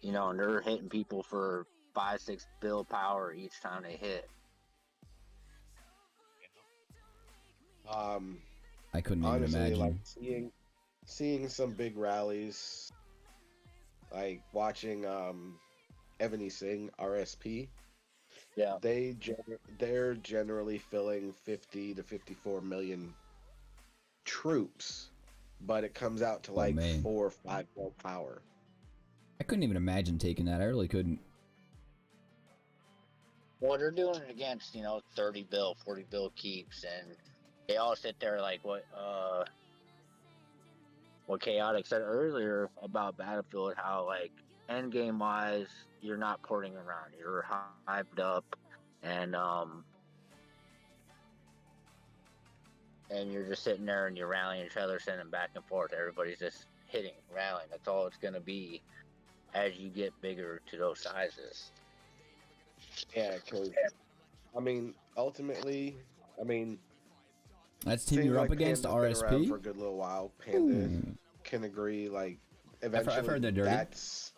and they're hitting people for 5-6 bill power each time they hit. I couldn't even Honestly, like imagine. seeing some big rallies, like watching Evony sing RSP. Yeah. They're generally filling 50 to 54 million troops, but it comes out to like man. 4 or 5 more power. I couldn't even imagine taking that. I really couldn't. Well, they're doing it against 30 bill, 40 bill keeps, and they all sit there like what Chaotic said earlier about Battlefield, how like end game wise you're not porting around, you're hyped up, and you're just sitting there and you're rallying each other, sending back and forth. Everybody's just hitting, rallying. That's all it's going to be as you get bigger to those sizes. Yeah, because I mean, ultimately, That's team you're up against, Panda's been around RSP. for a good little while. Panda can agree. Like eventually, I've heard they're dirty. That's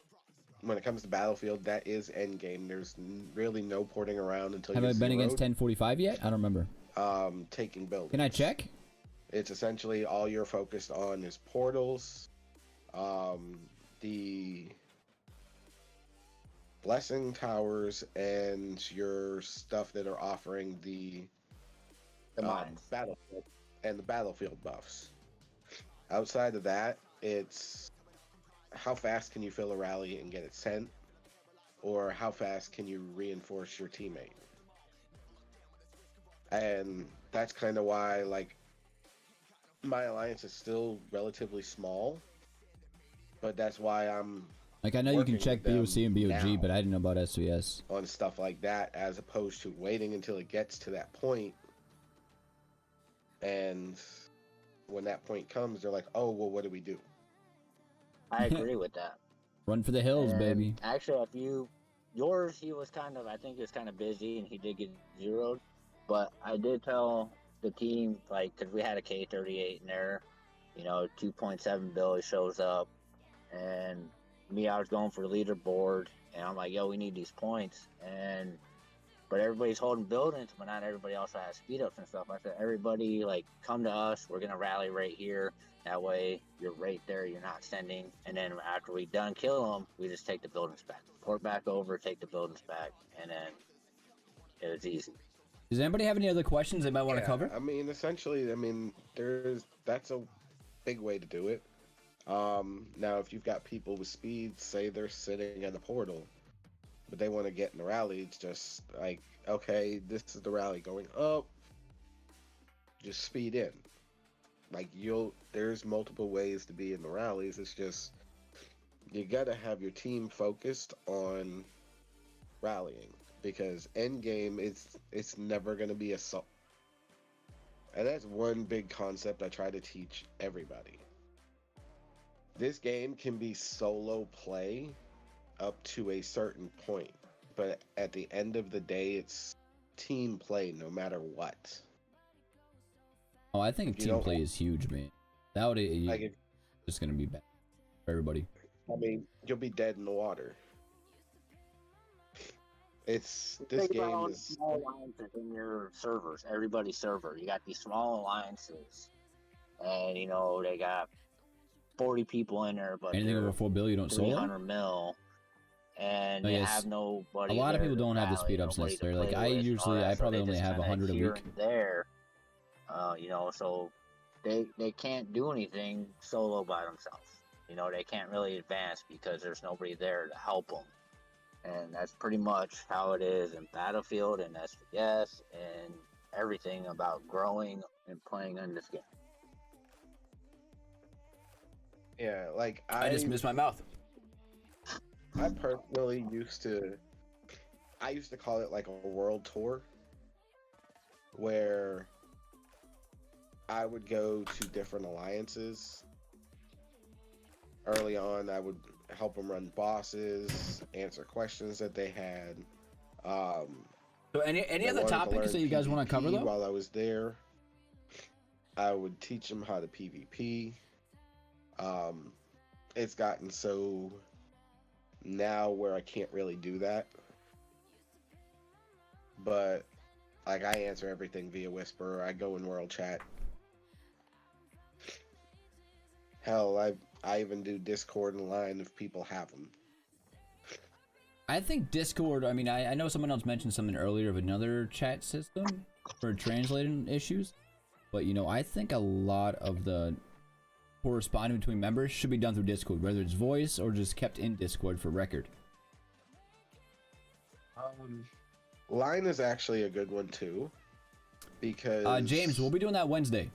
when it comes to Battlefield. That is end game. There's really no porting around until Have you're I been against 1045 yet? I don't remember. Taking buildings. Can I check? It's essentially all you're focused on is portals, the blessing towers, and your stuff that are offering the battlefield and the battlefield buffs. Outside of that, it's how fast can you fill a rally and get it sent, or how fast can you reinforce your teammate. And that's kind of why, like, my alliance is still relatively small, but that's why I'm like, I know you can check BOC and BOG, but I didn't know about SVS on stuff like that, as opposed to waiting until it gets to that point. And when that point comes, they're like, "Oh, well, what do we do?" I agree with that. Run for the hills, and baby. Actually, yours, he was I think he was kind of busy and he did get zeroed. But I did tell the team, like, because we had a K38 in there, 2.7 bill, he shows up, and I was going for leaderboard, and I'm like, yo, we need these points, but everybody's holding buildings, but not everybody also has speed ups and stuff. I said, everybody, like, come to us, we're gonna rally right here. That way, you're right there, you're not sending, and then after we done kill them, we just take the buildings back, port back over, take the buildings back, and then it was easy. Does anybody have any other questions they might want to cover? I mean, essentially, that's a big way to do it. Now, if you've got people with speed, say they're sitting at a portal, but they want to get in the rally, it's just like, okay, this is the rally going up, just speed in. Like, there's multiple ways to be in the rallies. It's just, you gotta have your team focused on rallying, because end game, it's never gonna be assault. And that's one big concept I try to teach everybody. This game can be solo play up to a certain point, but at the end of the day, it's team play no matter what. Oh, I think team play is huge, man. Without it, it's just gonna be bad for everybody. I mean, you'll be dead in the water. This game is small alliances in your servers, everybody's server. You got these small alliances, and they got 40 people in there, but anything over 4 bill, you don't solo. 300 mil, and they have nobody. A lot of people don't have the speed ups necessarily. Like, I probably only have 100 a week. There, so they can't do anything solo by themselves. They can't really advance because there's nobody there to help them. And that's pretty much how it is in Battlefield and SVS and everything about growing and playing in this game. Yeah, like I just missed my mouth. I personally used to call it like a world tour, where I would go to different alliances. Early on, I would help them run bosses, answer questions that they had. So any they other wanted to topics learn that you guys want to cover PvP though? while I was there. I would teach them how to PvP. It's gotten so now where I can't really do that. But like I answer everything via Whisper. I go in world chat. Hell, I even do Discord and line if people have them. I think Discord, I mean, I know someone else mentioned something earlier of another chat system for translating issues, but you know, I think a lot of the corresponding between members should be done through Discord, whether it's voice or just kept in Discord for record. Line is actually a good one too, because James, we'll be doing that Wednesday.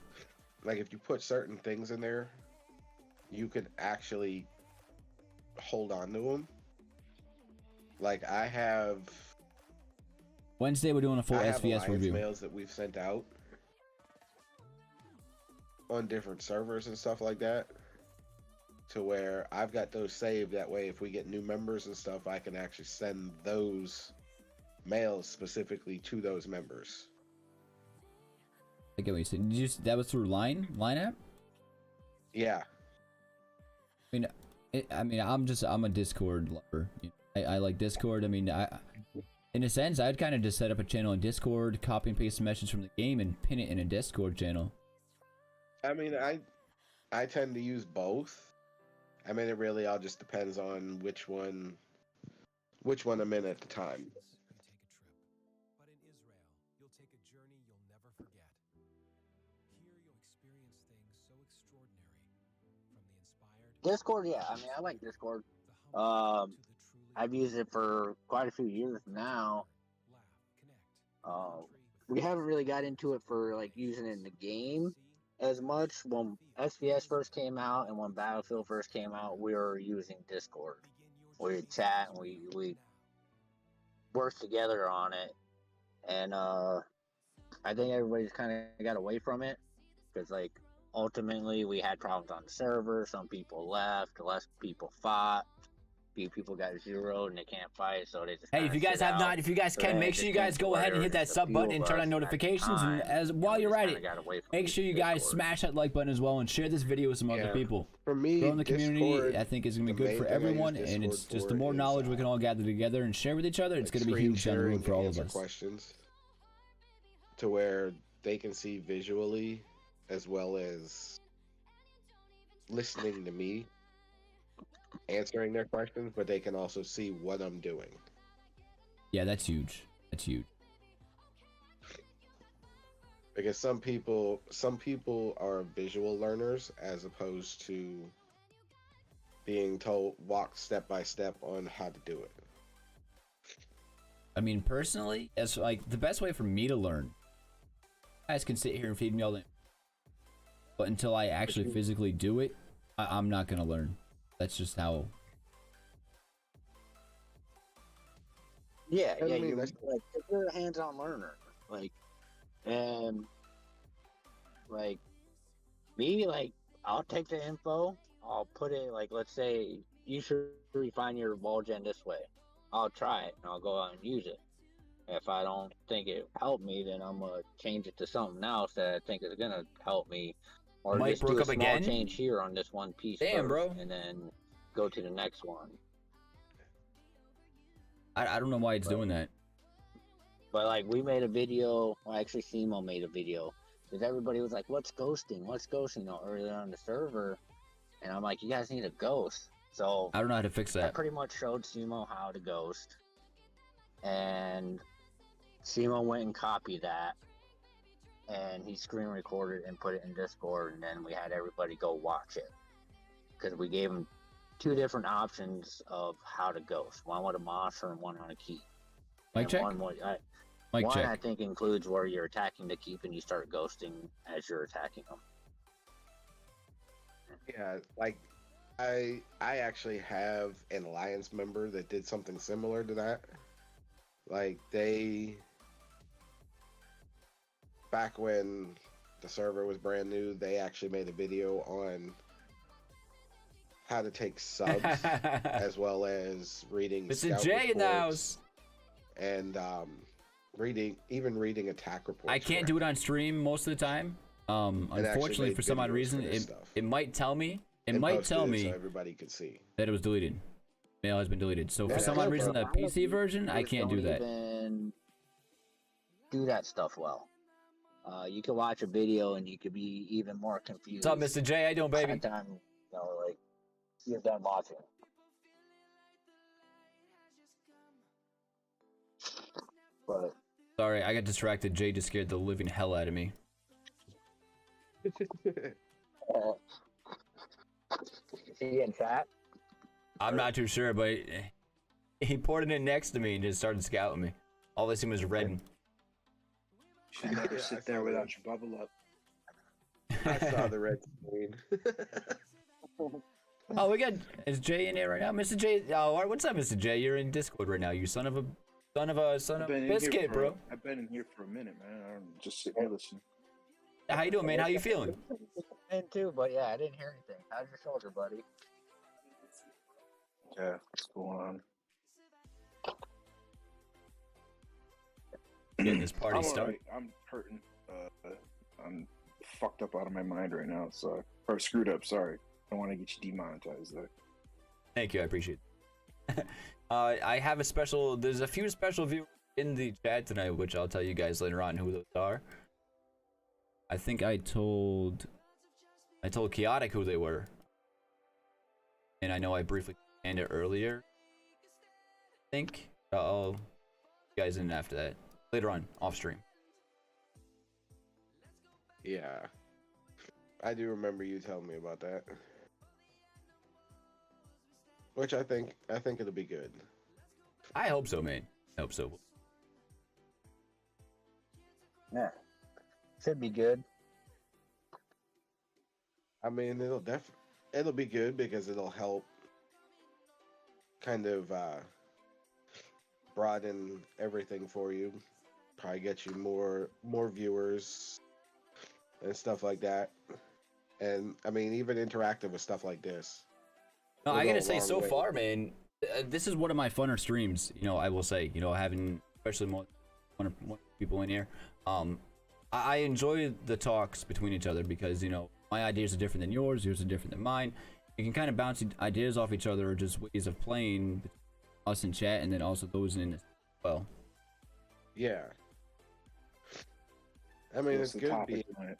like if you put certain things in there, you could actually hold on to them. Like I have Wednesday, we're doing a full SVS review. Mails that we've sent out on different servers and stuff like that, to where I've got those saved. That way, if we get new members and stuff, I can actually send those mails specifically to those members. I get what you said. Did you, that was through Line app? Yeah. I mean, I'm a Discord lover. I like Discord. I mean, in a sense, I'd kind of just set up a channel in Discord, copy and paste a message from the game, and pin it in a Discord channel. I mean, I tend to use both. I mean, it really all just depends on which one I'm in at the time. Discord, yeah. I mean, I like Discord. I've used it for quite a few years now. We haven't really got into it for like using it in the game as much. When SVS first came out and when Battlefield first came out, we were using Discord. We chat and we worked together on it, and I think everybody's kind of got away from it because like ultimately we had problems on the server. Some people left, less people fought. Few people got zeroed and they can't fight, so they just. Hey, if you guys have not, if you guys can, make sure you guys go ahead and hit that sub button and turn on notifications. And as while you're at it, make sure you guys smash that like button as well and share this video with some other people. For me, growing the community, I think is gonna be good for everyone, and it's just the more knowledge we can all gather together and share with each other, it's gonna be huge down the road for all of us. Questions to where they can see visually as well as listening to me answering their questions, but they can also see what I'm doing. Yeah, that's huge. That's huge. Because some people are visual learners as opposed to being told walk step by step on how to do it. I mean, personally, as like the best way for me to learn, you guys can sit here and feed me all the, but until I actually physically do it, I'm not gonna learn. That's just how. Yeah, yeah. You're a hands-on learner, like, and like me, like I'll take the info, I'll put it like, let's say you should refine your wall gen this way. I'll try it and I'll go out and use it. If I don't think it helped me, then I'm gonna change it to something else that I think is gonna help me. Or Mike just do broke a up small again? change here on this one piece. Damn, first, bro. And then go to the next one. I don't know why it's doing that. But like we made a video, well actually Simo made a video, because everybody was like, what's ghosting? What's ghosting? You know, earlier on the server. And I'm like, you guys need a ghost. So I don't know how to fix I that. pretty much showed Simo how to ghost. And Simo went and copied that. And he screen recorded and put it in Discord, and then we had everybody go watch it. Because we gave him two different options of how to ghost. One with a monster and one on a keep. Mic check? One Mic check. I think includes where you're attacking the keep and you start ghosting as you're attacking them. Yeah, like I actually have an alliance member that did something similar to that. Like they, back when the server was brand new, they actually made a video on how to take subs as well as reading Mr. scout J in the reports house. and reading attack reports. I can't do it on stream most of the time. Unfortunately, for some odd reason, it might tell me. It might tell me so everybody could see that it was deleted. Mail has been deleted. So for Yeah, some odd reason, the PC version, I can't do that. Even do that stuff well. You can watch a video and you could be even more confused. What's up, Mr. J? How you doing, baby? By the time like you're done watching. But Sorry, I got distracted. Jay just scared the living hell out of me. is he in chat? I'm not too sure, but he poured it in next to me and just started scouting me. All I seen was red. You should never sit there without your bubble up. I saw the red screen. Oh, we got is Jay in here right now, Mr. J? Oh, what's up, Mr. J? You're in Discord right now. You son of a biscuit, bro. I've been in here for a minute, man. I'm just sitting here listening. How you doing, man? How you feeling? In too, but yeah, I didn't hear anything. How's your shoulder, buddy? Yeah, what's going on? Getting this party I'm started. alright. I'm hurting. I'm fucked up out of my mind right now. So, or screwed up. Sorry. I don't want to get you demonetized there. Thank you, I appreciate it. I have a special. There's a few special viewers in the chat tonight, which I'll tell you guys later on who those are. I think I told Chaotic who they were, and I know I briefly planned it earlier. I think I'll you guys in after that later on off stream. Yeah, I do remember you telling me about that. Which I think it'll be good. I hope so, man. I hope so. Yeah, should be good. I mean, it'll be good because it'll help kind of broaden everything for you. Probably get you more viewers and stuff like that. And I mean, even interactive with stuff like this. No, It'll I go gotta a say, long so way. far, man, this is one of my funner streams. You know, I will say, you know, having especially more people in here. I enjoy the talks between each other because, you know, my ideas are different than yours are different than mine. You can kind of bounce ideas off each other, or just ways of playing between us in chat, and then also those in as well. Yeah. I mean, What's it's the good. topic on it?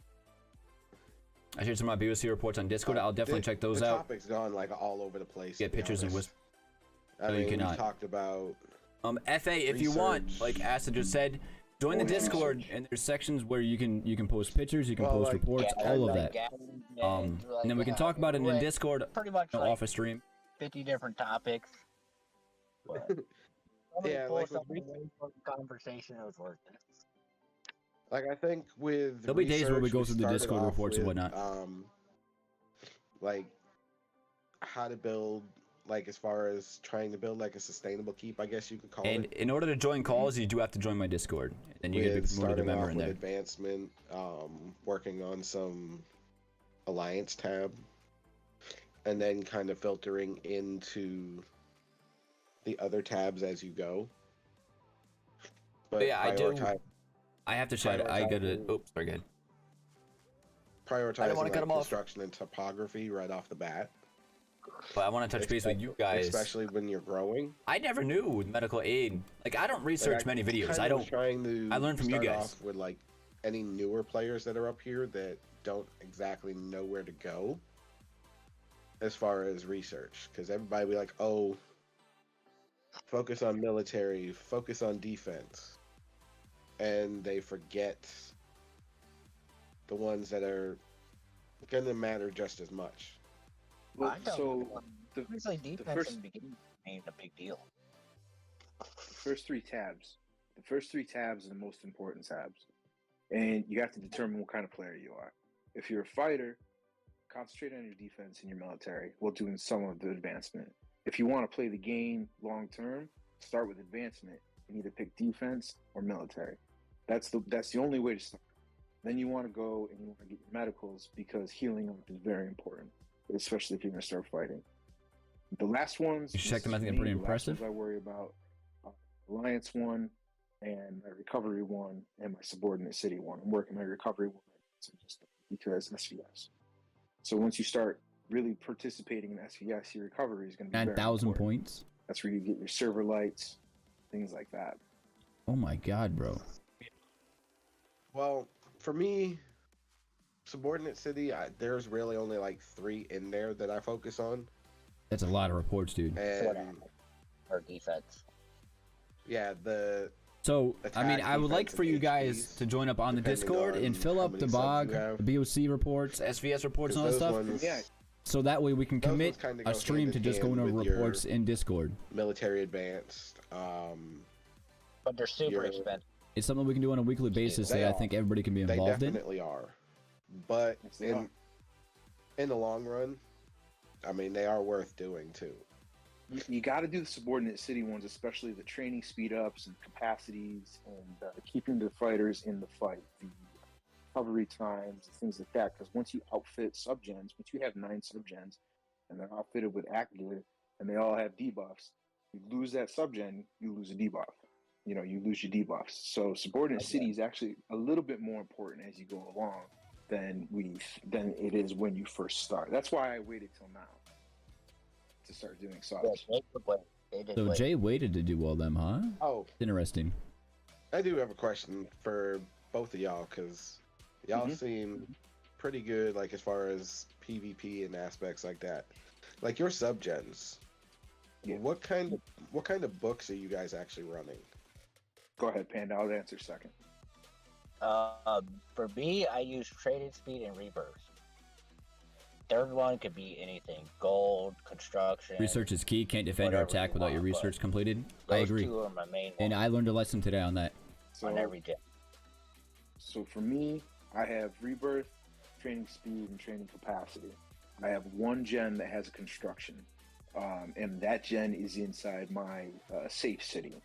I shared some of my BBC reports on Discord. I'll definitely check those the out. topic's gone like all over the place. Get to be pictures and honest. whisper. I No, you mean, we cannot. talked about FA, if you want, Research. like Acid just said, join the Research. Discord, and there's sections where you can post pictures, you can Well, post like, reports, Yeah, all of like, that. yeah, And then we can talk about it in like, Discord, Pretty much you know, like off a stream. 50 different topics. But Yeah, like with conversation, it was worth it. like I think with There'll be days where we research, go through the started Discord off reports and with, whatnot. Like how to build, like as far as trying to build like a sustainable keep, I guess you could call And it. in order to join calls, you do have to join my Discord, and then you get to be With promoted to starting member off in with there. advancement, working on some alliance tab, and then kind of filtering into the other tabs as you go. But yeah, I do. prioritize- I have to shout. I gotta. Oops, sorry, go ahead. prioritizing wanna cut like, 'em off. construction and topography right off the bat, But I want to touch base with you guys. especially when you're growing. I never knew with medical aid. Like, I don't Like, research many videos. kinda I was don't. Trying to I learned from you start guys. off with like any newer players that are up here that don't exactly know where to go as far as research, because everybody be like, "Oh, focus on military, focus on defense," and they forget the ones that are gonna matter just as much. Well, I don't so know. the Usually defense first- in the beginning ain't a big deal. first three tabs. The first three tabs are the most important tabs. And you have to determine what kind of player you are. If you're a fighter, concentrate on your defense and your military while doing some of the advancement. If you want to play the game long term, start with advancement and either pick defense or military. That's the only way to start. Then you want to go and you want to get your medicals because healing up is very important, especially if you're going to start fighting. The last ones, You check them, I think they're pretty impressive. I worry about Alliance one and my recovery one and my subordinate city one. I'm working my recovery one because SVS. So once you start really participating in SVS, your recovery is going to be 9,000 points. That's where you get your server lights, things like that. Oh my god, bro. Well, for me, subordinate city, there's really only like 3 in there that I focus on. That's a lot of reports, dude. And or defense. yeah, So, I mean, I would like for you guys to join up on the Discord and fill up the BOG, the BOC reports, SVS reports, and all that stuff. Yeah. So that way we can commit a stream to just going over reports in Discord. Military advanced. But they're super expensive. It's something we can do on a weekly basis that I think everybody can be involved in. They definitely are. But in the long run, I mean, they are worth doing too. You got to do the subordinate city ones, especially the training speed ups and capacities and keeping the fighters in the fight, the recovery times, things like that. Because once you outfit subgens, once you have 9 subgens and they're outfitted with active and they all have debuffs, you lose that subgen, you lose a debuff. You know, you lose your debuffs. So subordinate city is actually a little bit more important as you go along than it is when you first start. That's why I waited till now to start doing subs. So Jay waited to do all them, huh? Oh, interesting. I do have a question for both of y'all because y'all seem pretty good, like as far as PvP and aspects like that. Like your subgens, what kind of books are you guys actually running? Go ahead, Panda. I'll answer second. For me, I use Traded Speed and Rebirth. Third one could be anything. Gold, construction. Research is key. Can't defend or attack without your research completed. I agree. Those 2 are my main and ones. I learned a lesson today on that. On every gen. So for me, I have Rebirth, Training Speed, and Training Capacity. I have 1 gen that has a construction. And that gen is inside my safe city.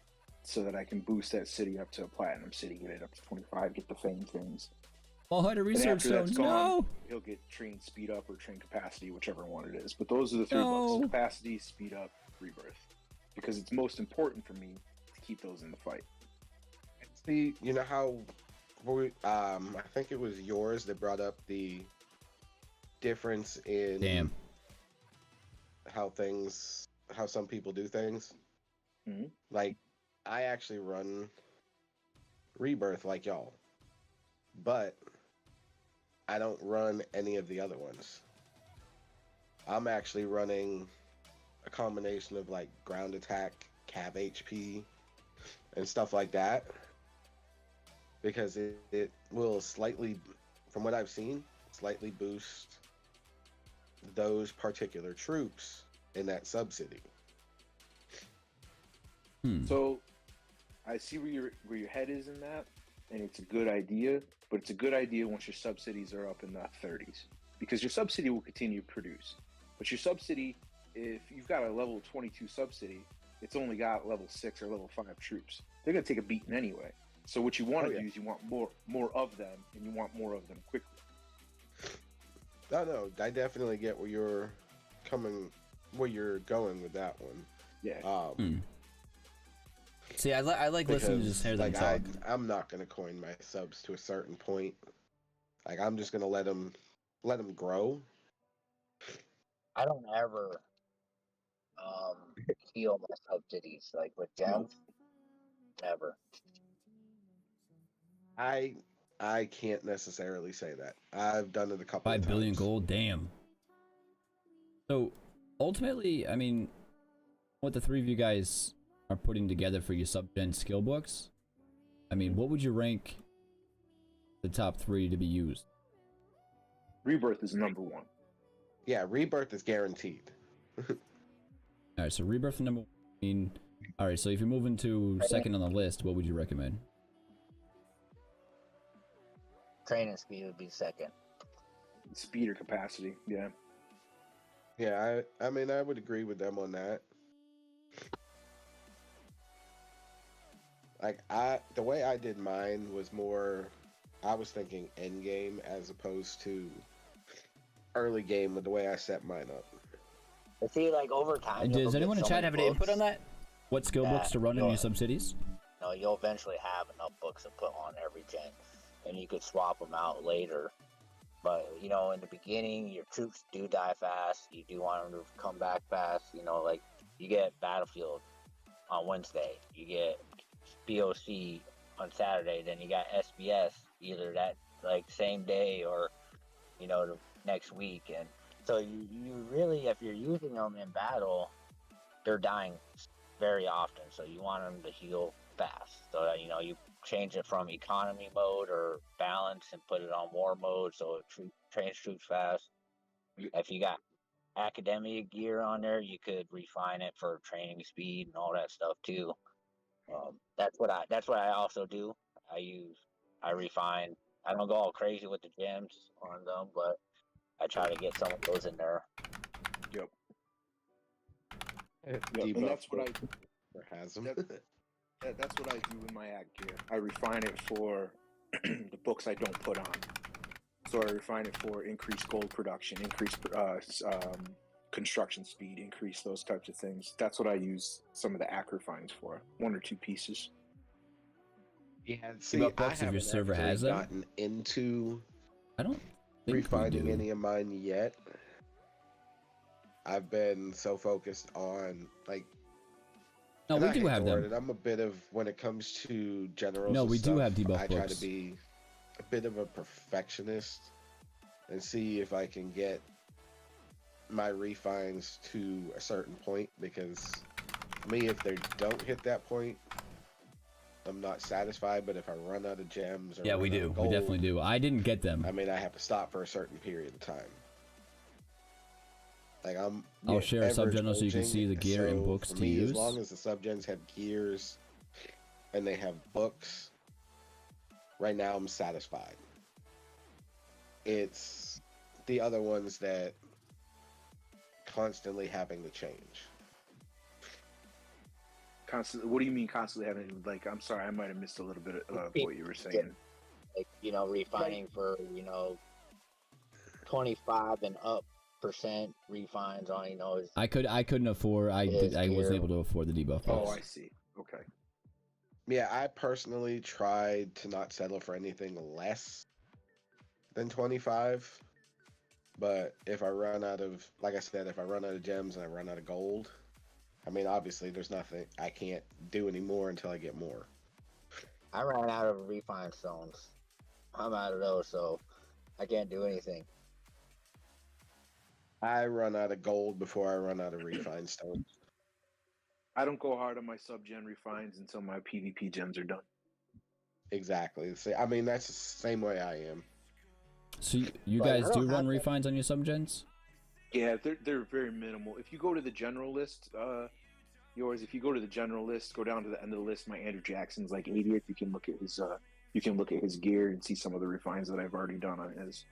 So that I can boost that city up to a platinum city, get it up to 25, get the fame things. All hunter research zones, no! He'll get train speed up or train capacity, whichever one it is. But those are the 3 books: capacity, speed up, rebirth. Because it's most important for me to keep those in the fight. See, you know how I think it was yours that brought up the difference in how some people do things. Mm-hmm. Like, I actually run Rebirth like y'all, but I don't run any of the other ones. I'm actually running a combination of like ground attack, cav HP, and stuff like that, because it will slightly, from what I've seen, slightly boost those particular troops in that sub-city. So I see where your head is in that, and it's a good idea, but it's a good idea once your subsidies are up in the 30s, because your subsidy will continue to produce. But your subsidy, if you've got a level 22 subsidy, it's only got level 6 or level 5 troops. They're going to take a beating anyway. So what you want to do is you want more of them, and you want more of them quickly. No, I definitely get where you're going with that one. Yeah. See, I like listening to just hear them talk. I'm not gonna coin my subs to a certain point. Like, I'm just gonna let them grow. I don't ever heal my subsidies like with gems. Never. I can't necessarily say that. I've done it a couple of times. 5 billion gold, damn. So ultimately, I mean, what the 3 of you guys are putting together for your sub-gen skill books, I mean, what would you rank the top 3 to be used? Rebirth is number 1. Yeah, Rebirth is guaranteed. Alright, so Rebirth number 1. I mean, alright, so if you're moving to second on the list, what would you recommend? Training speed would be second. Speed or capacity, yeah. Yeah, I mean, I would agree with them on that. Like, the way I did mine was more I was thinking end game as opposed to early game with the way I set mine up. But see, like over time, Does you'll anyone get in so chat many have any input on books that? What skill books to run in your sub-cities? You know, you'll eventually have enough books to put on every gen, and you could swap them out later. But you know, in the beginning, your troops do die fast. You do want them to come back fast. You know, like you get Battlefield on Wednesday, you get BOC on Saturday, then you got SBS either that like same day or you know the next week, and so you really, if you're using them in battle, they're dying very often. So you want them to heal fast. So that, you know, you change it from economy mode or balance and put it on war mode so it trains troops fast. If you got academia gear on there, you could refine it for training speed and all that stuff too. That's what I also do. I refine. I don't go all crazy with the gems on them, but I try to get some of those in there. Yep. Yep. And that's what has them. That's what I do in my ag gear. I refine it for the books I don't put on. So I refine it for increased gold production, increased construction speed, increase those types of things. That's what I use some of the ag refines for. 1 or 2 pieces. Yeah, See, I if your server has them? Gotten into I don't think refining any of mine yet. I've been so focused on like. No, we do have them. I'm a bit of when it comes to generals. No, we do have debuff I books. try to be a bit of a perfectionist and see if I can get my refines to a certain point, because me, if they don't hit that point, I'm not satisfied. But if I run out of gems or we do. gold, we definitely do. I didn't get them. I mean, I have to stop for a certain period of time. Like I'll share a subgeneral so you can see the gear and books to use. As long as the subgens have gears and they have books, right now I'm satisfied. It's the other ones that constantly having to change. Constantly. What do you mean constantly having? Like, I'm sorry, I might have missed a little bit of what you were saying. Like, you know, refining for 25 and up % refines on, I couldn't afford. I wasn't able to afford the debuff books. Oh, I see. Okay. Yeah, I personally tried to not settle for anything less than 25. But if I run out of, like I said, if I run out of gems and I run out of gold, I mean, obviously there's nothing I can't do anymore until I get more. I ran out of refine stones. I'm out of those, so I can't do anything. I run out of gold before I run out of refine stones. I don't go hard on my sub-gen refines until my PvP gens are done. Exactly. I mean, that's the same way I am. So you guys do run refines on your subgens? Yeah, they're very minimal. If you go to the general list, if you go to the general list, go down to the end of the list, my Andrew Jackson's like 80th. You can look at his gear and see some of the refines that I've already done on his.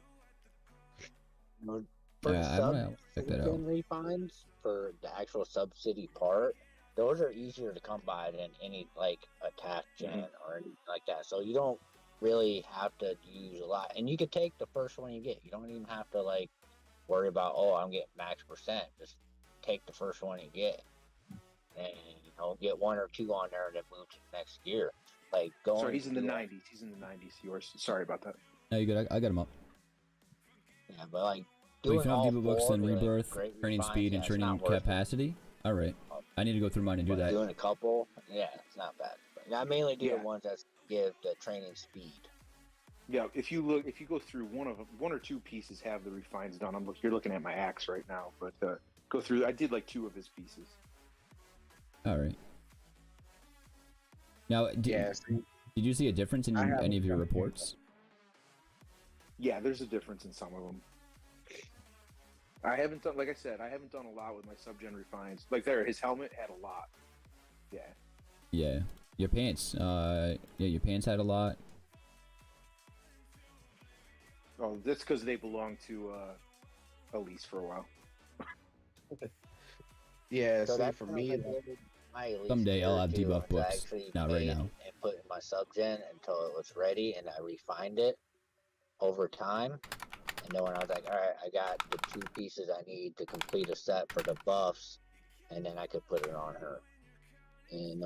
For yeah, I'm gonna check that out. Refines for the actual sub-city part, those are easier to come by than any like attack gen or anything like that. So you don't really have to use a lot, and you could take the first one you get. You don't even have to like worry about, oh, I'm getting max %. Just take the first one you get, and get 1 or 2 on there, and then move to the next gear. Like going. Sorry, he's in the 90s. He's in the 90s. Yours. Sorry about that. No, you good. I got him up. Yeah, but like. Well, you can have debuff books, then rebirth, training speed, and training capacity. All right, I need to go through mine and do that. Doing a couple, yeah, it's not bad. But I mainly do the ones that give the training speed. Yeah, if you go through 1 or 2 pieces have the refines done. You're looking at my axe right now, but go through. I did like 2 of his pieces. All right. Now, did you see a difference in any of your reports? Yeah, there's a difference in some of them. I haven't done, like I said, I haven't done a lot with my sub-gen refines. Like his helmet had a lot. Yeah. Yeah. Your pants. Your pants had a lot. Oh, that's because they belong to Elise for a while. Yeah, so for me, My least Someday I'll have favorite, too, debuff was I books. actually Not right made now. and put in my subgen until it was ready, and I refined it over time. And then when I was like, all right, I got the 2 pieces I need to complete a set for the buffs, and then I could put it on her. And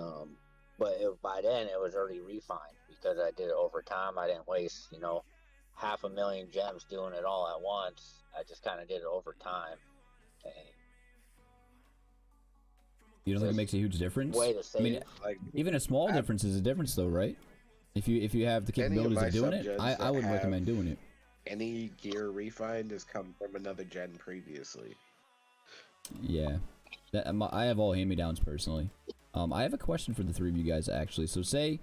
but by then it was already refined because I did it over time. I didn't waste, 500,000 gems doing it all at once. I just kind of did it over time. And You don't think it just makes a huge difference? way to I save. mean, Like even a small difference is a difference, though, right? If you have the any of capabilities my of doing it, subgens I that would have recommend doing it. any gear refined has come from another gen previously. Yeah, I have all hand-me-downs personally. I have a question for the 3 of you guys actually. So say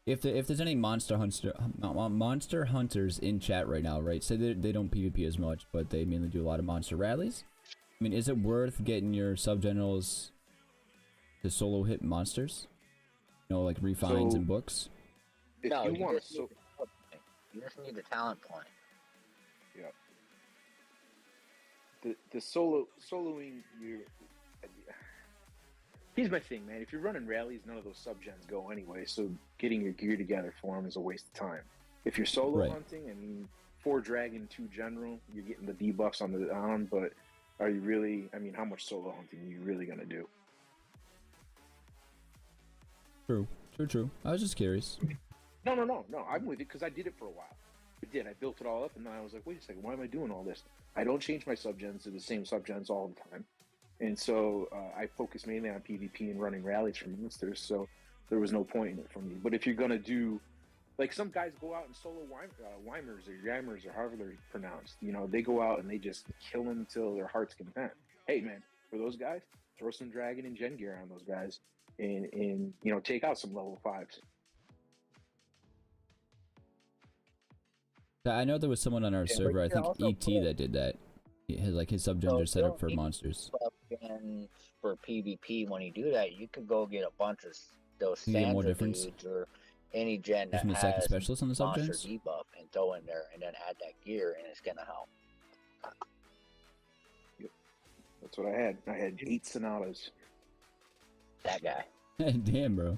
if there's any monster hunters in chat right now, right? Say they don't PvP as much, but they mainly do a lot of monster rallies. I mean, is it worth getting your sub-generals to solo hit monsters? You know, like refines So- and books. If No, you want to, you just need the talent point. the soloing your. Here's my thing, man. If you're running rallies, none of those subgens go anyway. So getting your gear together for them is a waste of time. If you're solo Right. hunting, I mean, 4 dragon, 2 general, you're getting the debuffs on the on. But are you really? I mean, how much solo hunting are you really gonna do? True. I was just curious. No. I'm with it because I did it for a while. I did. I built it all up, and then I was like, wait a second, why am I doing all this? I don't change my subgens to the same subgens all the time. And so I focus mainly on PvP and running rallies for monsters, so there was no point in it for me. But if you're going to do, like some guys go out and solo Weimers or Yammers or however they're pronounced, they go out and they just kill them until their heart's content. Hey, man, for those guys, throw some Dragon and Gen gear on those guys and take out some level 5s. I know there was someone on our server, I think ET, that did that. His subgens are set up for monsters. And for PvP, when you do that, you can go get a bunch of those You get more stanza difference? dudes or any gen that From the second has specialist on the monster subgens? debuff and throw in there and then add that gear, and it's gonna help. That's what I had. I had 8 Sonatas. That guy. Damn, bro.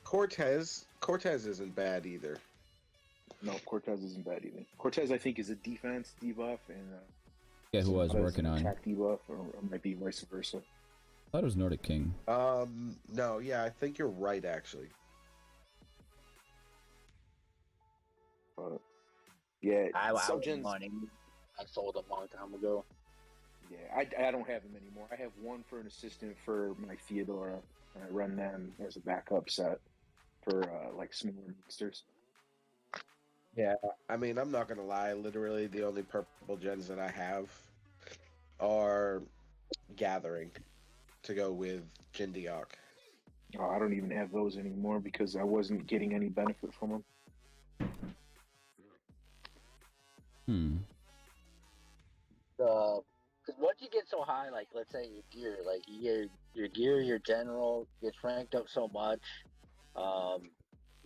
Cortez isn't bad either. No, Cortez isn't bad either. Cortez, I think, is a defense debuff, and Yeah, who I was Sonata is working an on. attack debuff, or might be vice versa. I thought it was Nordic King. No, yeah, I think you're right actually. But yeah, I was subgens. money. I sold a long time ago. Yeah, I don't have them anymore. I have one for an assistant for my Theodora, and I run them as a backup set for like smaller monsters. Yeah, I mean, I'm not gonna lie. Literally, the only purple gens that I have are gathering to go with Jindiok. Oh, I don't even have those anymore because I wasn't getting any benefit from them. Because once you get so high, like let's say your gear, like your gear, your general gets ranked up so much.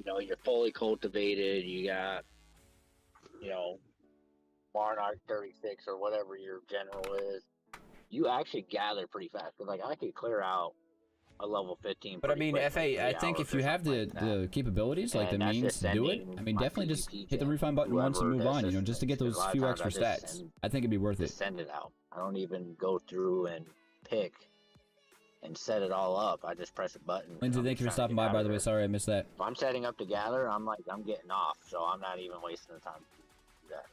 You're fully cultivated. You got, Monarch 36 or whatever your general is. You actually gather pretty fast. Cause like I could clear out a level 15. But I pretty mean, quick, FA, like I 3 think hours if you or have something the capabilities, like the And that's means just to do it, sending I mean, my definitely just PvP hit the gen. refine button once and Whoever move on, does just to get this, those 'cause a lot few of times extra I just stats. send- I think it'd be worth it. Just send it out. I don't even go through and pick and set it all up. I just press a button. Lindsay, I'm thank you for just trying to stopping get by, out by of the way. there. Sorry I missed that. If I'm setting up to gather, I'm getting off, so I'm not even wasting the time to do that.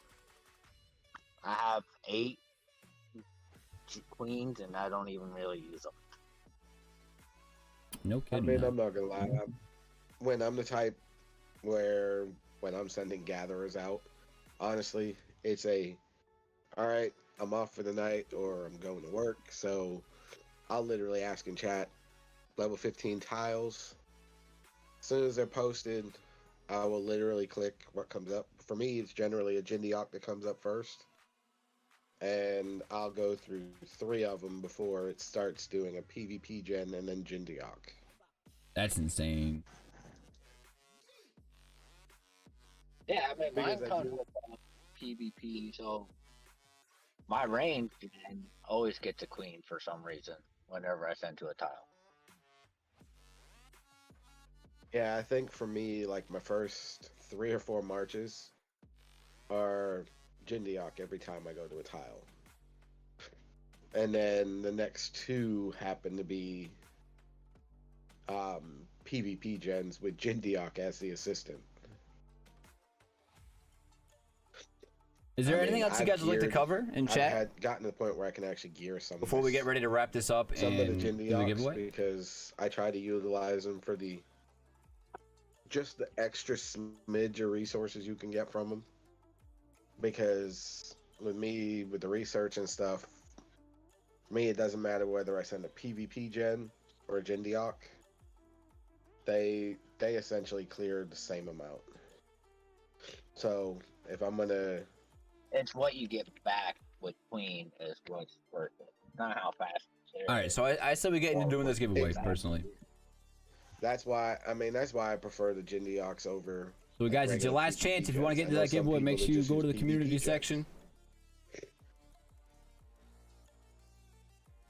I have 8 queens, and I don't even really use them. No I kidding. mean, huh? I'm not gonna lie. When I'm the type where when I'm sending gatherers out, honestly, it's all right, I'm off for the night or I'm going to work, so I'll literally ask in chat, level 15 tiles. As soon as they're posted, I will literally click what comes up. For me, it's generally a Jindiok that comes up first. And I'll go through 3 of them before it starts doing a PvP gen and then Jindiok. That's insane. Yeah, I mean, mine Because I comes do- with PvP, so my range always gets a queen for some reason whenever I send to a tile. Yeah, I think for me, like my first 3 or 4 marches are Jindiok every time I go to a tile. And then the next 2 happen to be PvP gens with Jindiok as the assistant. Is there anything else you guys would like to cover in I've chat gotten to the point where I can actually gear some before we get ready to wrap this up some and of the do the Jindioks giveaway? because I try to utilize them for just the extra smidge of resources you can get from them. Because with me, with the research and stuff, for me, it doesn't matter whether I send a PvP gen or a Jindiok. They essentially clear the same amount. So if I'm gonna, It's what you get back with Queen is what's worth it. Not how fast. All right, so I said we get into doing this giveaway Exactly. personally. that's why I prefer the Jindioks over. So guys, it's your regular last PvP chance. If you want to gens. get into I know that some giveaway, people make that sure you just go use to the PvP community gens. section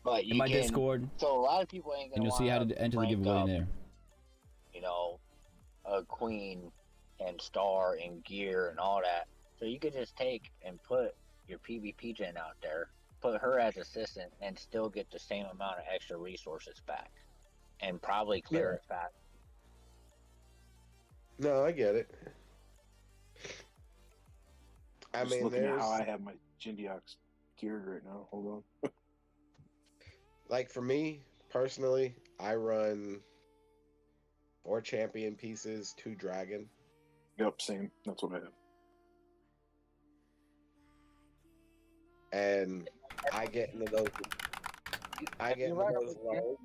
But in you my can, Discord, So a lot of people ain't and gonna you'll see how to enter the rank giveaway in up, there. you know, a Queen and Star and gear and all that. So you could just take and put your PvP gen out there, put her as assistant, and still get the same amount of extra resources back, and probably clear it fast. No, I get it. I Just mean, looking at there's how I have my Jindioks geared right now. Hold on. like for me personally, I run 4 champion pieces, 2 dragon. Yep, same. That's what I have. And I get into those. I If get you into run those a lows.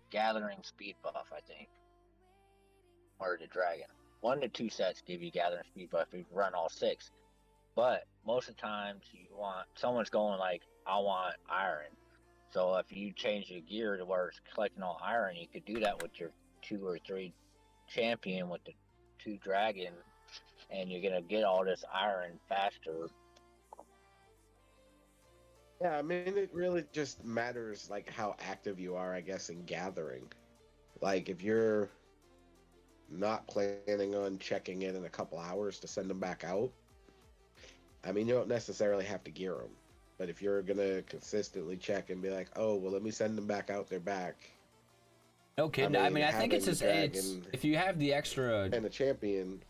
gathering speed buff, I think, or the dragon. 1 to 2 sets give you gathering speed buff if you run all 6. But most of the times someone's going like, I want iron. So if you change your gear to where it's collecting all iron, you could do that with your 2 or 3 champion with the 2 dragon, and you're gonna get all this iron faster. Yeah, I mean, it really just matters like how active you are, I guess, in gathering. Like if you're not planning on checking in a couple hours to send them back out, I mean, you don't necessarily have to gear them. But if you're gonna consistently check and be like, oh, well, let me send them back out, they're back. No kidding. I mean, I think it's having just the it's dragon if you have the extra and the champion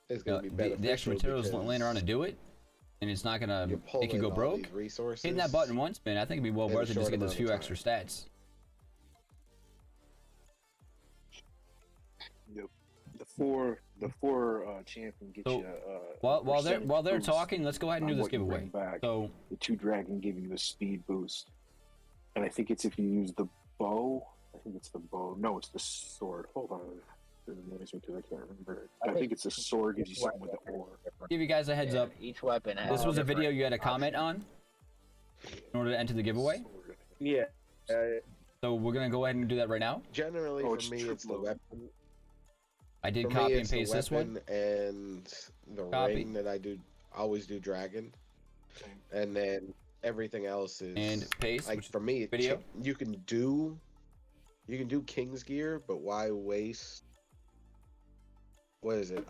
is gonna be beneficial. the extra materials because laying around to do it, and it's not gonna you're make you go pulling all broke. these resources. Hitting that button once, man, I think it'd be well in a worth it just to short get those amount few of extra stats. Yep. The four champion get So, you. While they're boost talking, let's go ahead and on do this what you bring giveaway. back. So The 2 dragon give you a speed boost, and I think it's if you use the bow. I think it's the bow. No, it's the sword. Hold on. It annoys me because I can't remember. I think it's the sword gives you something with the ore. give you guys a heads up. Each weapon has This was a different video you had a comment options. on in order to enter the giveaway. Sword. Yeah. So we're gonna go ahead and do that right now. Generally, Oh, for it's me, it's the triple. weapon. I did For me, copy and it's the paste this one. weapon and the Copy. ring that I always do dragon, and then everything else is And paste, like which is for me. video. You can do King's gear, but why waste? What is it?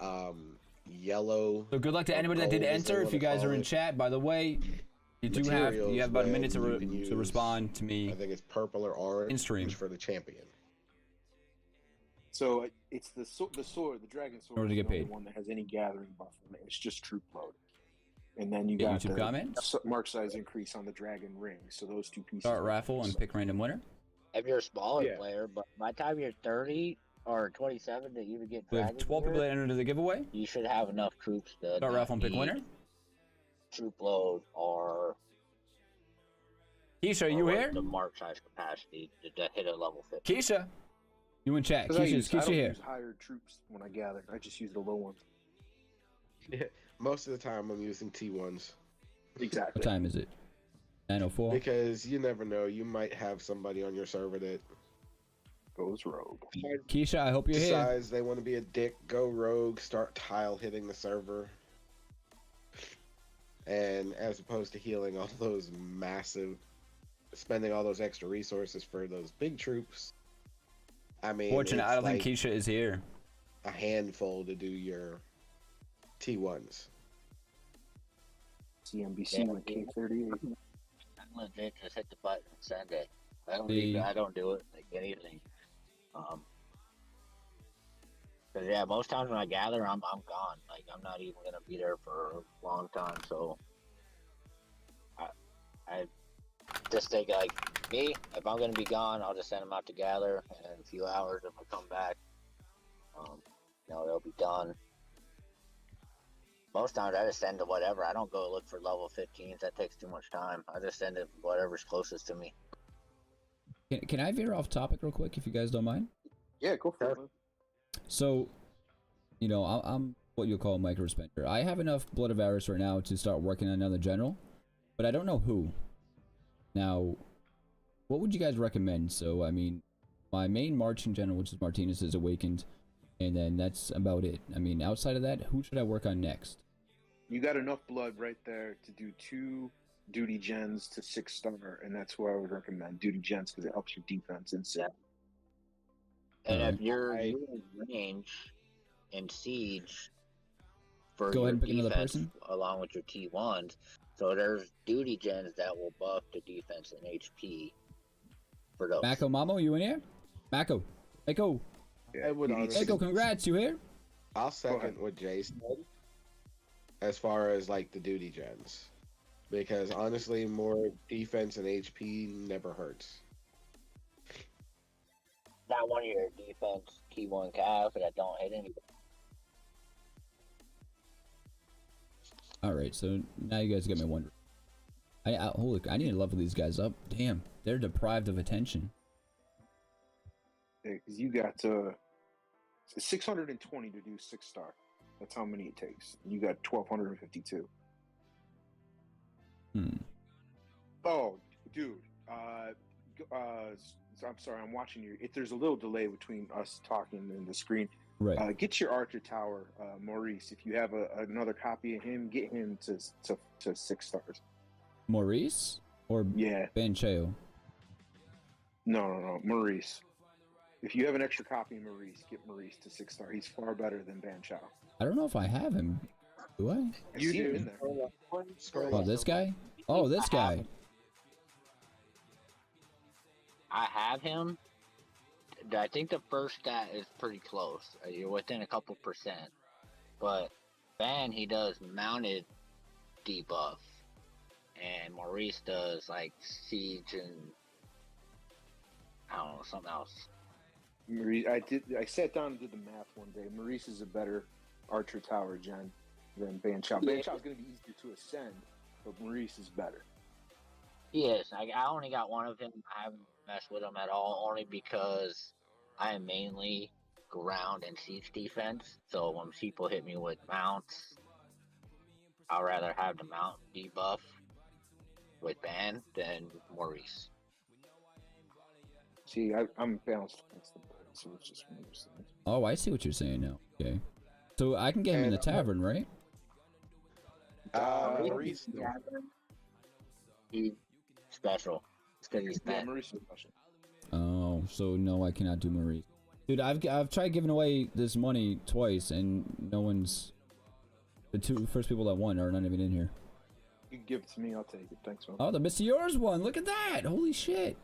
Yellow. So good luck to or anybody that did gold, as they enter. If wanna you guys call are in it, chat, by the way, you have materials about a minute when you can to use, respond to me. I think it's purple or orange in stream. for the champion. So it's the sword, the dragon sword. order to is get the only paid. one that has any gathering buff on it. It's just troop load. And then you Get got YouTube the comments. mark size increase on the dragon ring. So those 2 pieces. Start raffle and So- pick random winner. If you're a smaller Yeah. player, but by the time you're 30 or 27 to even get We have dragon 12 people gear, that entered the giveaway. you should have enough troops to Start not raffle and pick need winner. troop load or Keisha, are you or here? the mark size capacity to hit a level 50. Keisha, you in chat? 'Cause I Keisha, don't here. use higher troops when I gather. I just use the low ones. Yeah. Most of the time, I'm using T1s Exactly. What time is it? 9:04. because you never know. You might have somebody on your server that Goes rogue. Keisha, I hope you're here. decides they want to be a dick, go rogue, start tile hitting the server. And as opposed to healing all those spending all those extra resources for those big troops, I mean, Fortunate, I it's don't like, think Keisha is here. a handful to do your T1s. CNBC with K38. I'm legit just hit the button and send it. The- I don't do it like anything. Cause yeah, most times when I gather, I'm gone. Like I'm not even gonna be there for a long time. So I just think like me, if I'm gonna be gone, I'll just send them out to gather, and in a few hours if I come back, they'll be done. Most times I just send to whatever. I don't go look for level 15s. That takes too much time. I just send it whatever's closest to me. Can I veer off topic real quick if you guys don't mind? Yeah, go for it. Man. So, I'm what you'll call a micro spender. I have enough Blood of Varus right now to start working on another general, but I don't know who. Now, what would you guys recommend? So, I mean, my main marching general, which is Martinez, is awakened, and then that's about it. I mean, outside of that, who should I work on next? You got enough blood right there to do 2 duty gens to 6-star, and that's who I would recommend. Duty gens because it helps your defense and Yeah. And Alright. if you're in range and siege for Go your ahead and pick another defense person. along with your T1s, so there's duty gens that will buff the defense and HP for those. Mako Mamo, you in here? Mako. Mako. I would honestly, Mako, congrats, you here? I'll second what Jay said as far as like the duty gens, because honestly, more defense and HP never hurts. Not one of your defense T1 calf that don't hit anybody. Alright, so now you guys got me wondering. I need to level these guys up. Damn, they're deprived of attention. because you got 620 to do 6-star. That's how many it takes. You got 1,252. Oh, dude. I'm sorry, I'm watching you. If there's a little delay between us talking and the screen, Right. get your Archer Tower, Maurice. If you have another copy of him, get him to 6 stars. Maurice or Yeah. Bancheo? No, Maurice. If you have an extra copy of Maurice, get Maurice to 6-star. He's far better than Ban Chao. I don't know if I have him. Do I? You see him in there. Oh, this guy? Oh, this guy. I have him. I think the first stat is pretty close. You're within a couple percent. But Van, he does mounted debuff. And Maurice does like siege and I don't know, something else. Maurice, I sat down and did the math one day. Maurice is a better Archer Tower gen than Ban Chao. Ban Chao is going to be easier to ascend, but Maurice is better. He is. I only got one of him. I haven't messed with him at all, only because I am mainly ground and siege defense. So when people hit me with mounts, I'd rather have the mount debuff with Ban than Maurice. See, I'm balanced against the board, so it's just one of those things. Oh, I see what you're saying now. Okay. So I can get him in the tavern, right? Maurice, He's special. It's because he's Yeah, bad. Maurice is special. Oh, so no, I cannot do Maurice. Dude, I've tried giving away this money twice, and no one's. The two first people that won are not even in here. You can give it to me, I'll take it. Thanks, man. Oh, the Mr. Yours one. Look at that. Holy shit.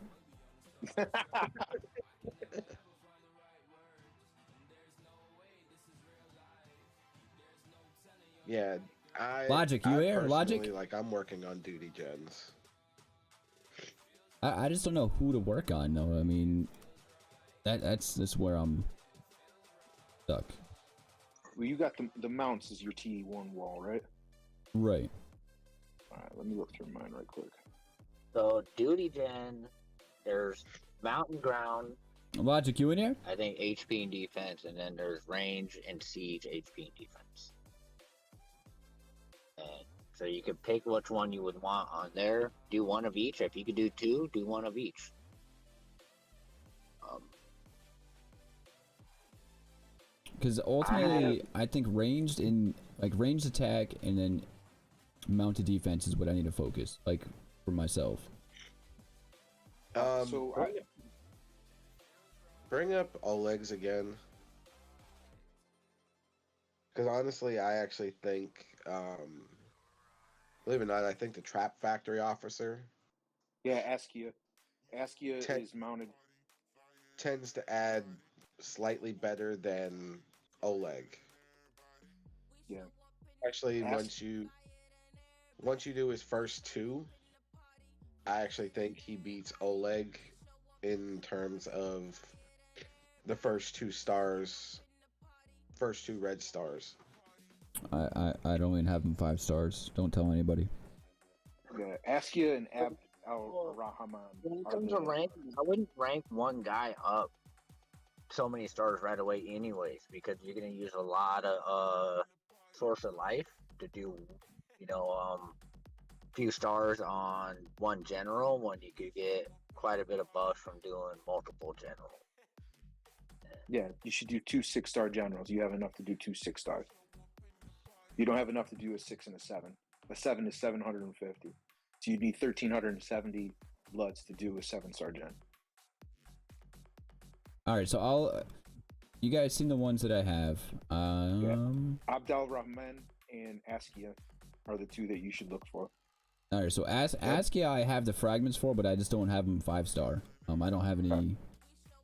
yeah. Logic, you here? Logic? personally, like, I'm working on duty gens. I just don't know who to work on, though. I mean, that's where I'm stuck. Well, you got the mounts as your T1 wall, right? Right. Alright, let me look through mine right quick. So duty gen, there's mountain ground, Logic, you in here? I think HP and defense, and then there's range and siege HP and defense. And so you could pick which one you would want on there. Do one of each. If you could do 2, do one of each. Because ultimately, I think ranged attack and then mounted defense is what I need to focus, like, for myself. So bring up Oleg's again. Because honestly, I actually think, believe it or not, I think the Trap Factory Officer Yeah, Askia. Askia te- is mounted. tends to add slightly better than Oleg. Yeah. Actually, Ask. once you do his first two, I actually think he beats Oleg in terms of the first two stars, first two red stars. I don't even have him 5 stars. Don't tell anybody. Yeah, Askia and Abd al Well, Rahman when it are comes to the. ranking, I wouldn't rank one guy up so many stars right away, anyways, because you're gonna use a lot of source of life to do, you know, few stars on one general when you could get quite a bit of buffs from doing multiple generals. Yeah, you should do 2 6-star generals. You have enough to do 2 6-stars. You don't have enough to do a 6 and a 7. A 7 is 750. So you'd need 1,370 bloods to do a 7-star gen. All right, so I'll. You guys seen the ones that I have? Abd al Rahman and Askia are the two that you should look for. All right, so Askia I have the fragments for, but I just don't have him 5-star. I don't have any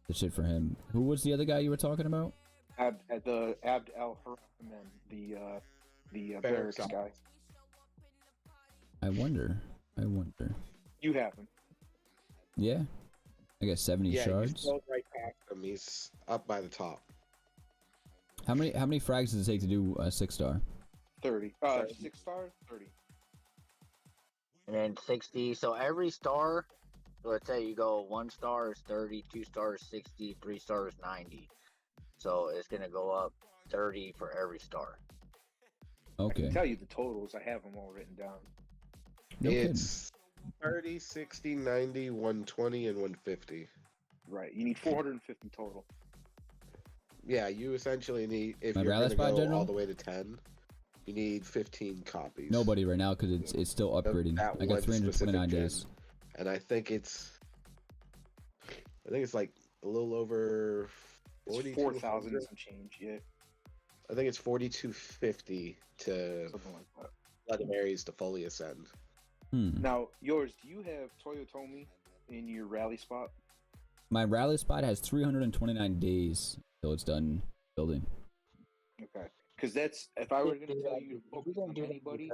the shit for him. Who was the other guy you were talking about? Abd al Rahman, the barracks guy. I wonder. You have him. Yeah, I got 70 Yeah, you shards. scroll right past him. He's up by the top. How many frags does it take to do a 6-star? 30. 6-star, 30. And then 60. So every star, let's say you go 1 star is 30, 2 stars 60, 3 stars 90. So it's gonna go up 30 for every star. I Okay. can tell you the totals. I have them all written down. No It's 30, 60, 90, 120, and 150. Right. You need 450 total. Yeah, you essentially need, if My you're rally going to spot go general? all the way to 10, you need 15 copies. Nobody right now because it's still upgrading. That I got one 329 specific gen. days. And I think it's like a little over It's 4,000 and some change. Yeah. I think it's 4250 to Something like that. legendaries to fully ascend. Now, yours, do you have Toyotomi in your rally spot? My rally spot has 329 days till it's done building. Okay. Because that's, if I were going to tell you to focus on anybody.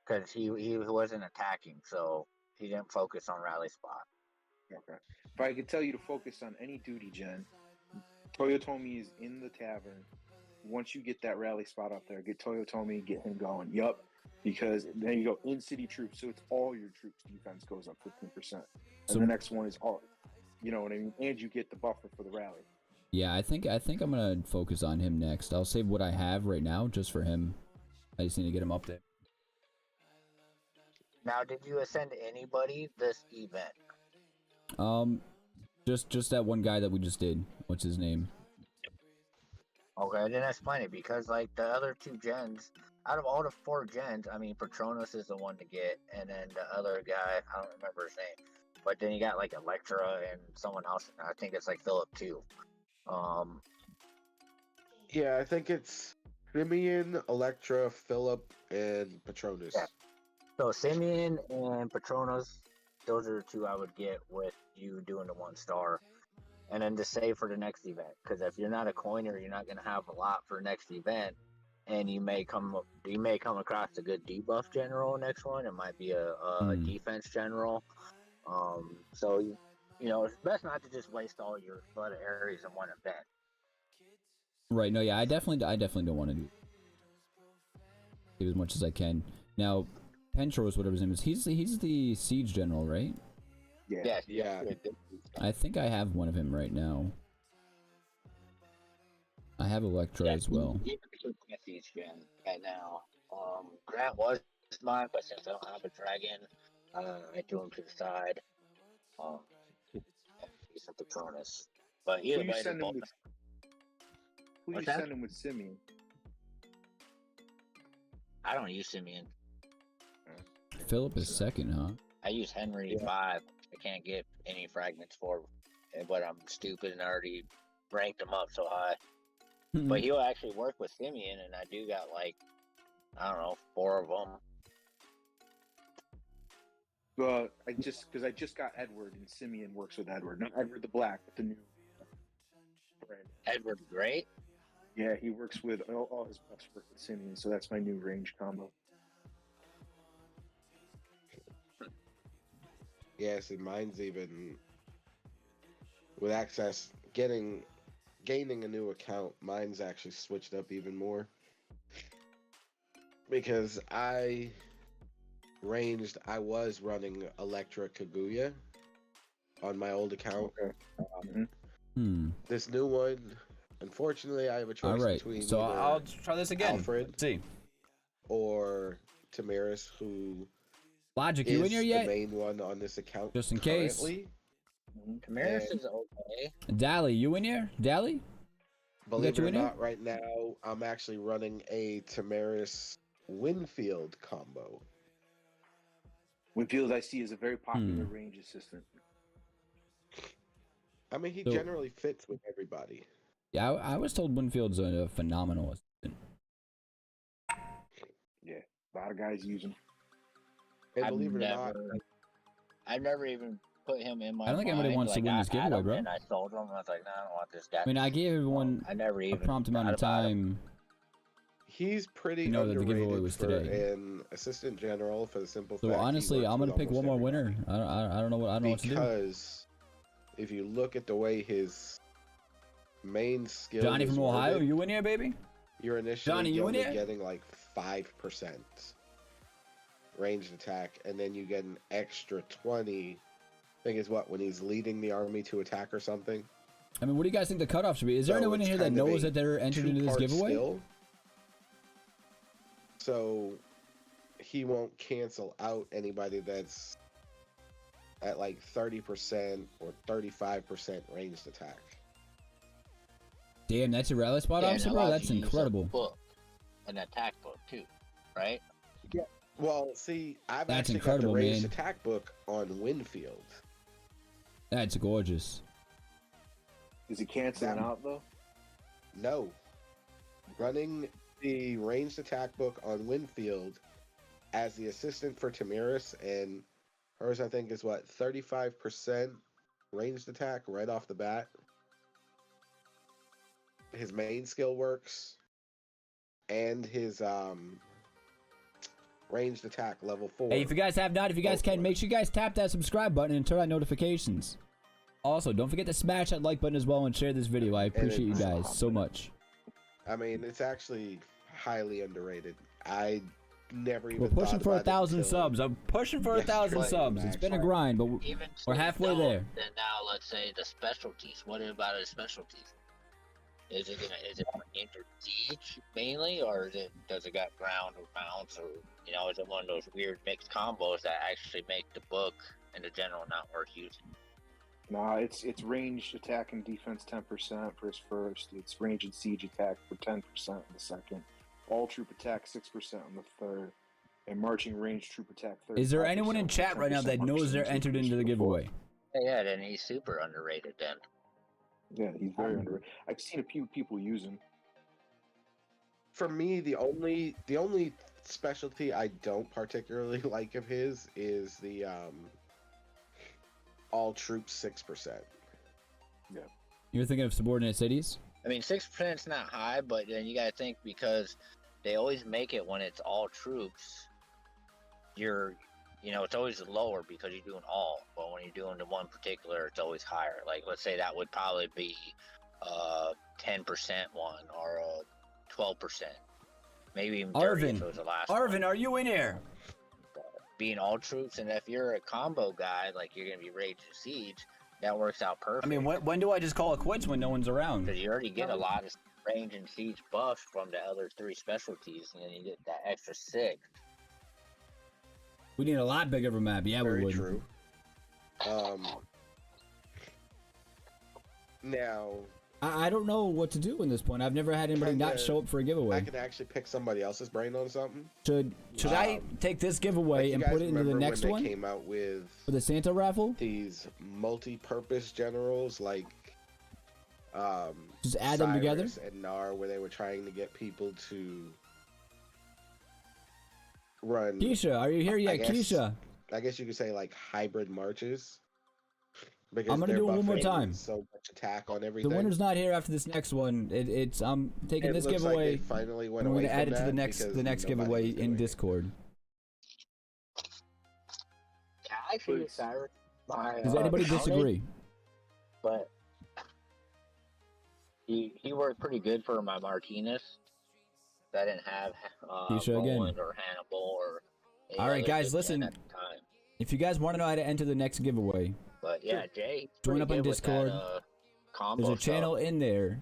Because he wasn't attacking, so he didn't focus on rally spot. Okay. If I could tell you to focus on any duty gen, Toyotomi is in the tavern. Once you get that rally spot up there, get Toyotomi, get him going. Yup. Because then you go in city troops, so it's all your troops defense goes up 15%. And So the next one is all, you know what I mean? And you get the buffer for the rally. yeah, I think I'm gonna focus on him next. I'll save what I have right now just for him. I just need to get him up there. Now, did you ascend anybody this event? Just that one guy that we just did. What's his name? Okay, then that's plenty because like the other 2 gens, out of all the 4 gens, I mean Patronus is the one to get, and then the other guy, I don't remember his name, but then you got like Electra and someone else. I think it's like Philip too. Yeah, I think it's Simeon, Electra, Philip, and Patronus. Yeah. So Simeon and Patronus, those are the 2 I would get with you doing the 1 star. And then to save for the next event, because if you're not a coiner, you're not going to have a lot for next event, and you may come across a good debuff general next one. It might be a defense general. So you know it's best not to just waste all your flood areas in one event. Right. No. Yeah. I definitely don't want to do as much as I can. Now, Pentros, whatever his name is, he's the siege general, right? Yeah. Yes, Yeah. I think I have one of him right now. I have Electra as well. He's a siege gen right now. Grant was mine, but since I don't have a dragon, I threw him to the side. He's a Patronus. But either way, they're both. Who you send him with Simeon? I don't use Simeon. Philip is second, huh? I use Henry 5. I can't get any fragments for, but I'm stupid and already ranked him up so high. But he'll actually work with Simeon, and I do got like, I don't know, 4 of them. I just got Edward, and Simeon works with Edward. Not Edward the Black, but the new brand. Edward Great. Yeah, he works with all his buffs work with Simeon, so that's my new range combo. Yes, and mine's even with access gaining a new account. Mine's actually switched up even more because I was running Electra Kaguya on my old account. Okay. This new one, unfortunately, I have a choice between so I'll try this again. Alfred, Let's see, or Tamiris, who Logic, is you in here yet? the main one on this account. Just in case. Tamiris is okay. Dally, you in here? Dally? Believe it you or in here? not, right now I'm actually running a Tamiris Winfield combo. Winfield, I see, is a very popular range assistant. I mean, he So- generally fits with everybody. Yeah, I was told Winfield's a phenomenal assistant. Yeah, a lot of guys use him. And believe it or not, I've never even put him in my. I don't think anybody mind. wants to win I this had giveaway, him, bro. And I sold him. And I was like, no, I don't want this guy. I mean, I gave everyone I never a even prompt amount of thought about him. time. he's pretty You know that the underrated giveaway was for today. an assistant general for the simple So fact he honestly, works I'm gonna with pick one almost more everybody. winner. I don't know what to do. Because if you look at the way his main skill Johnny is from Ohio, worded, you in here, baby? you're initially Johnny, you in only here? getting like 5% ranged attack, and then you get an extra 20. Thing is, what, when he's leading the army to attack or something? I mean, what do you guys think the cutoff should be? Is there So anyone in it's here that kind of knows a that they're entered into this two-part giveaway? skill. So he won't cancel out anybody that's at like 30% or 35% ranged attack. Damn, that's your rally spot, Yeah, officer, and it bro? allows That's you to use a incredible. book, an attack book too, right? Well, see, I've That's actually incredible, got the ranged man. attack book on Winfield. That's gorgeous. Is he canceling That- out though? No. Running the ranged attack book on Winfield as the assistant for Tamiris, and hers, I think, is what, 35% ranged attack right off the bat. His main skill works, and his ranged attack level 4. Hey, if you guys have not, if you guys can, make sure you guys tap that subscribe button and turn on notifications. Also, don't forget to smash that like button as well and share this video. I appreciate you guys so much. I mean, it's actually highly underrated. I never even We're pushing thought for about it 1,000 until subs. I'm pushing for 1,000 yesterday, subs. It's been a actually. grind, but Even we're halfway so, there. Then now, let's say the specialties. What about his specialties? Is it enter siege mainly, or does it got ground or bounce, or is it one of those weird mixed combos that actually make the book and the general not worth using? Nah, it's ranged attack and defense 10% for his first. It's range and siege attack for 10% in the second. All troop attack 6% on the third. And marching range troop attack 35%. Is there anyone in with chat right now 10% that knows they're marching entered troop into the for fourth. giveaway? Yeah, then he's super underrated then. Yeah, he's very underrated. I've seen a few people use him. For me, the only specialty I don't particularly like of his is the all troops 6%. You're thinking of subordinate cities? I mean, 6% is not high, but then you gotta think because they always make it when it's all troops. It's always lower because you're doing all, but when you're doing the one particular, it's always higher. Like, let's say that would probably be 10% one or 12%, maybe even 30 if it was the last one. Arvin, are you in here? Being all troops, and if you're a combo guy, like you're gonna be Rage to Siege, that works out perfect. I mean, when do I just call it quits when no one's around? Because you already get a lot of range and siege buffs from the other 3 specialties, and then you get that extra 6. We need a lot bigger of a map. Yeah, we Very would. true. Now, I don't know what to do in this point. I've never had anybody not Kinda- show up for a I giveaway. can actually pick somebody else's brain on something. Should I take this giveaway Like, and you guys put it into the remember next when one they came out with for the Santa raffle? these multi-purpose generals, like Just add them together? Cyrus and Nar, where they were trying to get people to run. Keisha, are you here yet, Keisha? I guess you could say like hybrid marches. Because I'm gonna they're do it one more buffing time. so much attack on everything. The winner's not here after this next one. It's I'm taking this looks giveaway. Like they finally went and we're away gonna add from it to the that next because next nobody giveaway was doing in it. Discord. Yeah, I actually use Cyrus. Does anybody disagree? But he worked pretty good for my Martinez. I didn't have Keisha again. Roland or Hannibal or. All right, guys, listen. At the time. If you guys want to know how to enter the next giveaway, But yeah, Jay, join up on good with Discord. That, combo there's a channel stuff. in there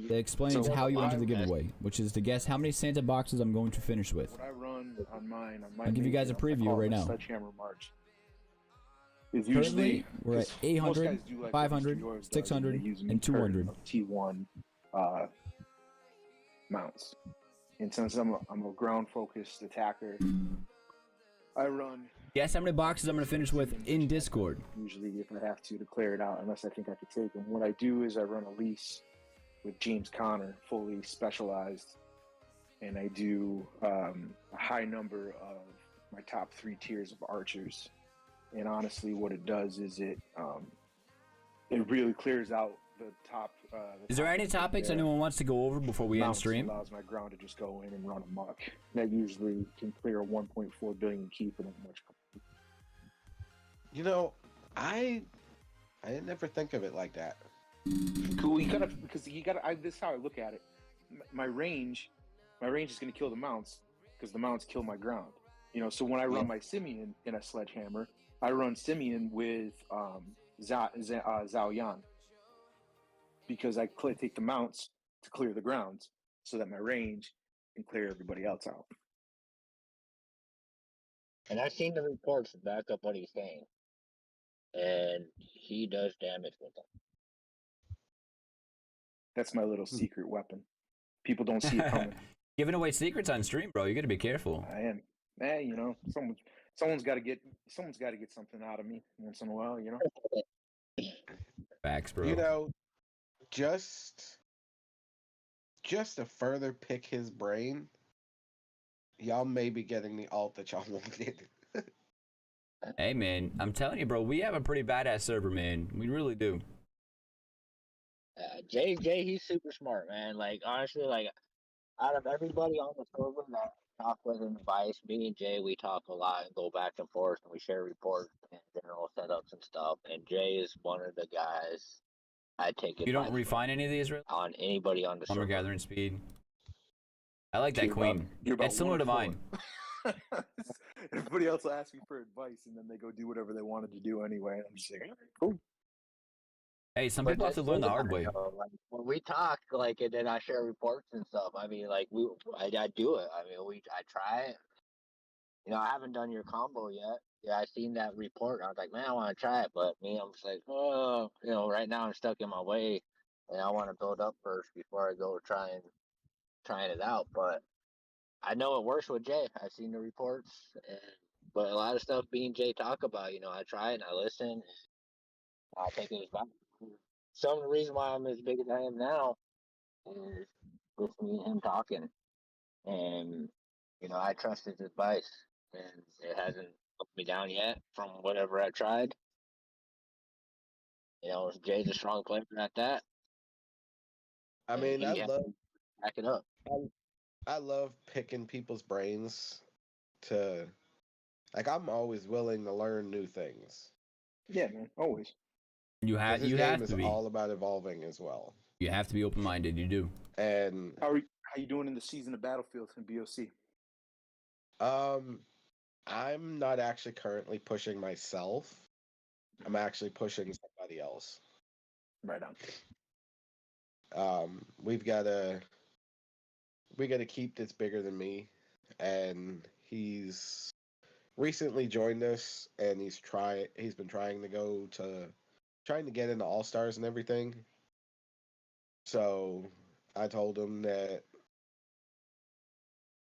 that explains So how you enter the I- giveaway, which is to guess how many Santa boxes I'm going to finish with. What I run on mine, I'll give you guys a preview right now. Sledgehammer March. Is Currently, usually we're at 800, 500, 600, and 200. T1 mounts. And since I'm a ground-focused attacker, I run. Guess how many boxes I'm going to finish with in Discord. Usually, if I have to clear it out, unless I think I could take them. What I do is I run a lease with James Conner, fully specialized, and I do a high number of my top 3 tiers of archers. And honestly, what it does is it really clears out the top. Is there any topics anyone wants to go over before we end stream? Allows my ground to just go in and run amok. That usually can clear a 1.4 billion keep without much. You know, I didn't ever think of it like that. Cool. You gotta, because you gotta. This is how I look at it. My range is gonna kill the mounts because the mounts kill my ground. You know, so when I run my Simeon in a sledgehammer, I run Simeon with Zhao Yan because I take the mounts to clear the grounds so that my range can clear everybody else out. And I've seen the reports to back up what he's saying. And he does damage with them. That's my little secret weapon. People don't see it coming. Giving away secrets on stream, bro. You got to be careful. I am. You know, someone's got to get something out of me once in a while. You know. Facts, bro. You know, just to further pick his brain, y'all may be getting the alt that y'all wanted. Hey, man, I'm telling you, bro, we have a pretty badass server, man. We really do. Jay, he's super smart, man. Like, honestly, like, out of everybody on the server that talk with advice, me and Jay, we talk a lot and go back and forth, and we share reports and general setups and stuff. And Jay is one of the guys I take it. You don't refine any of these, really? On anybody on the server. Lumber gathering speed. I like that You're queen. about It's similar to 1 or mine. 4. Everybody else will ask me for advice, and then they go do whatever they wanted to do anyway. I'm just like, all right, cool. Hey, some people have to learn the hard way. Like, when we talk, like, and then I share reports and stuff. I mean, like, I do it. I mean, I try it. You know, I haven't done your combo yet. Yeah, I seen that report. I was like, man, I want to try it, but me, I'm just like, oh, you know, right now I'm stuck in my way, and I want to build up first before I go trying it out. But I know it works with Jay. I've seen the reports, but a lot of stuff me and Jay talk about, you know, I try it and I listen. And I take it as back. Some of the reason why I'm as big as I am now is with me and him talking, and you know, I trust his advice, and it hasn't put me down yet from whatever I tried. You know, Jay's a strong player at that. I mean, I love back it up. I love picking people's brains to, like, I'm always willing to learn new things. Yeah, man, always. You have This to game is be. all about evolving as well. You have to be open-minded. You do. And How you doing in the season of Battlefield in BOC? I'm not actually currently pushing myself. I'm actually pushing somebody else. Right on. We gotta keep this bigger than me, and he's recently joined us, and he's been trying to get into All Stars and everything. So I told him that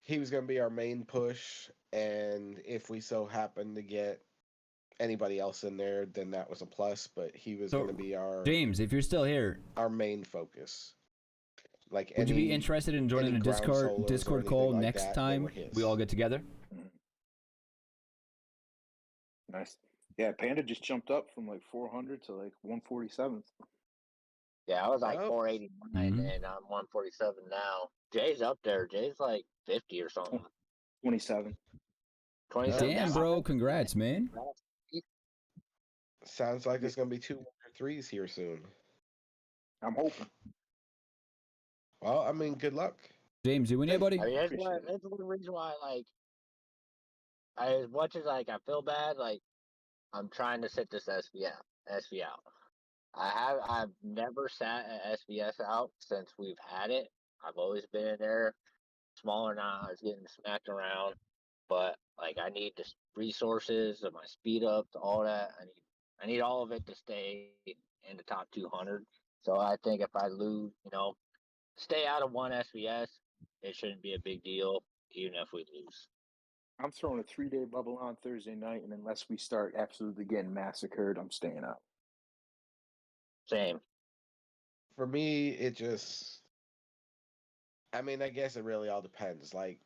he was gonna be our main push, and if we so happen to get anybody else in there, then that was a plus. But he was So, going to be James, if you're still here, our main focus. Like, would you be interested in joining a Discord call like next time we all get together? Nice. Yeah, Panda just jumped up from like 400 to like 147th. Yeah, I was like Oh. 489, and I'm 147 now. Jay's up there. Jay's like 50 or something. 27. 27. Damn, bro! Congrats, man. Sounds like there's going to be 2 3s here soon. I'm hoping. Well, I mean, good luck. James, you win here, buddy? I mean, that's one reason why, like, as much as like I feel bad, like I'm trying to sit this SV out. I've never sat an SBS out since we've had it. I've always been in there. Smaller now, I was getting smacked around, but like I need the resources of my speed ups, all that. I need all of it to stay in the top 200. So I think if I lose, stay out of one SBS, it shouldn't be a big deal, even if we lose. I'm throwing a 3-day bubble on Thursday night, and unless we start absolutely getting massacred, I'm staying out. Same. For me, it just, I mean, I guess it really all depends. Like,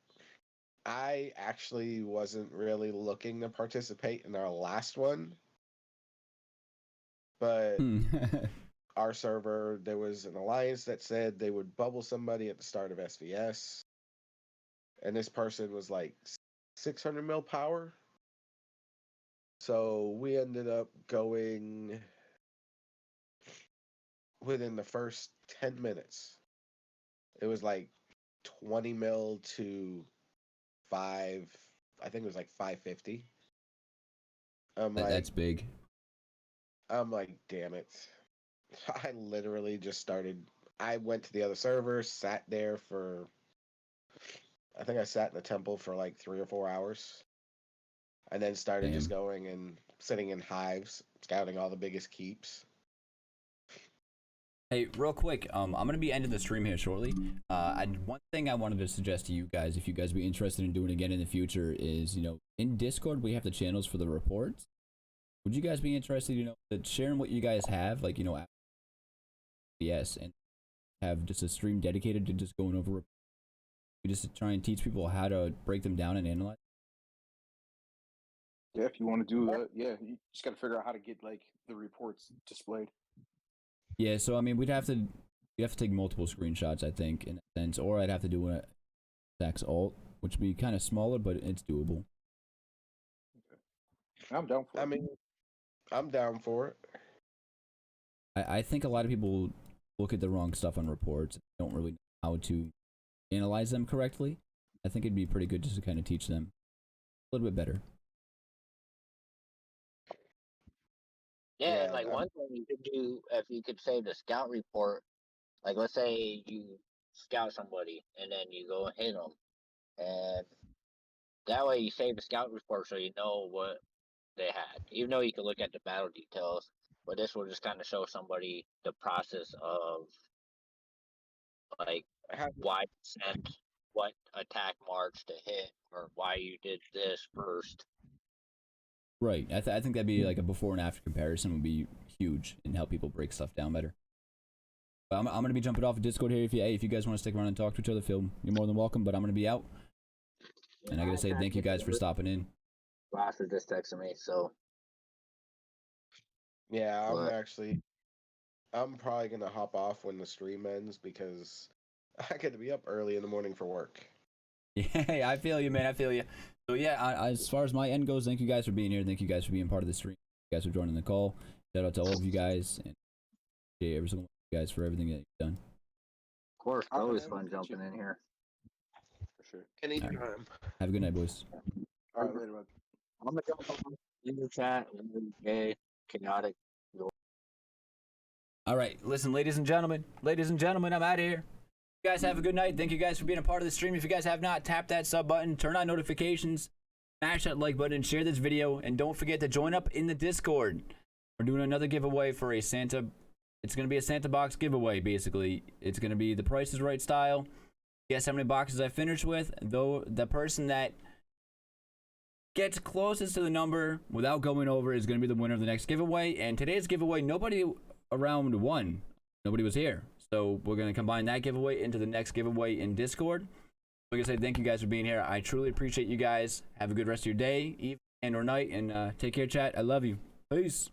I actually wasn't really looking to participate in our last one, but our server, there was an alliance that said they would bubble somebody at the start of SVS, and this person was like 600 mil power. So we ended up going within the first 10 minutes. It was like 20 mil to 5, I think it was like 550. That's big. I'm like, damn it. I literally just started, I went to the other server, sat there for, I think I sat in the temple for like 3 or 4 hours. And then started just going and sitting in hives, scouting all the biggest keeps. Hey, real quick, I'm gonna be ending the stream here shortly. One thing I wanted to suggest to you guys, if you guys be interested in doing again in the future, is in Discord we have the channels for the reports. Would you guys be interested, in sharing what you guys have, like yes, and have just a stream dedicated to just going over, just to try and teach people how to break them down and analyze. Yeah, if you want to do that, you just got to figure out how to get like the reports displayed. Yeah, so I mean, we'd have to take multiple screenshots, I think, in a sense, or I'd have to do a Stacks alt, which would be kind of smaller, but it's doable. Okay. I'm down for it. I mean, I'm down for it. I think a lot of people look at the wrong stuff on reports, don't really know how to analyze them correctly. I think it'd be pretty good just to kind of teach them a little bit better. Yeah, and like one thing you could do, if you could save the scout report, like let's say you scout somebody and then you go and hit them, and that way you save the scout report so you know what they had. Even though you can look at the battle details, but this will just kind of show somebody the process of like why you sent what attack march to hit, or why you did this first. Right. I think that'd be like a before and after comparison would be huge and help people break stuff down better. But I'm going to be jumping off of Discord here. If you guys want to stick around and talk to each other, Phil, you're more than welcome. But I'm going to be out. And I got to say thank you guys for stopping in. Ross is just texting me, so. Yeah, I'm probably going to hop off when the stream ends because I got to be up early in the morning for work. Yeah, I feel you, man. I feel you. So yeah, as far as my end goes, thank you guys for being here. Thank you guys for being part of the stream. Thank you guys for joining the call. Shout out to all of you guys, and appreciate every single one of you guys for everything that you've done. Of course, always fun jumping in here. For sure. Anytime. Right. Have a good night, boys. All right, later, bud. I'm gonna jump on in the chat. Gay, chaotic. All right, listen, ladies and gentlemen, I'm out of here. You guys have a good night. Thank you guys for being a part of the stream. If you guys have not, tap that sub button, turn on notifications, smash that like button, share this video, and don't forget to join up in the Discord. We're doing another giveaway for a Santa. It's going to be a Santa box giveaway, basically. It's going to be the Price is Right style. Guess how many boxes I finished with? Though the person that gets closest to the number without going over is going to be the winner of the next giveaway. And today's giveaway, nobody around won. Nobody was here. So we're going to combine that giveaway into the next giveaway in Discord. Like I said, thank you guys for being here. I truly appreciate you guys. Have a good rest of your day, evening, and or night. And take care, chat. I love you. Peace.